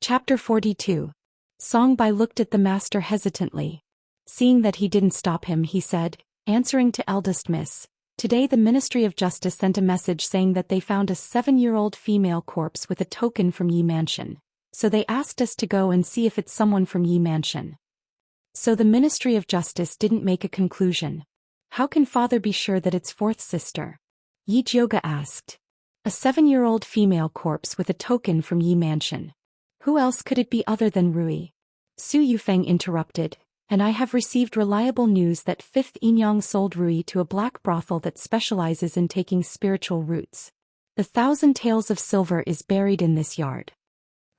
Chapter 42. Songbai looked at the master hesitantly. Seeing that he didn't stop him, he said, answering to eldest miss, today the Ministry of Justice sent a message saying that they found a 7-year-old female corpse with a token from Yi Mansion. So they asked us to go and see if it's someone from Yi Mansion. So the Ministry of Justice didn't make a conclusion. How can father be sure that it's fourth sister? Yi Zhuge asked. A 7-year-old female corpse with a token from Yi Mansion. Who else could it be other than Rui? Su Yufeng interrupted. And I have received reliable news that fifth Inyang sold Rui to a black brothel that specializes in taking spiritual roots. The 1,000 taels of silver is buried in this yard.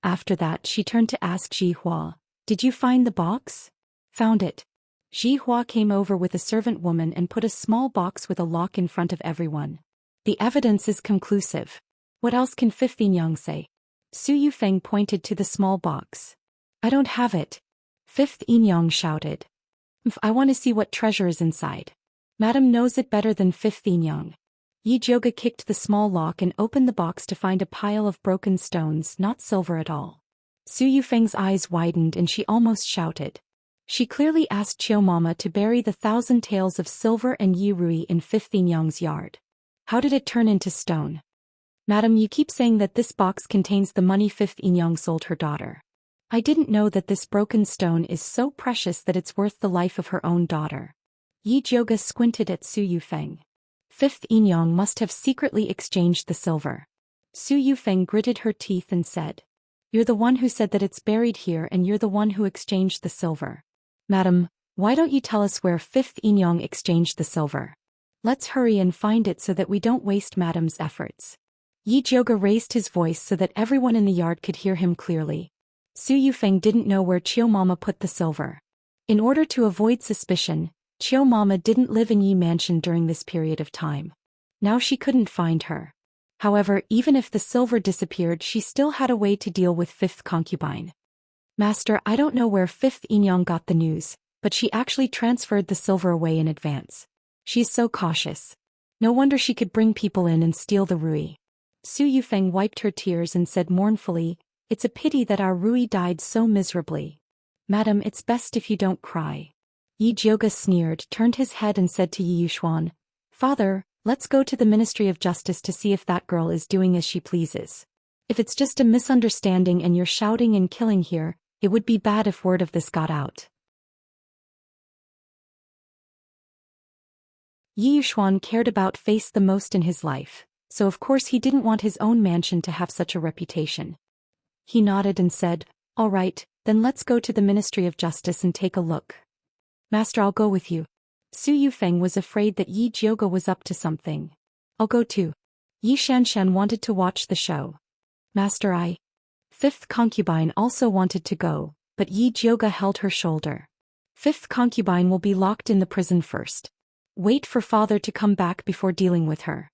After that, she turned to ask Ji Hua, did you find the box? Found it. Ji Hua came over with a servant woman and put a small box with a lock in front of everyone. The evidence is conclusive. What else can fifth Inyang say? Su Yufeng pointed to the small box. I don't have it. Fifth Inyang shouted. I want to see what treasure is inside. Madam knows it better than fifth Inyang. Yi Zhuge kicked the small lock and opened the box to find a pile of broken stones, not silver at all. Su Yufeng's eyes widened and she almost shouted. She clearly asked Chiu Mama to bury the 1,000 taels of silver and Yi Rui in fifth Inyang's yard. How did it turn into stone? Madam, you keep saying that this box contains the money fifth Inyang sold her daughter. I didn't know that this broken stone is so precious that it's worth the life of her own daughter. Yi Zhuge squinted at Su Yufeng. Fifth Inyang must have secretly exchanged the silver. Su Yufeng gritted her teeth and said. You're the one who said that it's buried here and you're the one who exchanged the silver. Madam, why don't you tell us where fifth Inyang exchanged the silver? Let's hurry and find it so that we don't waste madam's efforts. Yi Zhuge raised his voice so that everyone in the yard could hear him clearly. Su Yufeng didn't know where Chiu Mama put the silver. In order to avoid suspicion, Chiu Mama didn't live in Yi Mansion during this period of time. Now she couldn't find her. However, even if the silver disappeared, she still had a way to deal with fifth concubine. Master, I don't know where fifth Inyang got the news, but she actually transferred the silver away in advance. She's so cautious. No wonder she could bring people in and steal the Rui. Su Yufeng wiped her tears and said mournfully, it's a pity that our Rui died so miserably. Madam, it's best if you don't cry. Yi Jioga sneered, turned his head and said to Yi Yuxuan, Father, let's go to the Ministry of Justice to see if that girl is doing as she pleases. If it's just a misunderstanding and you're shouting and killing here, it would be bad if word of this got out. Yi Yuxuan cared about face the most in his life, so of course he didn't want his own mansion to have such a reputation. He nodded and said, All right, then let's go to the Ministry of Justice and take a look. Master, I'll go with you. Su Yufeng was afraid that Yi Jioga was up to something. I'll go too. Yi Xianxian wanted to watch the show. Master, I. Fifth concubine also wanted to go, but Yi Jioga held her shoulder. Fifth concubine will be locked in the prison first. Wait for father to come back before dealing with her.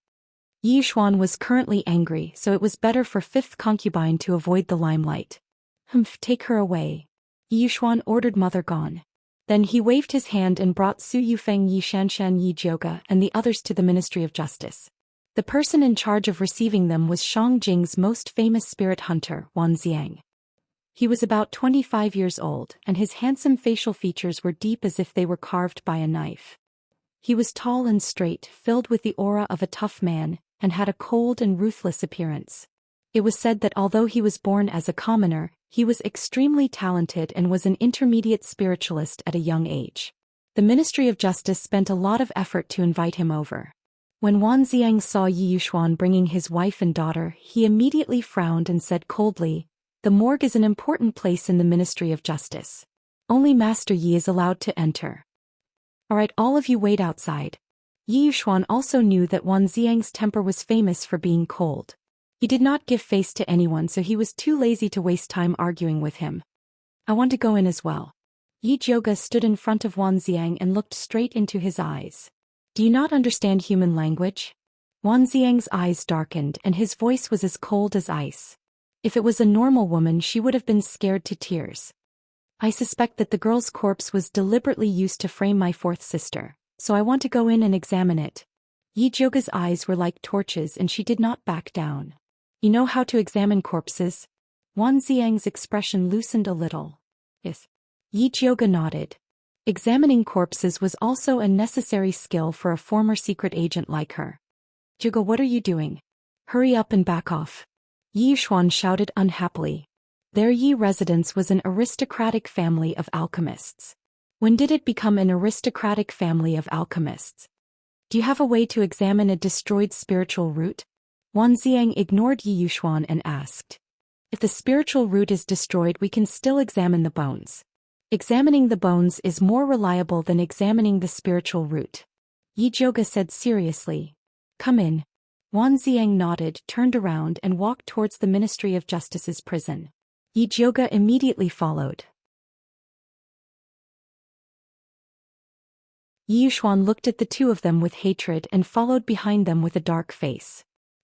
Yi Yuxuan was currently angry, so it was better for fifth concubine to avoid the limelight. Take her away. Yi Yuxuan ordered mother gone. Then he waved his hand and brought Su Yufeng, Yi Xianxian, Yi Jioga and the others to the Ministry of Justice. The person in charge of receiving them was Shangjing's most famous spirit hunter, Wan Xiang. He was about 25 years old, and his handsome facial features were deep as if they were carved by a knife. He was tall and straight, filled with the aura of a tough man, and had a cold and ruthless appearance. It was said that although he was born as a commoner, he was extremely talented and was an intermediate spiritualist at a young age. The Ministry of Justice spent a lot of effort to invite him over. When Wan Xiang saw Yi Yuxuan bringing his wife and daughter, he immediately frowned and said coldly, The morgue is an important place in the Ministry of Justice. Only Master Yi is allowed to enter. Alright, all of you wait outside. Yi Yuxuan also knew that Wan Xiang's temper was famous for being cold. He did not give face to anyone, so he was too lazy to waste time arguing with him. I want to go in as well. Yi Jioga stood in front of Wan Xiang and looked straight into his eyes. Do you not understand human language? Wan Xiang's eyes darkened and his voice was as cold as ice. If it was a normal woman, she would have been scared to tears. I suspect that the girl's corpse was deliberately used to frame my fourth sister, so I want to go in and examine it. Yi Jioga's eyes were like torches and she did not back down. You know how to examine corpses? Wan Xiang's expression loosened a little. Yes. Yi Jioga nodded. Examining corpses was also a necessary skill for a former secret agent like her. Jioga, what are you doing? Hurry up and back off. Yi Yuxuan shouted unhappily. Their Yi residence was an aristocratic family of alchemists. When did it become an aristocratic family of alchemists? Do you have a way to examine a destroyed spiritual root? Wan Xiang ignored Yi Yuxuan and asked. If the spiritual root is destroyed, we can still examine the bones. Examining the bones is more reliable than examining the spiritual root. Yi Jioga said seriously. Come in. Wan Xiang nodded, turned around and walked towards the Ministry of Justice's prison. Yi Jioga immediately followed. Yi Yuxuan looked at the two of them with hatred and followed behind them with a dark face.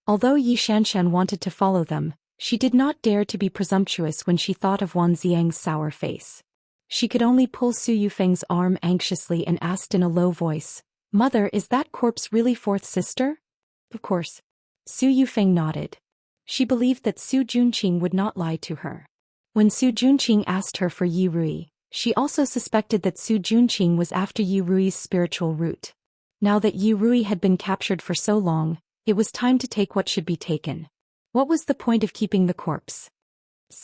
Although Yi Xianxian wanted to follow them, she did not dare to be presumptuous when she thought of Wan Xiang's sour face. She could only pull Su Yufeng's arm anxiously and asked in a low voice, Mother, is that corpse really fourth sister? Of course. Su Yufeng nodded. She believed that Su Junqing would not lie to her. When Su Junqing asked her for Yi Rui, she also suspected that Su Junqing was after Yi Rui's spiritual root. Now that Yi Rui had been captured for so long, it was time to take what should be taken. What was the point of keeping the corpse?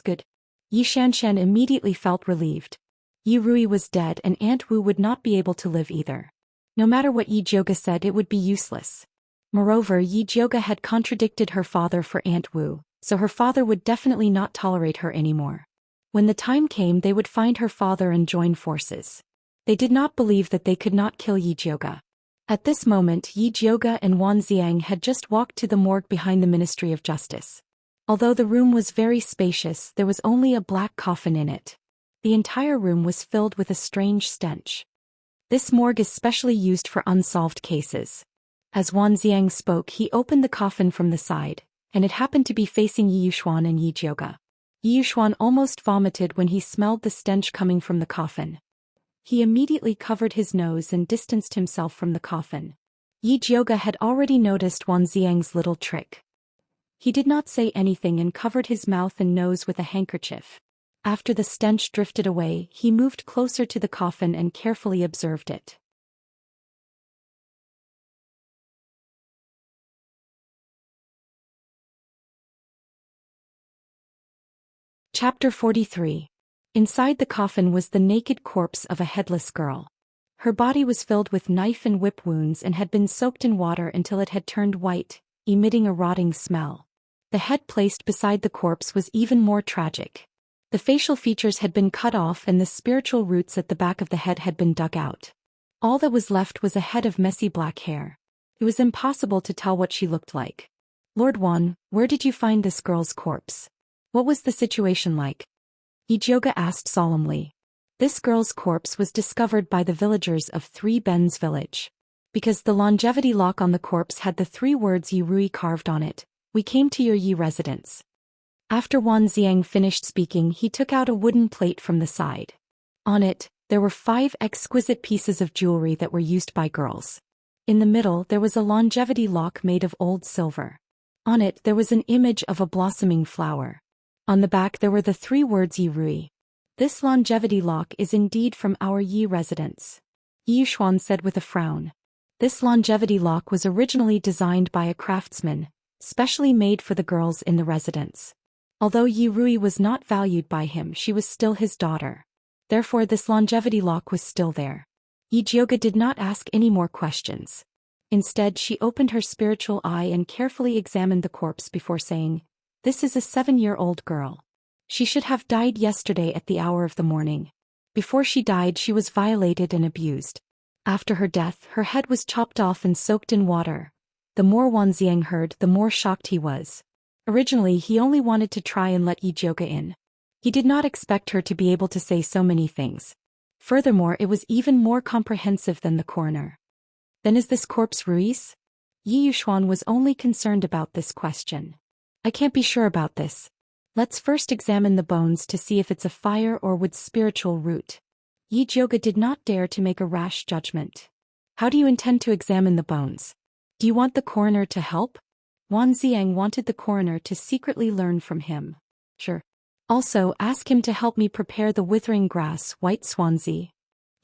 Good. Yi Xianxian immediately felt relieved. Yi Rui was dead and Aunt Wu would not be able to live either. No matter what Yi Jioga said, it would be useless. Moreover, Yi Jioga had contradicted her father for Aunt Wu, so her father would definitely not tolerate her anymore. When the time came, they would find her father and join forces. They did not believe that they could not kill Yi Jioga. At this moment, Yi Jioga and Wan Xiang had just walked to the morgue behind the Ministry of Justice. Although the room was very spacious, there was only a black coffin in it. The entire room was filled with a strange stench. This morgue is specially used for unsolved cases. As Wan Xiang spoke, he opened the coffin from the side, and it happened to be facing Yi Yuxuan and Yi Jioga. Yi Yuxuan almost vomited when he smelled the stench coming from the coffin. He immediately covered his nose and distanced himself from the coffin. Yi Jioga had already noticed Wan Xiang's little trick. He did not say anything and covered his mouth and nose with a handkerchief. After the stench drifted away, he moved closer to the coffin and carefully observed it. Chapter 43. Inside the coffin was the naked corpse of a headless girl. Her body was filled with knife and whip wounds and had been soaked in water until it had turned white, emitting a rotting smell. The head placed beside the corpse was even more tragic. The facial features had been cut off and the spiritual roots at the back of the head had been dug out. All that was left was a head of messy black hair. It was impossible to tell what she looked like. Lord Wan, where did you find this girl's corpse? What was the situation like? Yijioga asked solemnly. This girl's corpse was discovered by the villagers of Three Bends village. Because the longevity lock on the corpse had the 3 words Yi Rui carved on it, we came to your Yi residence. After Wan Xiang finished speaking, he took out a wooden plate from the side. On it, there were 5 exquisite pieces of jewelry that were used by girls. In the middle there was a longevity lock made of old silver. On it there was an image of a blossoming flower. On the back there were the 3 words Yi Rui. This longevity lock is indeed from our Yi residence. Yi Xuan said with a frown. This longevity lock was originally designed by a craftsman, specially made for the girls in the residence. Although Yi Rui was not valued by him, she was still his daughter. Therefore this longevity lock was still there. Yijioga did not ask any more questions. Instead she opened her spiritual eye and carefully examined the corpse before saying, "This is a 7-year-old girl. She should have died yesterday at the hour of the morning. Before she died she was violated and abused. After her death her head was chopped off and soaked in water." The more Wan Xiang heard, the more shocked he was. Originally he only wanted to try and let Yijioga in. He did not expect her to be able to say so many things. Furthermore, it was even more comprehensive than the coroner. Then is this corpse Rui's? Yi Yuxuan was only concerned about this question. I can't be sure about this. Let's first examine the bones to see if it's a fire or wood spiritual root. Yijioga did not dare to make a rash judgment. How do you intend to examine the bones? Do you want the coroner to help? Wan Xiang wanted the coroner to secretly learn from him. Sure. Also, ask him to help me prepare the withering grass, white swansea.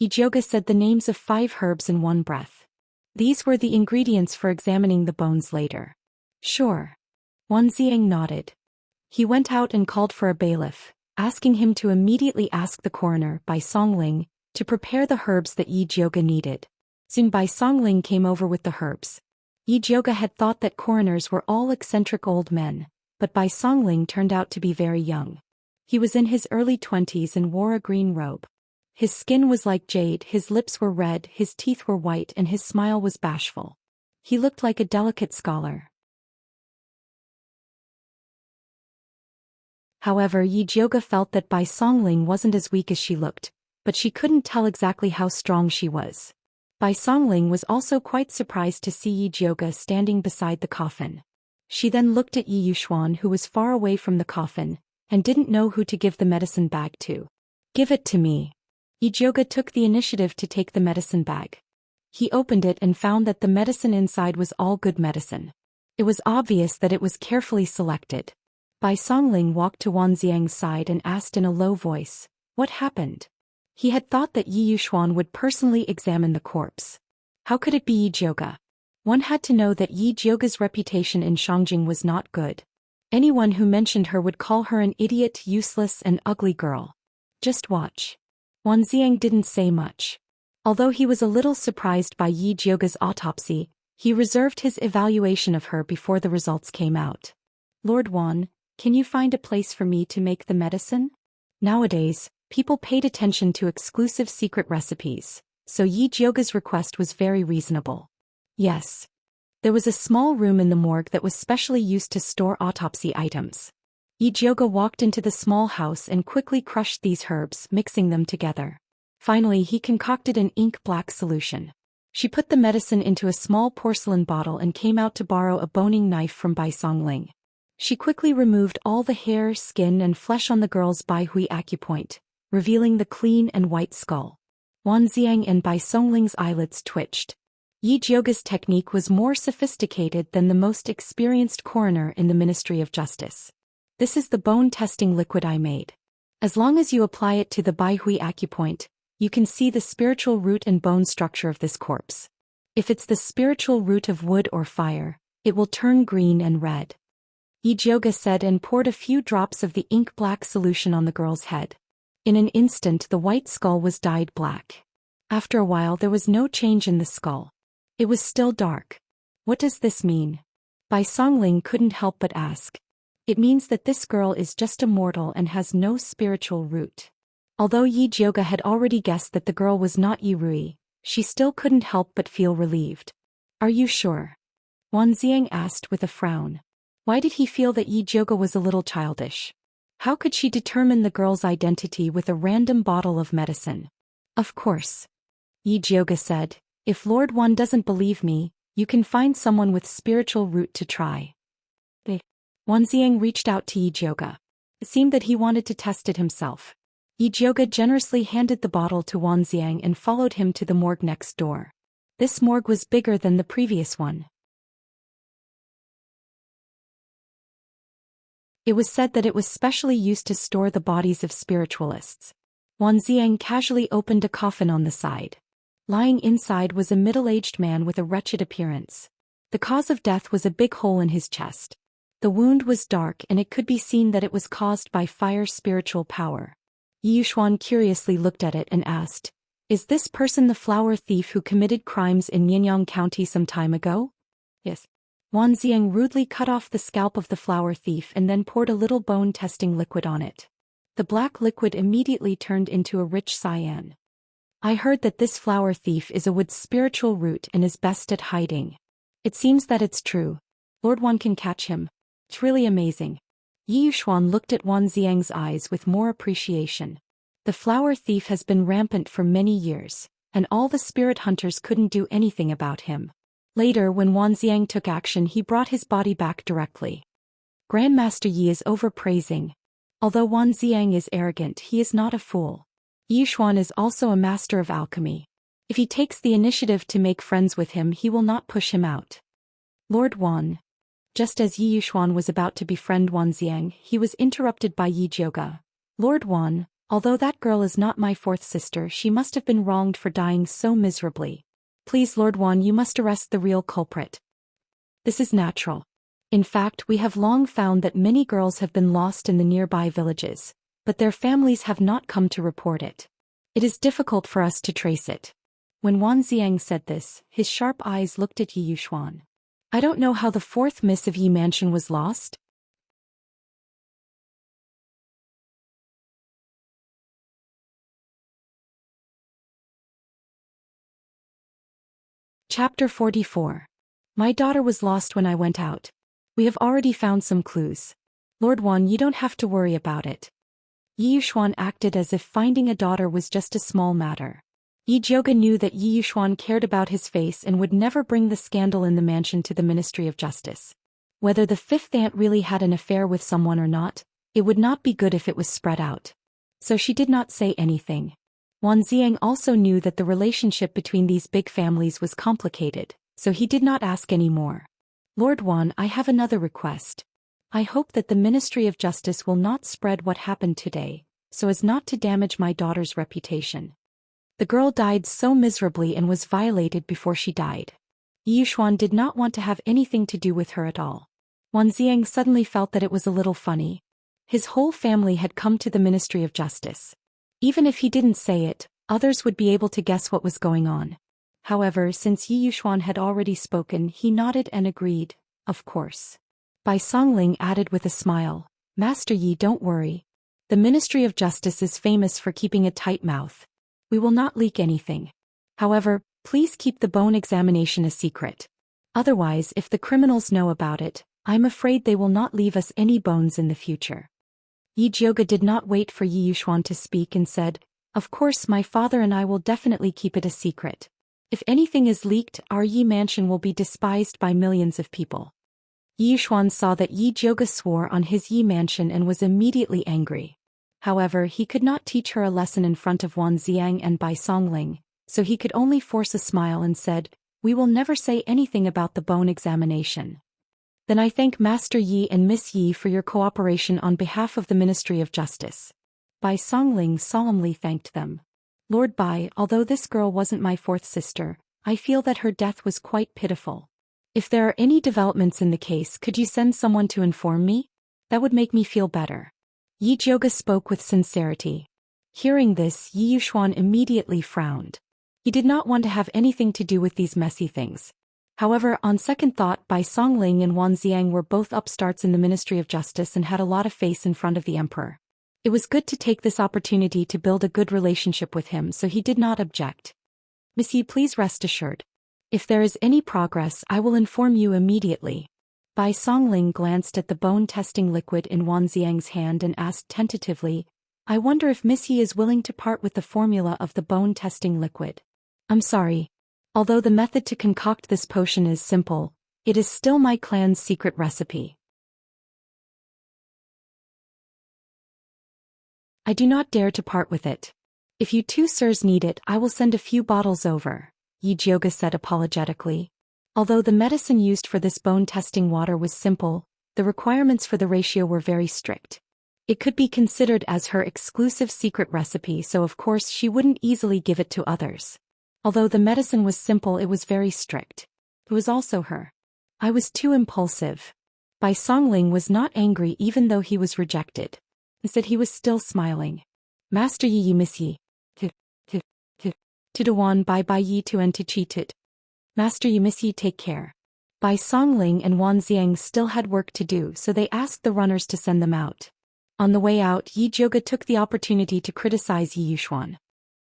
Yijioga said the names of 5 herbs in one breath. These were the ingredients for examining the bones later. Sure. Wan Xiang nodded. He went out and called for a bailiff, asking him to immediately ask the coroner, Bai Songling, to prepare the herbs that Yijioga needed. Soon Bai Songling came over with the herbs. Yijioga had thought that coroners were all eccentric old men, but Bai Songling turned out to be very young. He was in his early 20s and wore a green robe. His skin was like jade, his lips were red, his teeth were white, and his smile was bashful. He looked like a delicate scholar. However, Yijioga felt that Bai Songling wasn't as weak as she looked, but she couldn't tell exactly how strong she was. Bai Songling was also quite surprised to see Yijioga standing beside the coffin. She then looked at Yi Yuxuan, who was far away from the coffin, and didn't know who to give the medicine bag to. Give it to me. Yijioga took the initiative to take the medicine bag. He opened it and found that the medicine inside was all good medicine. It was obvious that it was carefully selected. Bai Songling walked to Wan Xiang's side and asked in a low voice, "What happened?" He had thought that Yi Yuxuan would personally examine the corpse. How could it be Yijioga? One had to know that Yijioga's reputation in Shangjing was not good. Anyone who mentioned her would call her an idiot, useless, and ugly girl. Just watch. Wan Xiang didn't say much. Although he was a little surprised by Yijioga's autopsy, he reserved his evaluation of her before the results came out. Lord Wan, can you find a place for me to make the medicine? Nowadays, people paid attention to exclusive secret recipes, so Yijioga's request was very reasonable. Yes. There was a small room in the morgue that was specially used to store autopsy items. Yijioga walked into the small house and quickly crushed these herbs, mixing them together. Finally, he concocted an ink-black solution. She put the medicine into a small porcelain bottle and came out to borrow a boning knife from Bai Songling. She quickly removed all the hair, skin, and flesh on the girl's Bai Hui acupoint, revealing the clean and white skull. Wan Xiang and Bai Songling's eyelids twitched. Yijioga's technique was more sophisticated than the most experienced coroner in the Ministry of Justice. This is the bone testing liquid I made. As long as you apply it to the Baihui acupoint, you can see the spiritual root and bone structure of this corpse. If it's the spiritual root of wood or fire, it will turn green and red. Yijioga said and poured a few drops of the ink-black solution on the girl's head. In an instant the white skull was dyed black. After a while there was no change in the skull. It was still dark. What does this mean? Bai Songling couldn't help but ask. It means that this girl is just a mortal and has no spiritual root. Although Yijioga had already guessed that the girl was not Yirui, she still couldn't help but feel relieved. Are you sure? Wanxiang asked with a frown. Why did he feel that Yijioga was a little childish? How could she determine the girl's identity with a random bottle of medicine? Of course. Yijioga said, if Lord Wan doesn't believe me, you can find someone with spiritual root to try. Wanxiang reached out to Yijioga. It seemed that he wanted to test it himself. Yijioga generously handed the bottle to Wanxiang and followed him to the morgue next door. This morgue was bigger than the previous one. It was said that it was specially used to store the bodies of spiritualists. Wanxiang casually opened a coffin on the side. Lying inside was a middle-aged man with a wretched appearance. The cause of death was a big hole in his chest. The wound was dark and it could be seen that it was caused by fire spiritual power. Yiyuxuan curiously looked at it and asked, is this person the flower thief who committed crimes in Mianyang County some time ago? Yes. Wanxiang rudely cut off the scalp of the flower thief and then poured a little bone-testing liquid on it. The black liquid immediately turned into a rich cyan. I heard that this flower thief is a wood's spiritual root and is best at hiding. It seems that it's true. Lord Wan can catch him. It's really amazing. Yiyuxuan looked at Wanxiang's eyes with more appreciation. The flower thief has been rampant for many years, and all the spirit hunters couldn't do anything about him. Later when Wanxiang took action he brought his body back directly. Grandmaster Yi is overpraising. Although Wanxiang is arrogant he is not a fool. Yiyuxuan is also a master of alchemy. If he takes the initiative to make friends with him he will not push him out. Lord Wan. Just as Yiyuxuan was about to befriend Wanxiang, he was interrupted by Yijioga. Lord Wan, although that girl is not my fourth sister, she must have been wronged for dying so miserably. Please Lord Wan, you must arrest the real culprit. This is natural. In fact, we have long found that many girls have been lost in the nearby villages, but their families have not come to report it. It is difficult for us to trace it. When Wanxiang said this, his sharp eyes looked at Yiyuxuan. I don't know how the fourth miss of Yi Mansion was lost. Chapter 44. My daughter was lost when I went out. We have already found some clues. Lord Wan, you don't have to worry about it. Yiyuxuan acted as if finding a daughter was just a small matter. Yijioga knew that Yiyuxuan cared about his face and would never bring the scandal in the mansion to the Ministry of Justice. Whether the fifth aunt really had an affair with someone or not, it would not be good if it was spread out. So she did not say anything. Wanxiang also knew that the relationship between these big families was complicated, so he did not ask any more. Lord Wan, I have another request. I hope that the Ministry of Justice will not spread what happened today, so as not to damage my daughter's reputation. The girl died so miserably and was violated before she died. Yiyuxuan did not want to have anything to do with her at all. Wanxiang suddenly felt that it was a little funny. His whole family had come to the Ministry of Justice. Even if he didn't say it, others would be able to guess what was going on. However, since Yiyuxuan had already spoken, he nodded and agreed, of course. Bai Songling added with a smile, Master Yi, don't worry. The Ministry of Justice is famous for keeping a tight mouth. We will not leak anything. However, please keep the bone examination a secret. Otherwise, if the criminals know about it, I'm afraid they will not leave us any bones in the future. Yijioga did not wait for Yiyuxuan to speak and said, of course my father and I will definitely keep it a secret. If anything is leaked, our Yi Mansion will be despised by millions of people. Yiyuxuan saw that Yijioga swore on his Yi Mansion and was immediately angry. However, he could not teach her a lesson in front of Wanxiang and Bai Songling, so he could only force a smile and said, we will never say anything about the bone examination. Then I thank Master Yi and Miss Yi for your cooperation on behalf of the Ministry of Justice. Bai Songling solemnly thanked them. Lord Bai, although this girl wasn't my fourth sister, I feel that her death was quite pitiful. If there are any developments in the case, could you send someone to inform me? That would make me feel better. Yi Zhouge spoke with sincerity. Hearing this, Yi Yuxuan immediately frowned. He did not want to have anything to do with these messy things. However, on second thought, Bai Songling and Wan Xiang were both upstarts in the Ministry of Justice and had a lot of face in front of the emperor. It was good to take this opportunity to build a good relationship with him, so he did not object. Miss Yi, please rest assured. If there is any progress, I will inform you immediately. Bai Songling glanced at the bone-testing liquid in Wan Xiang's hand and asked tentatively, I wonder if Miss Yi is willing to part with the formula of the bone-testing liquid. I'm sorry. Although the method to concoct this potion is simple, it is still my clan's secret recipe. I do not dare to part with it. If you two sirs need it, I will send a few bottles over, Yi Zhouge said apologetically. Although the medicine used for this bone-testing water was simple, the requirements for the ratio were very strict. It could be considered as her exclusive secret recipe, so of course she wouldn't easily give it to others. Although the medicine was simple, it was very strict. It was also her. I was too impulsive. Bai Songling was not angry even though he was rejected. Instead he was still smiling. Master Yi Miss Yi. To Wan Bai Bai Yi to and to cheated. Master Yi Miss Yi, take care. Bai Songling and Wan Xiang still had work to do, so they asked the runners to send them out. On the way out, Yi Zhouge took the opportunity to criticize Yi Yuxuan.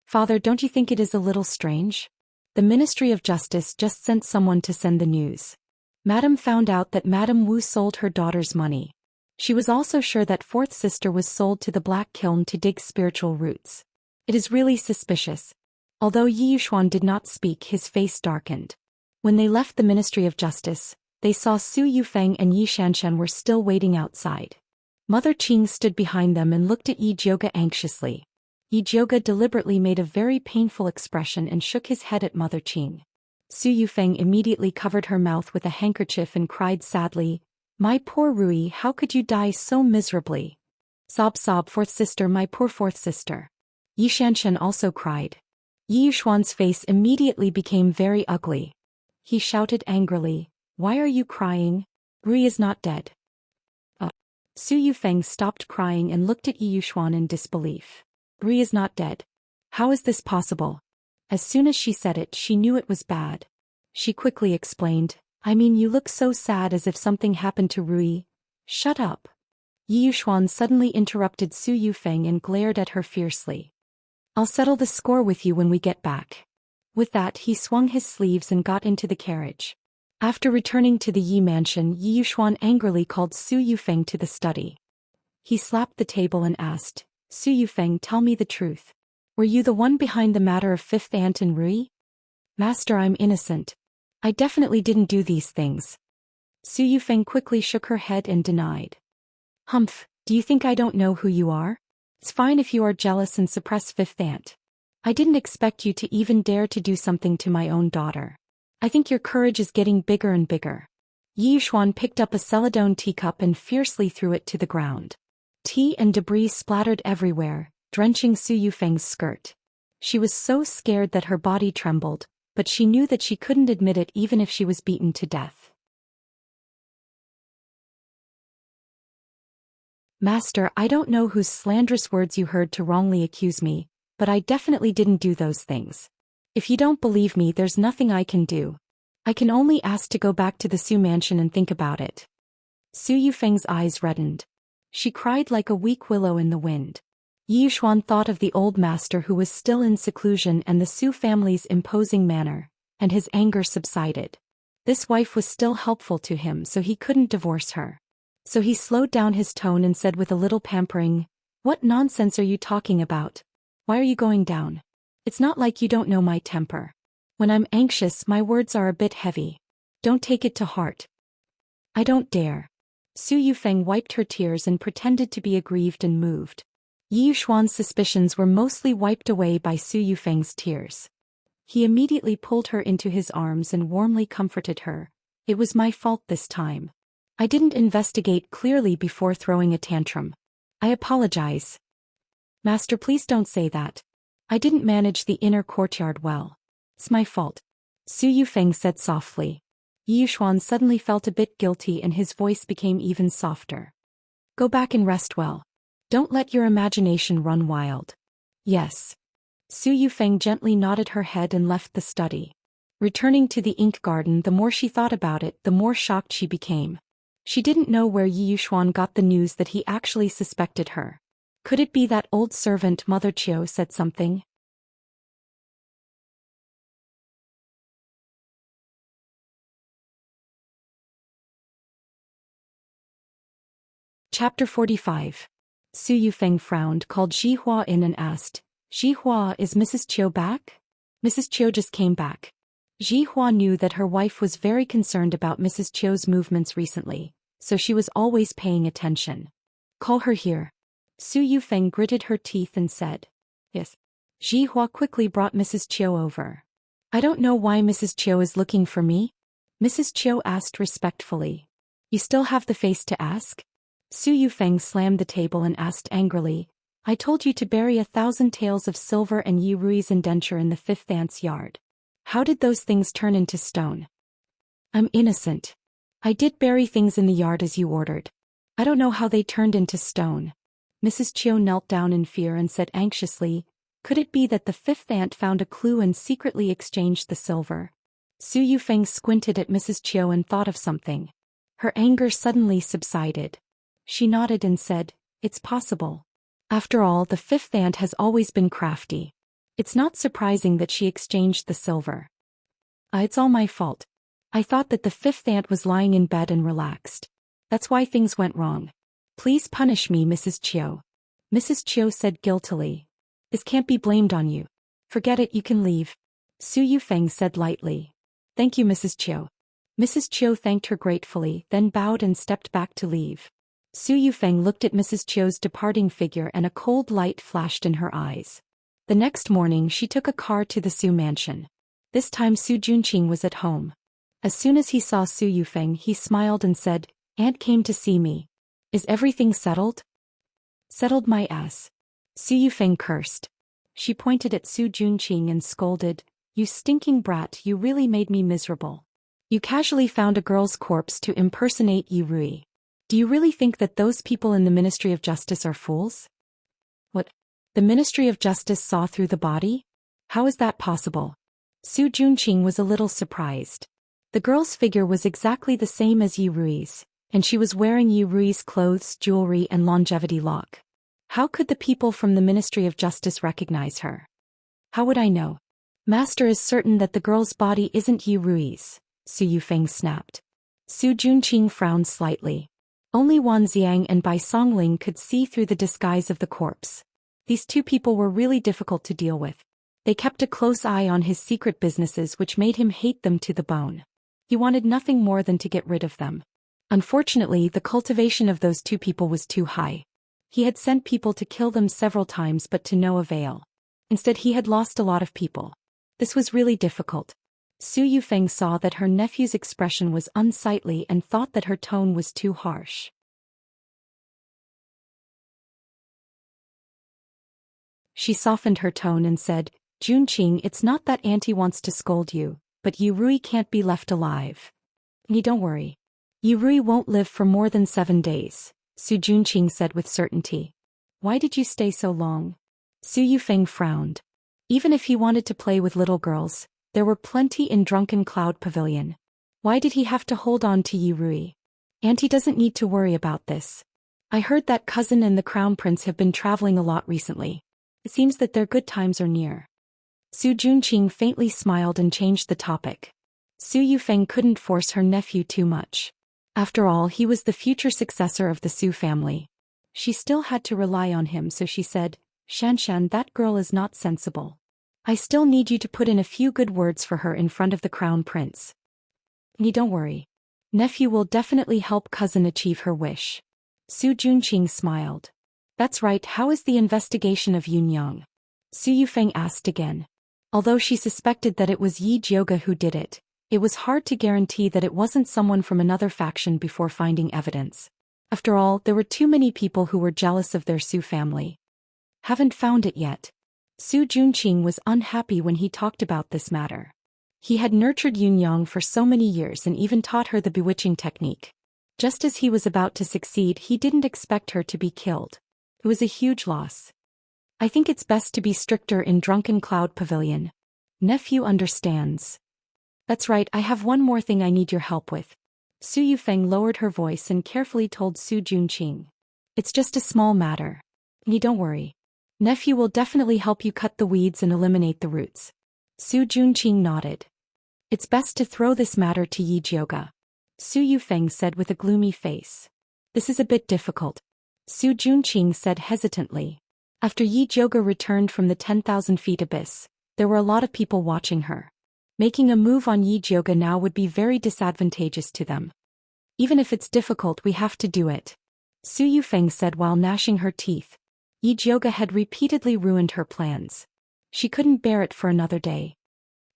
Father, don't you think it is a little strange? The Ministry of Justice just sent someone to send the news. Madam found out that Madam Wu sold her daughter's money. She was also sure that fourth sister was sold to the Black Kiln to dig spiritual roots. It is really suspicious. Although Yi Yuxuan did not speak, his face darkened. When they left the Ministry of Justice, they saw Su Yufeng and Yi Xianxia were still waiting outside. Mother Qing stood behind them and looked at Yi Zhouge anxiously. Yi Zhouge deliberately made a very painful expression and shook his head at Mother Qing. Su Yufeng immediately covered her mouth with a handkerchief and cried sadly, My poor Rui, how could you die so miserably? Sob sob, fourth sister, my poor fourth sister. Yi Xianxia also cried. Yi Yuxuan's face immediately became very ugly. He shouted angrily, Why are you crying? Rui is not dead. Su Yufeng stopped crying and looked at Yi Yuxuan in disbelief. Rui is not dead. How is this possible? As soon as she said it, she knew it was bad. She quickly explained, I mean, you look so sad as if something happened to Rui. Shut up. Yi Yuxuan suddenly interrupted Su Yufeng and glared at her fiercely. I'll settle the score with you when we get back. With that, he swung his sleeves and got into the carriage. After returning to the Yi mansion, Yi Yuxuan angrily called Su Yufeng to the study. He slapped the table and asked, Su Yufeng, tell me the truth. Were you the one behind the matter of fifth aunt and Rui? Master, I'm innocent. I definitely didn't do these things. Su Yufeng quickly shook her head and denied. Humph, do you think I don't know who you are? It's fine if you are jealous and suppress fifth aunt. I didn't expect you to even dare to do something to my own daughter. I think your courage is getting bigger and bigger. Yi Yuxuan picked up a celadone teacup and fiercely threw it to the ground. Tea and debris splattered everywhere, drenching Su Yufeng's skirt. She was so scared that her body trembled, but she knew that she couldn't admit it even if she was beaten to death. Master, I don't know whose slanderous words you heard to wrongly accuse me, but I definitely didn't do those things. If you don't believe me, there's nothing I can do. I can only ask to go back to the Su mansion and think about it. Su Yufeng's eyes reddened. She cried like a weak willow in the wind. Yi Yuxuan thought of the old master who was still in seclusion and the Su family's imposing manner, and his anger subsided. This wife was still helpful to him, so he couldn't divorce her. So he slowed down his tone and said with a little pampering, What nonsense are you talking about? Why are you going down? It's not like you don't know my temper. When I'm anxious, my words are a bit heavy. Don't take it to heart. I don't dare. Su Yufeng wiped her tears and pretended to be aggrieved and moved. Yi Yuxuan's suspicions were mostly wiped away by Su Yufeng's tears. He immediately pulled her into his arms and warmly comforted her. It was my fault this time. I didn't investigate clearly before throwing a tantrum. I apologize. Master, please don't say that. I didn't manage the inner courtyard well. It's my fault. Su Yufeng said softly. Yi Xuan suddenly felt a bit guilty and his voice became even softer. Go back and rest well. Don't let your imagination run wild. Yes. Su Yufeng gently nodded her head and left the study. Returning to the ink garden, the more she thought about it, the more shocked she became. She didn't know where Yi Xuan got the news that he actually suspected her. Could it be that old servant Mother Chiu said something? Chapter 45. Su Yufeng frowned, called Xihua in and asked, Xihua, is Mrs. Chiu back? Mrs. Chiu just came back. Xihua knew that her wife was very concerned about Mrs. Chiu's movements recently, so she was always paying attention. Call her here. Su Yufeng gritted her teeth and said, Yes. Xihua quickly brought Mrs. Chiu over. I don't know why Mrs. Chiu is looking for me? Mrs. Chiu asked respectfully. You still have the face to ask? Su Yufeng slammed the table and asked angrily, I told you to bury 1,000 taels of silver and Yi Rui's indenture in the 5th aunt's yard. How did those things turn into stone? I'm innocent. I did bury things in the yard as you ordered. I don't know how they turned into stone. Mrs. Chiu knelt down in fear and said anxiously, Could it be that the 5th aunt found a clue and secretly exchanged the silver? Su Yufeng squinted at Mrs. Chiu and thought of something. Her anger suddenly subsided. She nodded and said, It's possible. After all, the 5th aunt has always been crafty. It's not surprising that she exchanged the silver. It's all my fault. I thought that the 5th aunt was lying in bed and relaxed. That's why things went wrong. Please punish me, Mrs. Chiu. Mrs. Chiu said guiltily. This can't be blamed on you. Forget it, you can leave. Su Yufeng said lightly. Thank you, Mrs. Chiu. Mrs. Chiu thanked her gratefully, then bowed and stepped back to leave. Su Yufeng looked at Mrs. Chiu's departing figure and a cold light flashed in her eyes. The next morning she took a car to the Su mansion. This time Su Junqing was at home. As soon as he saw Su Yufeng, he smiled and said, Aunt came to see me. Is everything settled? Settled my ass. Su Yufeng cursed. She pointed at Su Junqing and scolded, You stinking brat, you really made me miserable. You casually found a girl's corpse to impersonate Yi Rui. Do you really think that those people in the Ministry of Justice are fools? What? The Ministry of Justice saw through the body? How is that possible? Su Junqing was a little surprised. The girl's figure was exactly the same as Yi Rui's, and she was wearing Yi Rui's clothes, jewelry and longevity lock. How could the people from the Ministry of Justice recognize her? How would I know? Master is certain that the girl's body isn't Yi Rui's, Su Yufeng snapped. Su Junqing frowned slightly. Only Wan Xiang and Bai Songling could see through the disguise of the corpse. These two people were really difficult to deal with. They kept a close eye on his secret businesses, which made him hate them to the bone. He wanted nothing more than to get rid of them. Unfortunately, the cultivation of those two people was too high. He had sent people to kill them several times but to no avail. Instead, he had lost a lot of people. This was really difficult. Su Yufeng saw that her nephew's expression was unsightly and thought that her tone was too harsh. She softened her tone and said, Junqing, it's not that Auntie wants to scold you, but Yi Rui can't be left alive. Don't worry. Yi Rui won't live for more than 7 days, Su Junqing said with certainty. Why did you stay so long? Su Yufeng frowned. Even if he wanted to play with little girls, there were plenty in Drunken Cloud Pavilion. Why did he have to hold on to Yi Rui? Auntie doesn't need to worry about this. I heard that cousin and the crown prince have been traveling a lot recently. It seems that their good times are near. Su Junqing faintly smiled and changed the topic. Su Yufeng couldn't force her nephew too much. After all, he was the future successor of the Su family. She still had to rely on him, so she said, Xianxia, that girl is not sensible. I still need you to put in a few good words for her in front of the crown prince. Don't worry. Nephew will definitely help cousin achieve her wish. Su Junqing smiled. That's right, how is the investigation of Yunyang? Su Yufeng asked again. Although she suspected that it was Yi Jioga who did it, it was hard to guarantee that it wasn't someone from another faction before finding evidence. After all, there were too many people who were jealous of their Su family. Haven't found it yet. Su Junqing was unhappy when he talked about this matter. He had nurtured Yunyang for so many years and even taught her the bewitching technique. Just as he was about to succeed, he didn't expect her to be killed. It was a huge loss. I think it's best to be stricter in Drunken Cloud Pavilion. Nephew understands. That's right, I have one more thing I need your help with. Su Yufeng lowered her voice and carefully told Su Junqing. It's just a small matter. Don't worry. Nephew will definitely help you cut the weeds and eliminate the roots. Su Junqing nodded. It's best to throw this matter to Yi Jioge. Su Yufeng said with a gloomy face. This is a bit difficult. Su Junqing said hesitantly. After Yi Jioge returned from the 10,000 feet abyss, there were a lot of people watching her. Making a move on Yi Jioge now would be very disadvantageous to them. Even if it's difficult, we have to do it. Su Yufeng said while gnashing her teeth. Yi Jioge had repeatedly ruined her plans. She couldn't bear it for another day.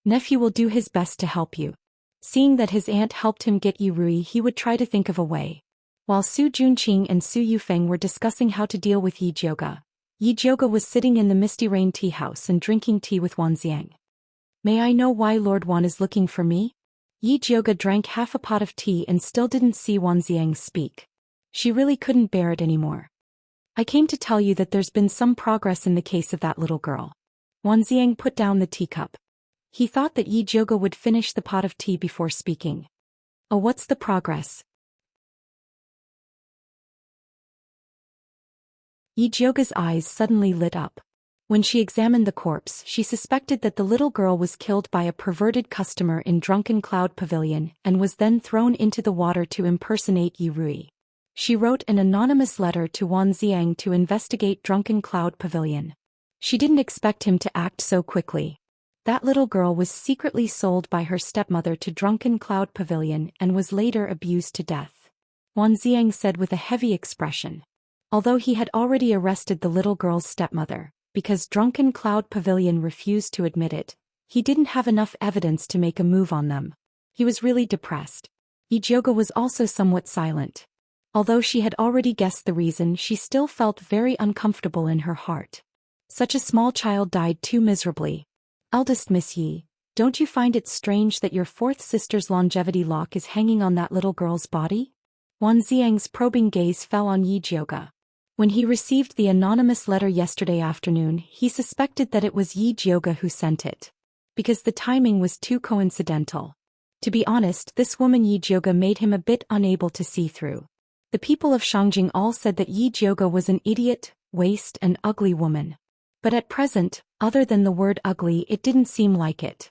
Nephew will do his best to help you. Seeing that his aunt helped him get Yurui, he would try to think of a way. While Su Junqing and Su Yufeng were discussing how to deal with Yi Jioge was sitting in the Misty Rain tea house and drinking tea with Wanxiang. May I know why Lord Wan is looking for me? Yi Jioge drank half a pot of tea and still didn't see Wanxiang speak. She really couldn't bear it anymore. I came to tell you that there's been some progress in the case of that little girl. Wanxiang put down the teacup. He thought that Yi Jioge would finish the pot of tea before speaking. Oh, what's the progress? Yi Jioge's eyes suddenly lit up. When she examined the corpse, she suspected that the little girl was killed by a perverted customer in Drunken Cloud Pavilion and was then thrown into the water to impersonate Yurui. She wrote an anonymous letter to Wanxiang to investigate Drunken Cloud Pavilion. She didn't expect him to act so quickly. That little girl was secretly sold by her stepmother to Drunken Cloud Pavilion and was later abused to death. Wanxiang said with a heavy expression. Although he had already arrested the little girl's stepmother, because Drunken Cloud Pavilion refused to admit it, he didn't have enough evidence to make a move on them. He was really depressed. Yi Jioge was also somewhat silent. Although she had already guessed the reason, she still felt very uncomfortable in her heart. Such a small child died too miserably. Eldest Miss Yi, don't you find it strange that your fourth sister's longevity lock is hanging on that little girl's body? Wanxiang's probing gaze fell on Yi Jioge. When he received the anonymous letter yesterday afternoon, he suspected that it was Yi Jioge who sent it. Because the timing was too coincidental. To be honest, this woman Yi Jioge made him a bit unable to see through. The people of Shangjing all said that Yi Jioge was an idiot, waste and ugly woman. But at present, other than the word ugly, it didn't seem like it.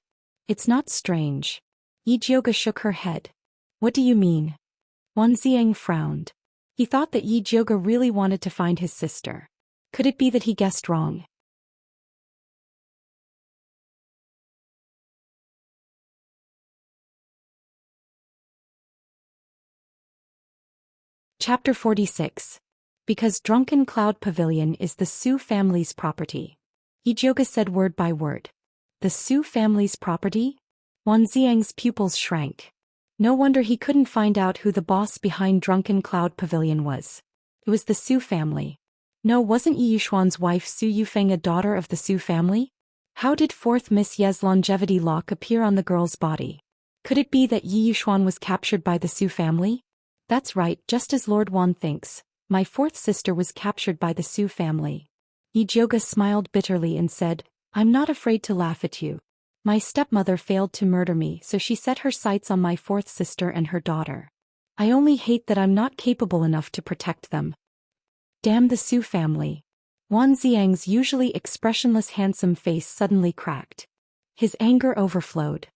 It's not strange. Yi Jioge shook her head. What do you mean? Wanxiang frowned. He thought that Yi Jioge really wanted to find his sister. Could it be that he guessed wrong? Chapter 46. Because Drunken Cloud Pavilion is the Su family's property. Yi Jioge said word by word. The Su family's property? Wanxiang's pupils shrank. No wonder he couldn't find out who the boss behind Drunken Cloud Pavilion was. It was the Su family. No, wasn't Yi Yushuan's wife Su Yufeng a daughter of the Su family? How did fourth Miss Ye's longevity lock appear on the girl's body? Could it be that Yi Yushuan was captured by the Su family? That's right, just as Lord Wan thinks. My fourth sister was captured by the Su family. Yi Jioge smiled bitterly and said, I'm not afraid to laugh at you. My stepmother failed to murder me, so she set her sights on my fourth sister and her daughter. I only hate that I'm not capable enough to protect them. Damn the Su family. Wanxiang's usually expressionless handsome face suddenly cracked. His anger overflowed.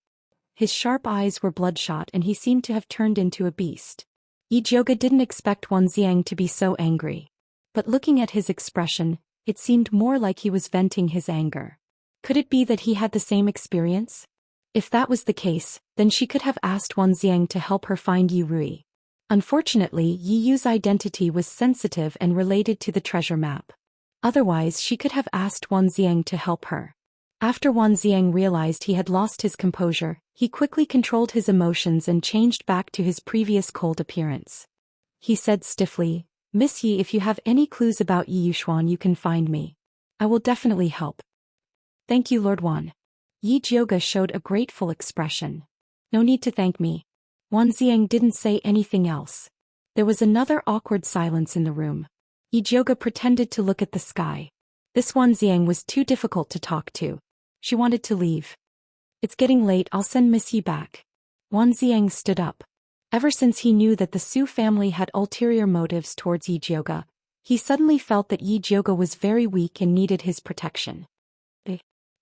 His sharp eyes were bloodshot and he seemed to have turned into a beast. Yi Jioge didn't expect Wanxiang to be so angry. But looking at his expression, it seemed more like he was venting his anger. Could it be that he had the same experience? If that was the case, then she could have asked Wanxiang to help her find Yurui. Unfortunately, Yi Yu's identity was sensitive and related to the treasure map. Otherwise, she could have asked Wanxiang to help her. After Wanxiang realized he had lost his composure, he quickly controlled his emotions and changed back to his previous cold appearance. He said stiffly, Miss Yi, if you have any clues about Yi Yushuan, you can find me. I will definitely help. Thank you, Lord Wan. Yi Jioga showed a grateful expression. No need to thank me. Wan Ziang didn't say anything else. There was another awkward silence in the room. Yi Jioga pretended to look at the sky. This Wan Ziang was too difficult to talk to. She wanted to leave. It's getting late, I'll send Miss Yi back. Wan Ziang stood up. Ever since he knew that the Su family had ulterior motives towards Yi Jioga, he suddenly felt that Yi Jioga was very weak and needed his protection.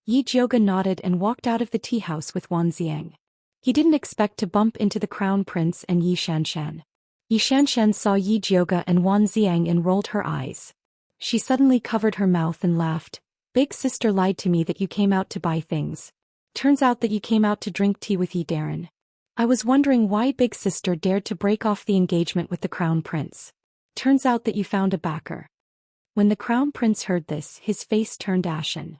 Yi Jioga nodded and walked out of the tea house with Wan Ziang. He didn't expect to bump into the Crown Prince and Yi Xianxian. Yi Xianxian saw Yi Jioga and Wan Ziang and rolled her eyes. She suddenly covered her mouth and laughed. Big sister lied to me that you came out to buy things. Turns out that you came out to drink tea with Yi Darren. I was wondering why big sister dared to break off the engagement with the Crown Prince. Turns out that you found a backer. When the Crown Prince heard this, his face turned ashen.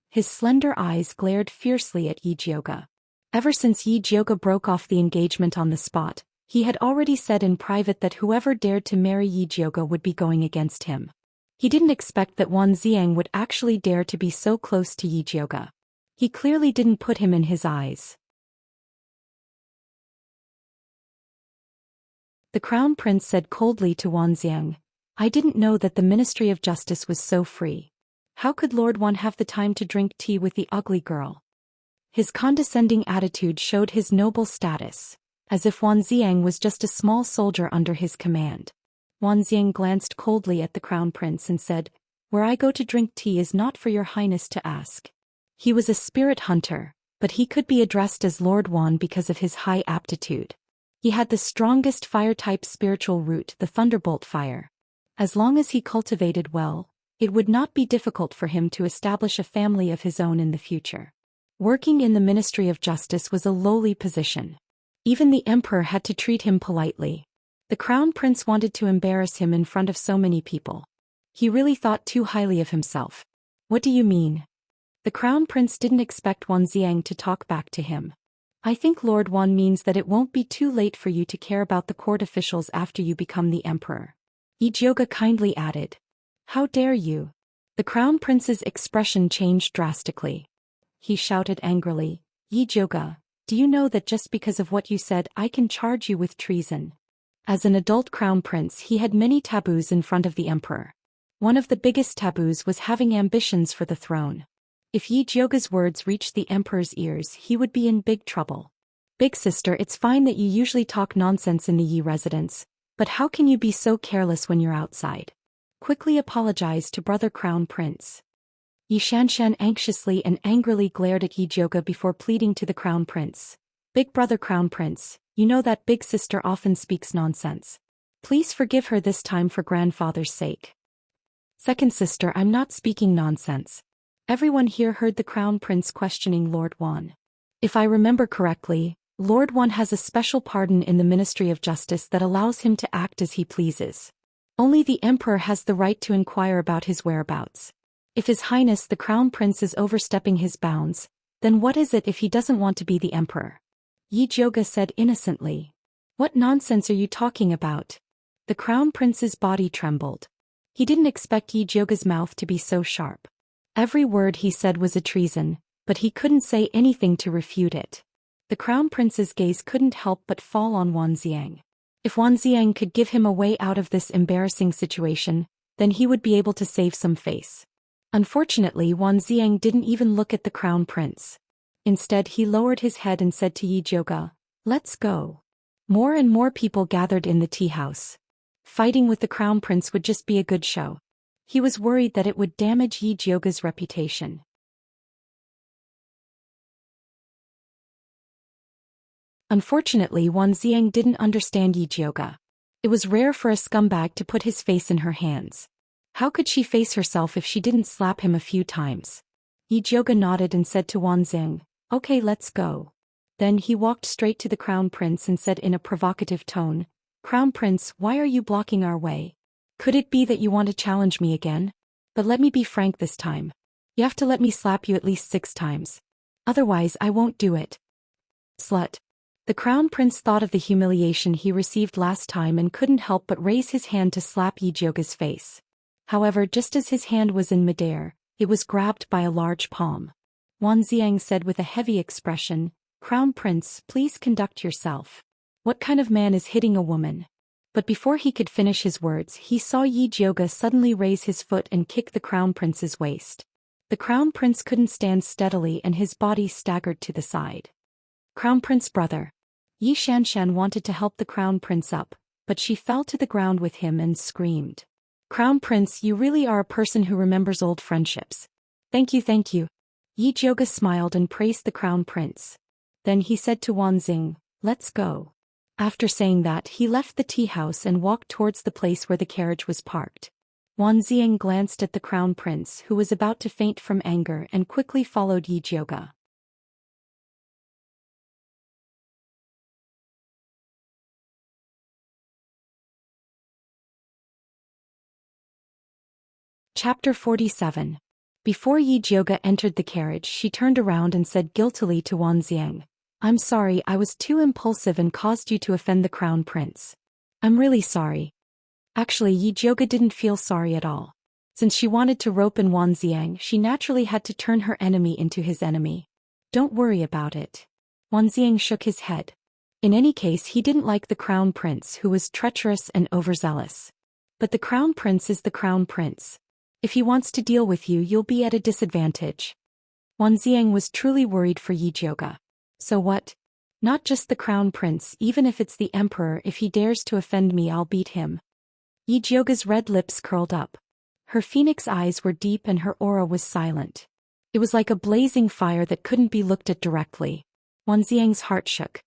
His slender eyes glared fiercely at Yi Jioga. Ever since Yi Jioga broke off the engagement on the spot, he had already said in private that whoever dared to marry Yi Jioga would be going against him. He didn't expect that Wan Ziang would actually dare to be so close to Yi Jioga. He clearly didn't put him in his eyes. The Crown Prince said coldly to Wan Ziang, I didn't know that the Ministry of Justice was so free. How could Lord Wan have the time to drink tea with the ugly girl? His condescending attitude showed his noble status, as if Wan Ziang was just a small soldier under his command. Wan Ziang glanced coldly at the Crown Prince and said, Where I go to drink tea is not for your highness to ask. He was a spirit hunter, but he could be addressed as Lord Wan because of his high aptitude. He had the strongest fire-type spiritual root, the Thunderbolt fire. As long as he cultivated well, it would not be difficult for him to establish a family of his own in the future. Working in the Ministry of Justice was a lowly position. Even the Emperor had to treat him politely. The Crown Prince wanted to embarrass him in front of so many people. He really thought too highly of himself. What do you mean? The Crown Prince didn't expect Wan Ziang to talk back to him. I think Lord Wan means that it won't be too late for you to care about the court officials after you become the Emperor. Yi Jioga kindly added. How dare you? The Crown Prince's expression changed drastically. He shouted angrily, Yi Jioga, do you know that just because of what you said I can charge you with treason? As an adult Crown Prince he had many taboos in front of the Emperor. One of the biggest taboos was having ambitions for the throne. If Yi Jioga's words reached the Emperor's ears he would be in big trouble. Big sister, it's fine that you usually talk nonsense in the Yi residence, but how can you be so careless when you're outside? Quickly apologize to brother Crown Prince. Yi Xianxian anxiously and angrily glared at Yi Jioga before pleading to the Crown Prince. Big brother Crown Prince, you know that big sister often speaks nonsense. Please forgive her this time for grandfather's sake. Second sister, I'm not speaking nonsense. Everyone here heard the Crown Prince questioning Lord Wan. If I remember correctly, Lord Wan has a special pardon in the Ministry of Justice that allows him to act as he pleases. Only the Emperor has the right to inquire about his whereabouts. If His Highness the Crown Prince is overstepping his bounds, then what is it if he doesn't want to be the Emperor? Yi Jioga said innocently. What nonsense are you talking about? The Crown Prince's body trembled. He didn't expect Yi Jioga's mouth to be so sharp. Every word he said was a treason, but he couldn't say anything to refute it. The Crown Prince's gaze couldn't help but fall on Wan Ziang. If Wan Ziang could give him a way out of this embarrassing situation, then he would be able to save some face. Unfortunately, Wan Ziang didn't even look at the Crown Prince. Instead he lowered his head and said to Yi Jioga, Let's go. More and more people gathered in the tea house. Fighting with the Crown Prince would just be a good show. He was worried that it would damage Yi Jioga's reputation. Unfortunately, Wan Ziang didn't understand Yi Jioga. It was rare for a scumbag to put his face in her hands. How could she face herself if she didn't slap him a few times? Yi Jioga nodded and said to Wan Ziang, Okay, let's go. Then he walked straight to the Crown Prince and said in a provocative tone, Crown Prince, why are you blocking our way? Could it be that you want to challenge me again? But let me be frank this time. You have to let me slap you at least 6 times. Otherwise I won't do it. Slut. The Crown Prince thought of the humiliation he received last time and couldn't help but raise his hand to slap Yi Jioga's face. However, just as his hand was in midair, It was grabbed by a large palm. Wanxiang said with a heavy expression, "Crown Prince, please conduct yourself. What kind of man is hitting a woman?" But before he could finish his words, he saw Yi Jioge suddenly raise his foot and kick the Crown Prince's waist. The Crown Prince couldn't stand steadily and his body staggered to the side. "Crown Prince brother." Yi Xianxia wanted to help the Crown Prince up, but she fell to the ground with him and screamed. "Crown Prince, you really are a person who remembers old friendships. Thank you, thank you." Yi Jioge smiled and praised the Crown Prince. Then he said to Wanxing, "Let's go." After saying that, he left the tea house and walked towards the place where the carriage was parked. Wanxiang glanced at the Crown Prince, who was about to faint from anger, and quickly followed Yi Jioge. Chapter 47. Before Yi Jioge entered the carriage, she turned around and said guiltily to Wanxiang, "I'm sorry, I was too impulsive and caused you to offend the Crown Prince. I'm really sorry." Actually, Yi Jioge didn't feel sorry at all. Since she wanted to rope in Wanxiang, she naturally had to turn her enemy into his enemy. "Don't worry about it." Wanxiang shook his head. In any case, he didn't like the Crown Prince, who was treacherous and overzealous. But the Crown Prince is the Crown Prince. If he wants to deal with you, you'll be at a disadvantage. Wanxiang was truly worried for Yi Jioge. So what? Not just the Crown Prince, even if it's the Emperor, if he dares to offend me, I'll beat him. Yi Jioge's red lips curled up. Her phoenix eyes were deep and her aura was silent. It was like a blazing fire that couldn't be looked at directly. Wanxiang's heart shook.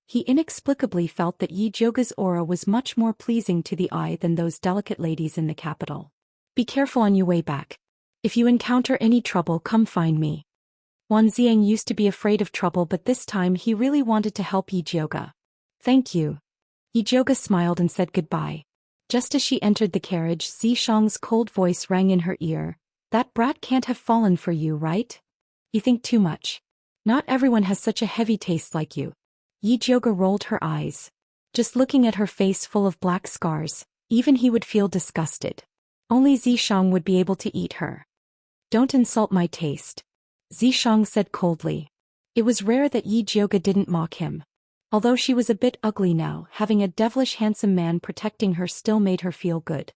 He inexplicably felt that Yi Jioge's aura was much more pleasing to the eye than those delicate ladies in the capital. "Be careful on your way back. If you encounter any trouble, come find me." Wanxiang used to be afraid of trouble, but this time he really wanted to help Yi Jioge. "Thank you." Yi Jioge smiled and said goodbye. Just as she entered the carriage, Zishang's cold voice rang in her ear. "That brat can't have fallen for you, right? You think too much. Not everyone has such a heavy taste like you." Yi Jioge rolled her eyes. Just looking at her face full of black scars, even he would feel disgusted. Only Zishang would be able to eat her. "Don't insult my taste," Zishang said coldly. It was rare that Yi Jioge didn't mock him. Although she was a bit ugly now, having a devilish handsome man protecting her still made her feel good.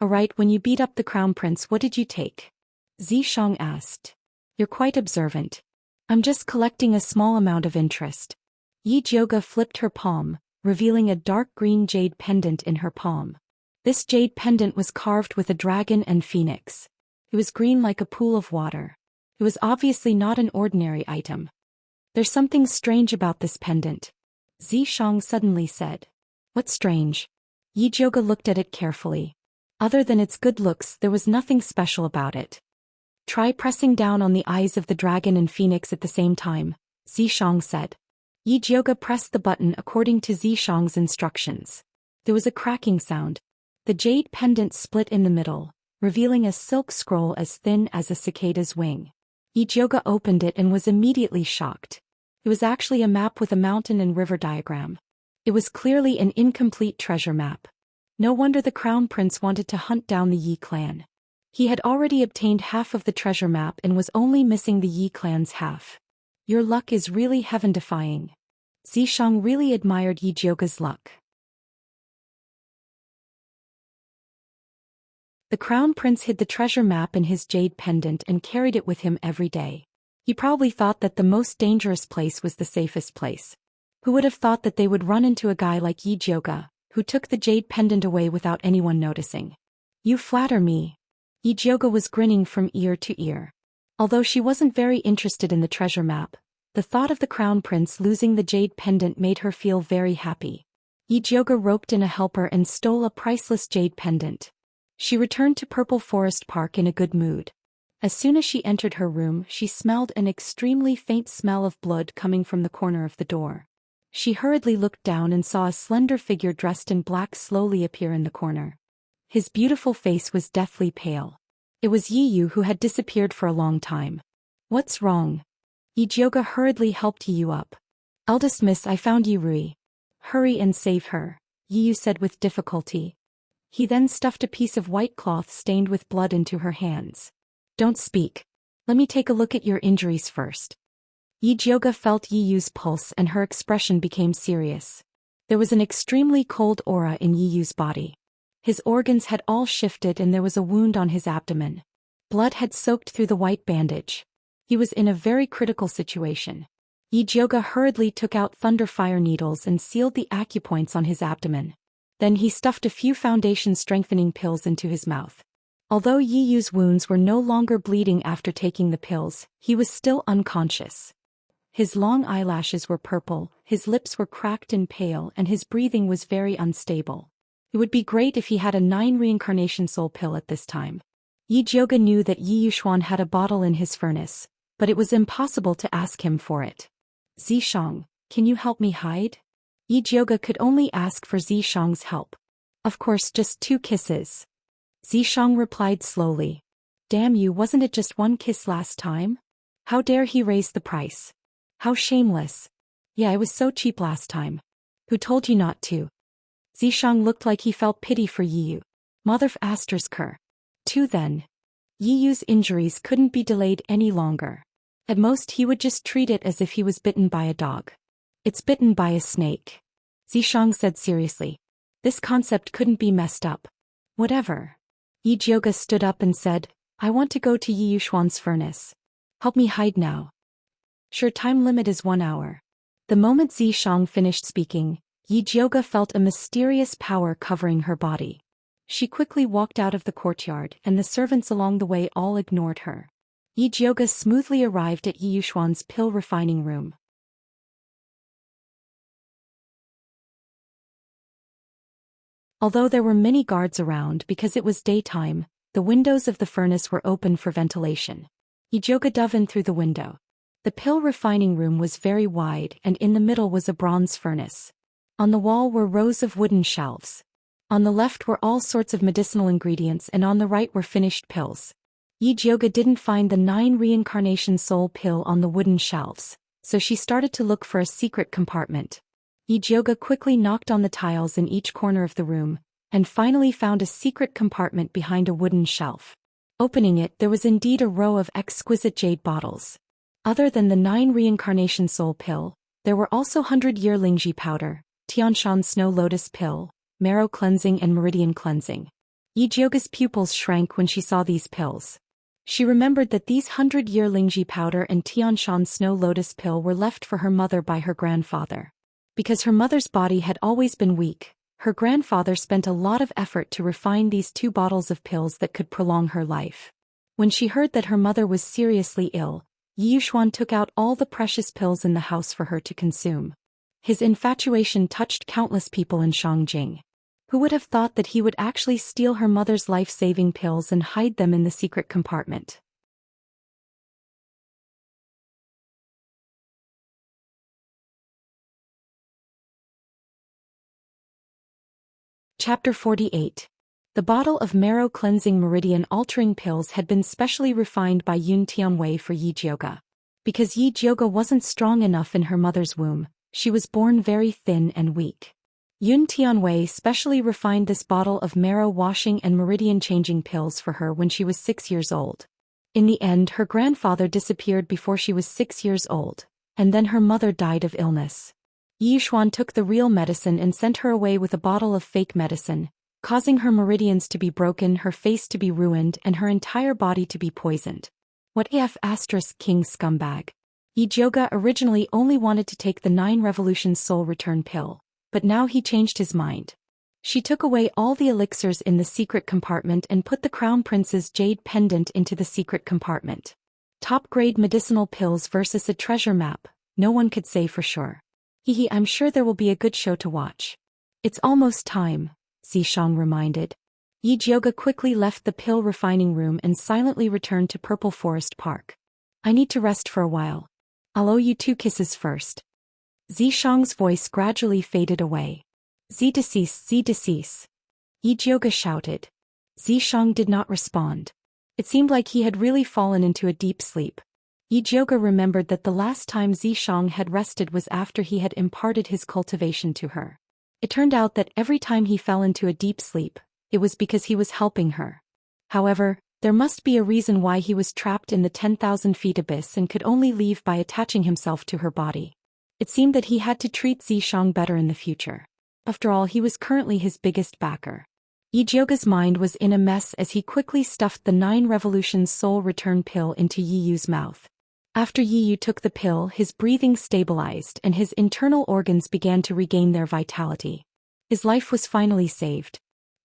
"Alright, when you beat up the Crown Prince, what did you take?" Zishang asked. "You're quite observant." "I'm just collecting a small amount of interest." Yi Jioge flipped her palm, revealing a dark green jade pendant in her palm. This jade pendant was carved with a dragon and phoenix. It was green like a pool of water. It was obviously not an ordinary item. "There's something strange about this pendant," Zishang suddenly said. "What's strange?" Yi Jioge looked at it carefully. Other than its good looks, there was nothing special about it. "Try pressing down on the eyes of the dragon and phoenix at the same time," Zishang said. Yi Jioge pressed the button according to Zishang's instructions. There was a cracking sound. The jade pendant split in the middle, revealing a silk scroll as thin as a cicada's wing. Yi Jioge opened it and was immediately shocked. It was actually a map with a mountain and river diagram. It was clearly an incomplete treasure map. No wonder the Crown Prince wanted to hunt down the Yi clan. He had already obtained half of the treasure map and was only missing the Yi clan's half. "Your luck is really heaven-defying." Zishang really admired Yi Jioge's luck. The Crown Prince hid the treasure map in his jade pendant and carried it with him every day. He probably thought that the most dangerous place was the safest place. Who would have thought that they would run into a guy like Yi Jioge, who took the jade pendant away without anyone noticing? "You flatter me." Yi Jioge was grinning from ear to ear. Although she wasn't very interested in the treasure map, the thought of the Crown Prince losing the jade pendant made her feel very happy. Yi Jioge roped in a helper and stole a priceless jade pendant. She returned to Purple Forest Park in a good mood. As soon as she entered her room, she smelled an extremely faint smell of blood coming from the corner of the door. She hurriedly looked down and saw a slender figure dressed in black slowly appear in the corner. His beautiful face was deathly pale. It was Yi Yu, who had disappeared for a long time. "What's wrong?" Yi Jioge hurriedly helped Yi Yu up. "Eldest miss, I found Yi Rui. Hurry and save her," Yi Yu said with difficulty. He then stuffed a piece of white cloth stained with blood into her hands. Don't speak. Let me take a look at your injuries first. Yi Jioga felt Yi Yu's pulse and her expression became serious. There was an extremely cold aura in Yi Yu's body. His organs had all shifted and there was a wound on his abdomen. Blood had soaked through the white bandage. He was in a very critical situation. Yi Jioga hurriedly took out thunderfire needles and sealed the acupoints on his abdomen. Then he stuffed a few foundation-strengthening pills into his mouth. Although Yi Yu's wounds were no longer bleeding after taking the pills, he was still unconscious. His long eyelashes were purple, his lips were cracked and pale, and his breathing was very unstable. It would be great if he had a 9 reincarnation soul pill at this time. Yi Jioga knew that Yi Yushuan had a bottle in his furnace, but it was impossible to ask him for it. Zishang, can you help me hide? Yi Jioga could only ask for Zishang's help. Of course, just 2 kisses. Zishang replied slowly. Damn you, wasn't it just 1 kiss last time? How dare he raise the price? How shameless. Yeah, it was so cheap last time. Who told you not to? Zishang looked like he felt pity for Yi Yu. Mother f***. 2 then. Yi Yu's injuries couldn't be delayed any longer. At most he would just treat it as if he was bitten by a dog. It's bitten by a snake. Zishang said seriously. This concept couldn't be messed up. Whatever. Yi Jioga stood up and said, I want to go to Yi Yushuan's furnace. Help me hide now. Sure, time limit is 1 hour. The moment Zishang finished speaking, Yi Jioga felt a mysterious power covering her body. She quickly walked out of the courtyard and the servants along the way all ignored her. Yi Jioga smoothly arrived at Yi Yushuan's pill refining room. Although there were many guards around because it was daytime, the windows of the furnace were open for ventilation. Yi Jioga dove in through the window. The pill refining room was very wide and in the middle was a bronze furnace. On the wall were rows of wooden shelves. On the left were all sorts of medicinal ingredients and on the right were finished pills. Yi Jioga didn't find the 9 reincarnation soul pill on the wooden shelves, so she started to look for a secret compartment. Yi Jioga quickly knocked on the tiles in each corner of the room, and finally found a secret compartment behind a wooden shelf. Opening it, there was indeed a row of exquisite jade bottles. Other than the 9 reincarnation soul pill, there were also 100-year Lingji powder, Tianshan snow lotus pill, marrow cleansing and meridian cleansing. Yi Jioga's pupils shrank when she saw these pills. She remembered that these 100-year Lingji powder and Tianshan snow lotus pill were left for her mother by her grandfather. Because her mother's body had always been weak, her grandfather spent a lot of effort to refine these 2 bottles of pills that could prolong her life. When she heard that her mother was seriously ill, Yi Yushuan took out all the precious pills in the house for her to consume. His infatuation touched countless people in Shangjing. Who would have thought that he would actually steal her mother's life-saving pills and hide them in the secret compartment? Chapter 48. The bottle of marrow cleansing meridian altering pills had been specially refined by Yun Tianwei for Yi Jioga. Because Yi Jioga wasn't strong enough in her mother's womb, she was born very thin and weak. Yun Tianwei specially refined this bottle of marrow washing and meridian changing pills for her when she was 6 years old. In the end, her grandfather disappeared before she was 6 years old, and then her mother died of illness. Yi Yushuan took the real medicine and sent her away with a bottle of fake medicine, causing her meridians to be broken, her face to be ruined, and her entire body to be poisoned. What if *king scumbag? Yi Jioga originally only wanted to take the 9 revolutions soul return pill, but now he changed his mind. She took away all the elixirs in the secret compartment and put the crown prince's jade pendant into the secret compartment. Top-grade medicinal pills versus a treasure map, no one could say for sure. Hehe, I'm sure there will be a good show to watch. It's almost time, Zishang reminded. Yi Jioga quickly left the pill refining room and silently returned to Purple Forest Park. I need to rest for a while. I'll owe you 2 kisses first. Zishang's voice gradually faded away. Zecease. Yi Jioga shouted. Zishang did not respond. It seemed like he had really fallen into a deep sleep. Yi Jioga remembered that the last time Zishang had rested was after he had imparted his cultivation to her. It turned out that every time he fell into a deep sleep, it was because he was helping her. However, There must be a reason why he was trapped in the 10,000 feet abyss and could only leave by attaching himself to her body. It seemed that he had to treat Zishang better in the future. After all, he was currently his biggest backer. Yijioga's mind was in a mess as he quickly stuffed the 9 Revolutions Soul Return pill into Yiyu's mouth. After Yiyu took the pill, his breathing stabilized and his internal organs began to regain their vitality. His life was finally saved.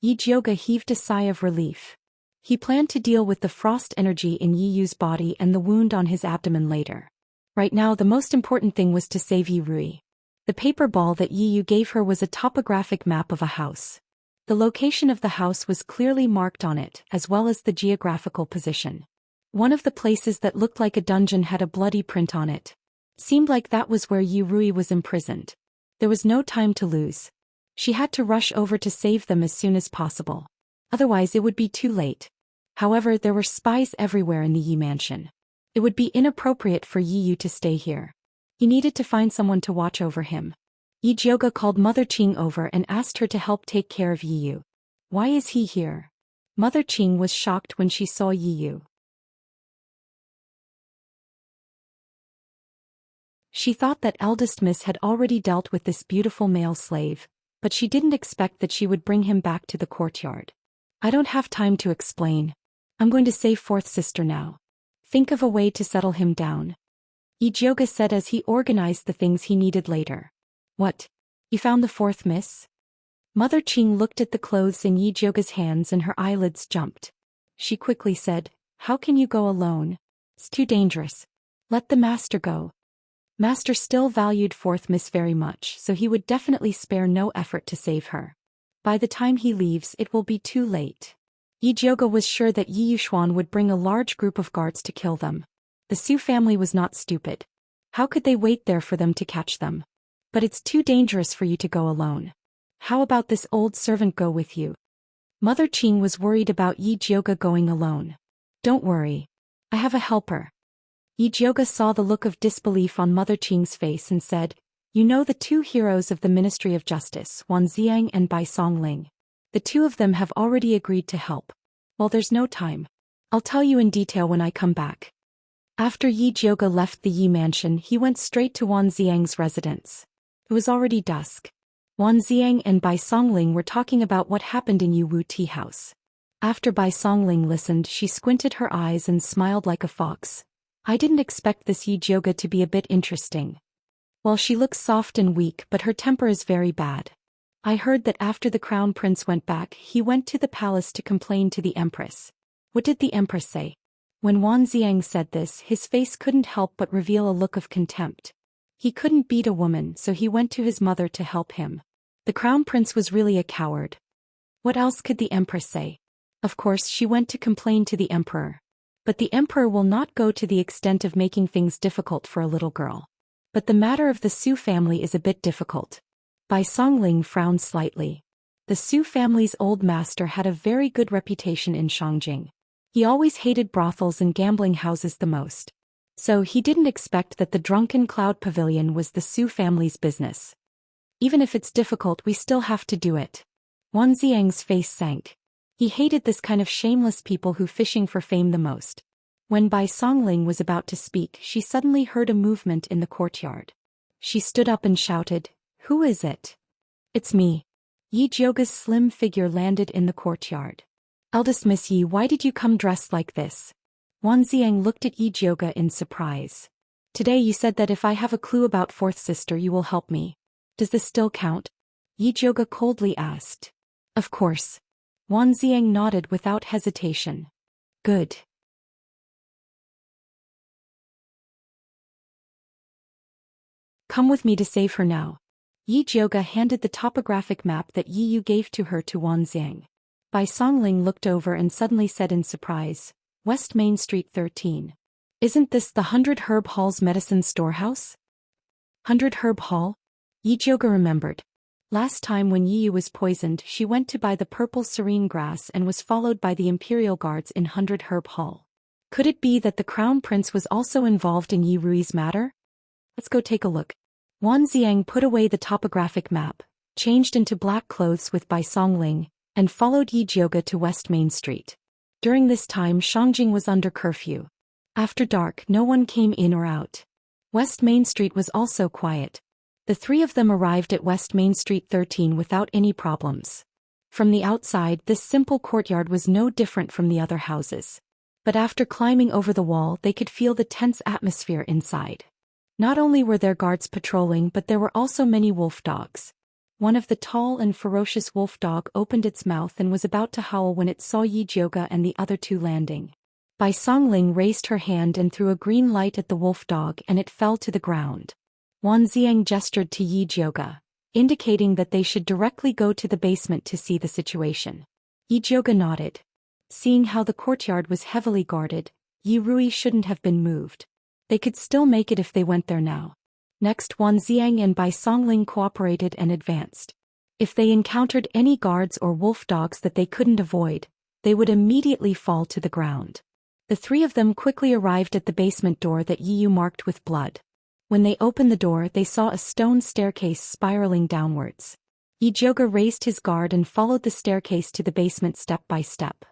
Yijioga heaved a sigh of relief. He planned to deal with the frost energy in Yiyu's body and the wound on his abdomen later. Right now the most important thing was to save Yirui. The paper ball that Yiyu gave her was a topographic map of a house. The location of the house was clearly marked on it, as well as the geographical position. One of the places that looked like a dungeon had a bloody print on it. Seemed like that was where Yirui was imprisoned. There was no time to lose. She had to rush over to save them as soon as possible. Otherwise it would be too late. However, there were spies everywhere in the Yi mansion. It would be inappropriate for Yiyu to stay here. He needed to find someone to watch over him. Yijioga called Mother Qing over and asked her to help take care of Yiyu. Why is he here? Mother Qing was shocked when she saw Yiyu. She thought that eldest miss had already dealt with this beautiful male slave, but she didn't expect that she would bring him back to the courtyard. I don't have time to explain. I'm going to save fourth sister now. Think of a way to settle him down. Yijioga said as he organized the things he needed later. What? You found the fourth miss? Mother Qing looked at the clothes in Yijioga's hands and her eyelids jumped. She quickly said, how can you go alone? It's too dangerous. Let the master go. Master still valued fourth miss very much, so he would definitely spare no effort to save her. By the time he leaves it will be too late. Yijioga was sure that Yi Yuxuan would bring a large group of guards to kill them. The Su family was not stupid. How could they wait there for them to catch them? But it's too dangerous for you to go alone. How about this old servant go with you? Mother Qing was worried about Yijioga going alone. Don't worry. I have a helper. Yijioga saw the look of disbelief on Mother Qing's face and said, you know the 2 heroes of the Ministry of Justice, Wan Ziang and Bai Songling. The 2 of them have already agreed to help. Well, there's no time. I'll tell you in detail when I come back. After Yijioga left the Yi mansion, he went straight to Wan Ziang's residence. It was already dusk. Wan Ziang and Bai Songling were talking about what happened in Yuwu tea house. After Bai Songling listened, she squinted her eyes and smiled like a fox. I didn't expect this Yijioga to be a bit interesting. Well, she looks soft and weak, but her temper is very bad. I heard that after the crown prince went back, he went to the palace to complain to the empress. What did the empress say? When Wan Ziang said this, his face couldn't help but reveal a look of contempt. He couldn't beat a woman, so he went to his mother to help him. The crown prince was really a coward. What else could the empress say? Of course, she went to complain to the emperor. But the emperor will not go to the extent of making things difficult for a little girl. But the matter of the Su family is a bit difficult. Bai Songling frowned slightly. The Su family's old master had a very good reputation in Shangjing. He always hated brothels and gambling houses the most. So he didn't expect that the Drunken Cloud Pavilion was the Su family's business. Even if it's difficult, we still have to do it. Wan Ziang's face sank. He hated this kind of shameless people who fishing for fame the most. When Bai Songling was about to speak, she suddenly heard a movement in the courtyard. She stood up and shouted, who is it? It's me. Yijioga's slim figure landed in the courtyard. Eldest Miss Yi, why did you come dressed like this? Wan Ziang looked at Yijioga in surprise. Today you said that if I have a clue about fourth sister you will help me. Does this still count? Yijioga coldly asked. Of course. Wan Ziang nodded without hesitation. Good. Come with me to save her now. Yijioga handed the topographic map that Yiyu gave to her to Wan Ziang. Bai Songling looked over and suddenly said in surprise, West Main Street 13. Isn't this the 100 Herb Hall's medicine storehouse? 100 Herb Hall? Yijioga remembered. Last time when Yiyu was poisoned, she went to buy the purple serene grass and was followed by the Imperial Guards in 100 Herb Hall. Could it be that the Crown Prince was also involved in Yi Rui's matter? Let's go take a look. Wan Ziang put away the topographic map, changed into black clothes with Bai Songling, and followed Yijioga to West Main Street. During this time Shangjing was under curfew. After dark no one came in or out. West Main Street was also quiet. The three of them arrived at West Main Street 13 without any problems. From the outside this simple courtyard was no different from the other houses. But after climbing over the wall they could feel the tense atmosphere inside. Not only were there guards patrolling but there were also many wolf dogs. One of the tall and ferocious wolf dog opened its mouth and was about to howl when it saw Yi Jioge and the other two landing. Bai Songling raised her hand and threw a green light at the wolf dog and it fell to the ground. Wan Xiang gestured to Yi Jioge, indicating that they should directly go to the basement to see the situation. Yi Jioge nodded. Seeing how the courtyard was heavily guarded, Yi Rui shouldn't have been moved. They could still make it if they went there now. Next Wan Xiang and Bai Songling cooperated and advanced. If they encountered any guards or wolf dogs that they couldn't avoid, they would immediately fall to the ground. The three of them quickly arrived at the basement door that Yi Yu marked with blood. When they opened the door they saw a stone staircase spiraling downwards. Yi Jioge raised his guard and followed the staircase to the basement step by step.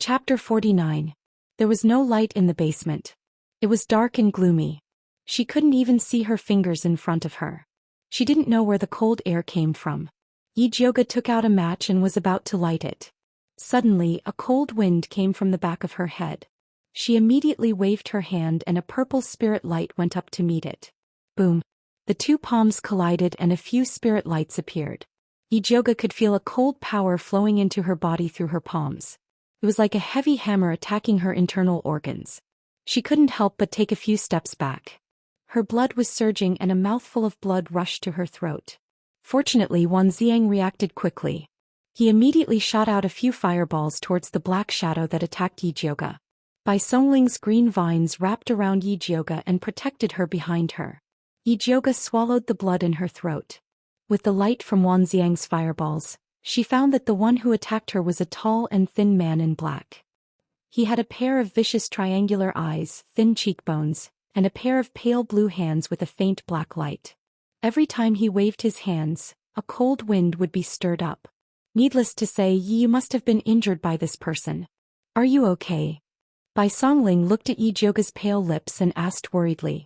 Chapter 49. There was no light in the basement. It was dark and gloomy. She couldn't even see her fingers in front of her. She didn't know where the cold air came from. Yi Jioge took out a match and was about to light it. Suddenly, a cold wind came from the back of her head. She immediately waved her hand and a purple spirit light went up to meet it. Boom! The two palms collided and a few spirit lights appeared. Yi Jioge could feel a cold power flowing into her body through her palms. It was like a heavy hammer attacking her internal organs. She couldn't help but take a few steps back. Her blood was surging and a mouthful of blood rushed to her throat. Fortunately Wan Xiang reacted quickly. He immediately shot out a few fireballs towards the black shadow that attacked Yi Jioge. Bai Songling's green vines wrapped around Yi Jioge and protected her behind her. Yi Jioge swallowed the blood in her throat. With the light from Wan Xiang's fireballs, she found that the one who attacked her was a tall and thin man in black. He had a pair of vicious triangular eyes, thin cheekbones, and a pair of pale blue hands with a faint black light. Every time he waved his hands, a cold wind would be stirred up. Needless to say, you must have been injured by this person. Are you okay? Bai Songling looked at Yi Jioge's pale lips and asked worriedly.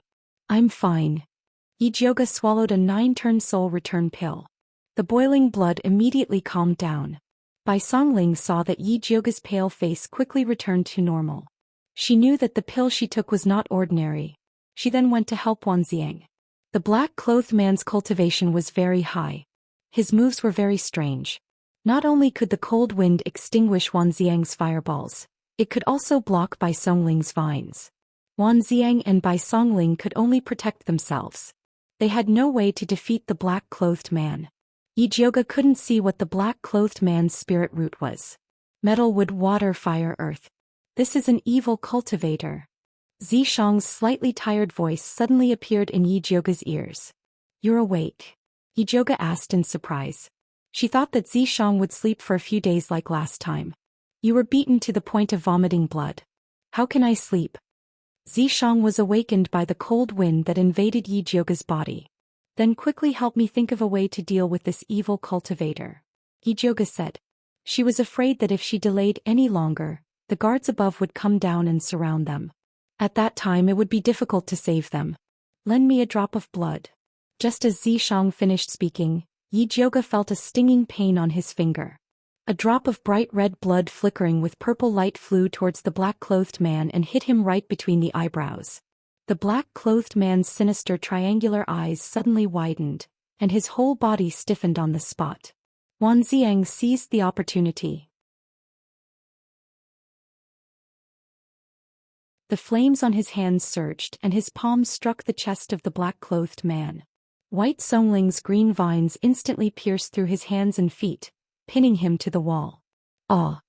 I'm fine. Yi Jioge swallowed a 9-turn soul return pill. The boiling blood immediately calmed down. Bai Songling saw that Yi Jioge's pale face quickly returned to normal. She knew that the pill she took was not ordinary. She then went to help Wan Xiang. The black-clothed man's cultivation was very high. His moves were very strange. Not only could the cold wind extinguish Wan Xiang's fireballs, it could also block Bai Songling's vines. Wan Xiang and Bai Songling could only protect themselves. They had no way to defeat the black-clothed man. Yi Jioge couldn't see what the black-clothed man's spirit root was. Metal, wood, water, fire, earth. This is an evil cultivator. Zishang's slightly tired voice suddenly appeared in Yi Jioge's ears. You're awake? Yi Jioge asked in surprise. She thought that Zishang would sleep for a few days like last time. You were beaten to the point of vomiting blood. How can I sleep? Zishang was awakened by the cold wind that invaded Yi Jioge's body. Then quickly help me think of a way to deal with this evil cultivator. Yi Jioge said. She was afraid that if she delayed any longer, the guards above would come down and surround them. At that time it would be difficult to save them. Lend me a drop of blood. Just as Zishang finished speaking, Yi Jioge felt a stinging pain on his finger. A drop of bright red blood flickering with purple light flew towards the black-clothed man and hit him right between the eyebrows. The black-clothed man's sinister triangular eyes suddenly widened, and his whole body stiffened on the spot. Wan Xiang seized the opportunity. The flames on his hands surged and his palms struck the chest of the black-clothed man. White Songling's green vines instantly pierced through his hands and feet, pinning him to the wall. Ah!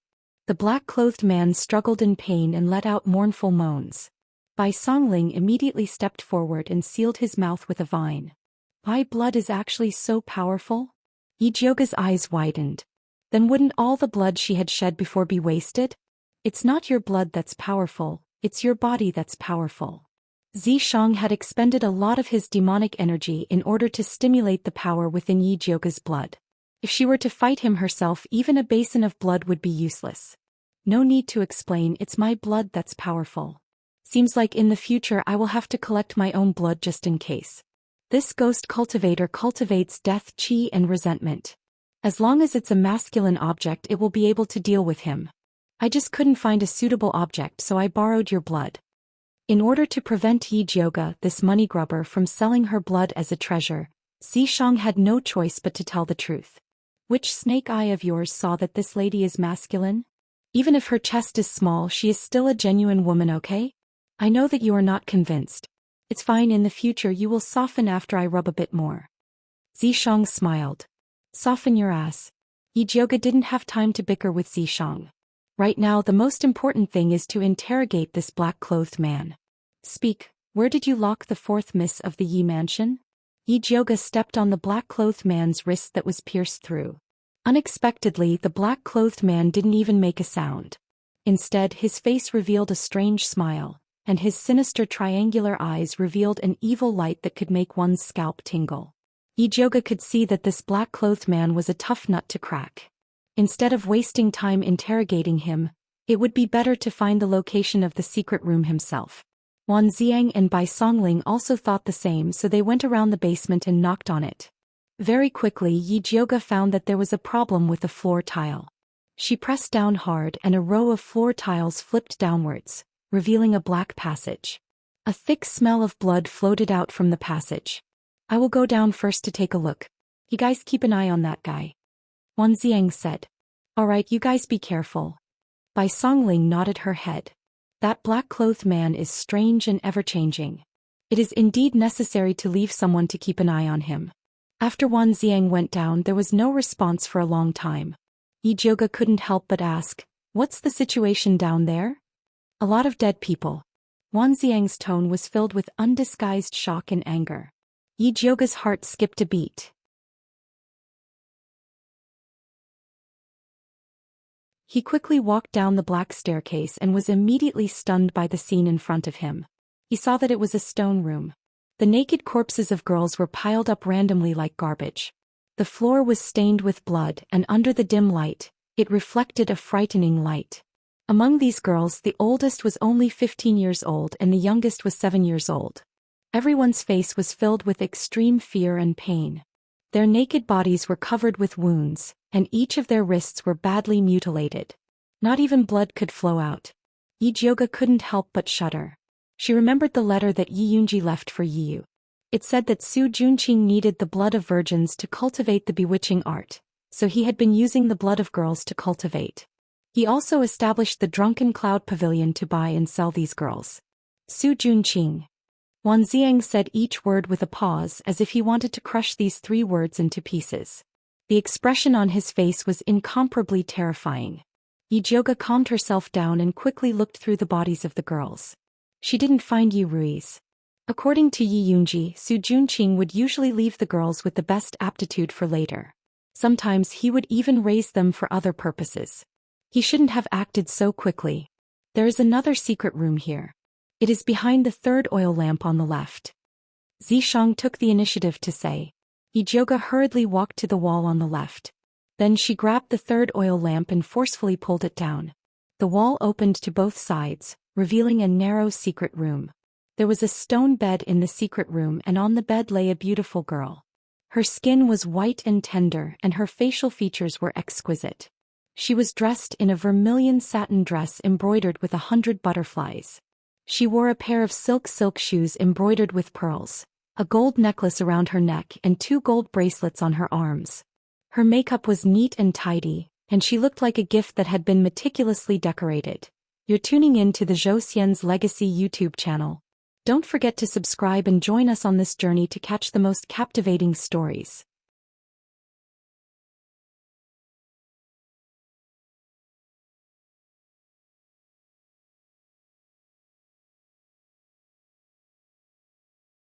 The black-clothed man struggled in pain and let out mournful moans. Bai Songling immediately stepped forward and sealed his mouth with a vine. My blood is actually so powerful? Yi Jioge's eyes widened. Then wouldn't all the blood she had shed before be wasted? It's not your blood that's powerful, it's your body that's powerful. Xianxia had expended a lot of his demonic energy in order to stimulate the power within Yi Jiuge's blood. If she were to fight him herself, even a basin of blood would be useless. No need to explain, it's my blood that's powerful. Seems like in the future I will have to collect my own blood just in case. This ghost cultivator cultivates death, qi and resentment. As long as it's a masculine object it will be able to deal with him. I just couldn't find a suitable object so I borrowed your blood. In order to prevent Yi Jiuge, this money grubber, from selling her blood as a treasure, Xianxia had no choice but to tell the truth. Which snake eye of yours saw that this lady is masculine? Even if her chest is small, she is still a genuine woman, okay? I know that you are not convinced. It's fine, in the future you will soften after I rub a bit more. Xianxia smiled. Soften your ass. Yi Jiuge didn't have time to bicker with Xianxia. Right now the most important thing is to interrogate this black-clothed man. Speak, where did you lock the fourth miss of the Yi mansion? Yi Jiuge stepped on the black-clothed man's wrist that was pierced through. Unexpectedly, the black-clothed man didn't even make a sound. Instead, his face revealed a strange smile, and his sinister triangular eyes revealed an evil light that could make one's scalp tingle. Yi Jiuge could see that this black-clothed man was a tough nut to crack. Instead of wasting time interrogating him, it would be better to find the location of the secret room himself. Wan Xiang and Bai Songling also thought the same, so they went around the basement and knocked on it. Very quickly Yi Jiuge found that there was a problem with the floor tile. She pressed down hard and a row of floor tiles flipped downwards, revealing a black passage. A thick smell of blood floated out from the passage. I will go down first to take a look. You guys keep an eye on that guy. Wan Xiang said. Alright, you guys be careful. Bai Songling nodded her head. That black-clothed man is strange and ever-changing. It is indeed necessary to leave someone to keep an eye on him. After Wan Xiang went down there was no response for a long time. Yi Jiuge couldn't help but ask, what's the situation down there? A lot of dead people. Wan Xiang's tone was filled with undisguised shock and anger. Yi Jiuge's heart skipped a beat. He quickly walked down the black staircase and was immediately stunned by the scene in front of him. He saw that it was a stone room. The naked corpses of girls were piled up randomly like garbage. The floor was stained with blood, and under the dim light, it reflected a frightening light. Among these girls, the oldest was only 15 years old and the youngest was 7 years old. Everyone's face was filled with extreme fear and pain. Their naked bodies were covered with wounds, and each of their wrists were badly mutilated. Not even blood could flow out. Yi Jiuge couldn't help but shudder. She remembered the letter that Yi Yunji left for Yi Yu. It said that Su Junqing needed the blood of virgins to cultivate the bewitching art, so he had been using the blood of girls to cultivate. He also established the Drunken Cloud Pavilion to buy and sell these girls. Su Junqing. Wan Xiang said each word with a pause as if he wanted to crush these 3 words into pieces. The expression on his face was incomparably terrifying. Yi Jiuge calmed herself down and quickly looked through the bodies of the girls. She didn't find Yi Rui's. According to Yi Yunji, Su Junqing would usually leave the girls with the best aptitude for later. Sometimes he would even raise them for other purposes. He shouldn't have acted so quickly. There is another secret room here. It is behind the 3rd oil lamp on the left. Xianxia took the initiative to say. Yi Jiuge hurriedly walked to the wall on the left. Then she grabbed the 3rd oil lamp and forcefully pulled it down. The wall opened to both sides, revealing a narrow secret room. There was a stone bed in the secret room and on the bed lay a beautiful girl. Her skin was white and tender and her facial features were exquisite. She was dressed in a vermilion satin dress embroidered with 100 butterflies. She wore a pair of silk shoes embroidered with pearls, a gold necklace around her neck and 2 gold bracelets on her arms. Her makeup was neat and tidy, and she looked like a gift that had been meticulously decorated. You're tuning in to the Zhou Xian's Legacy YouTube channel. Don't forget to subscribe and join us on this journey to catch the most captivating stories.